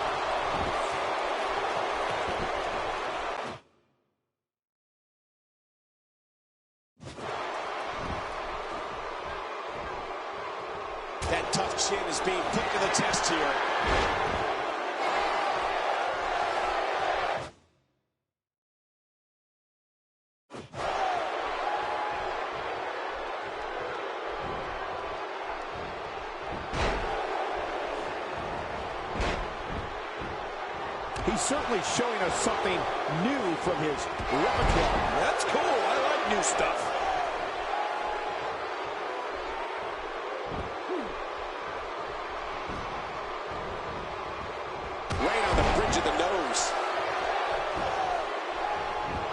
That tough chin is being put to the test here. He's certainly showing us something new from his repertoire. That's cool. I like new stuff. Right on the bridge of the nose.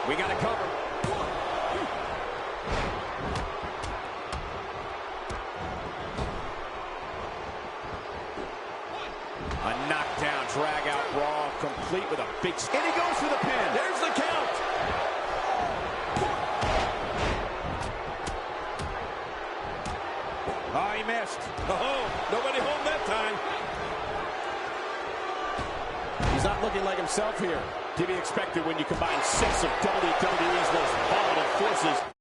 We got to cover. A knockdown, drag out Raw, complete with a big... And he goes for the pin. There's the count. Oh, he missed. Oh, nobody home that time. He's not looking like himself here. To be expected when you combine 6 of WWE's most volatile forces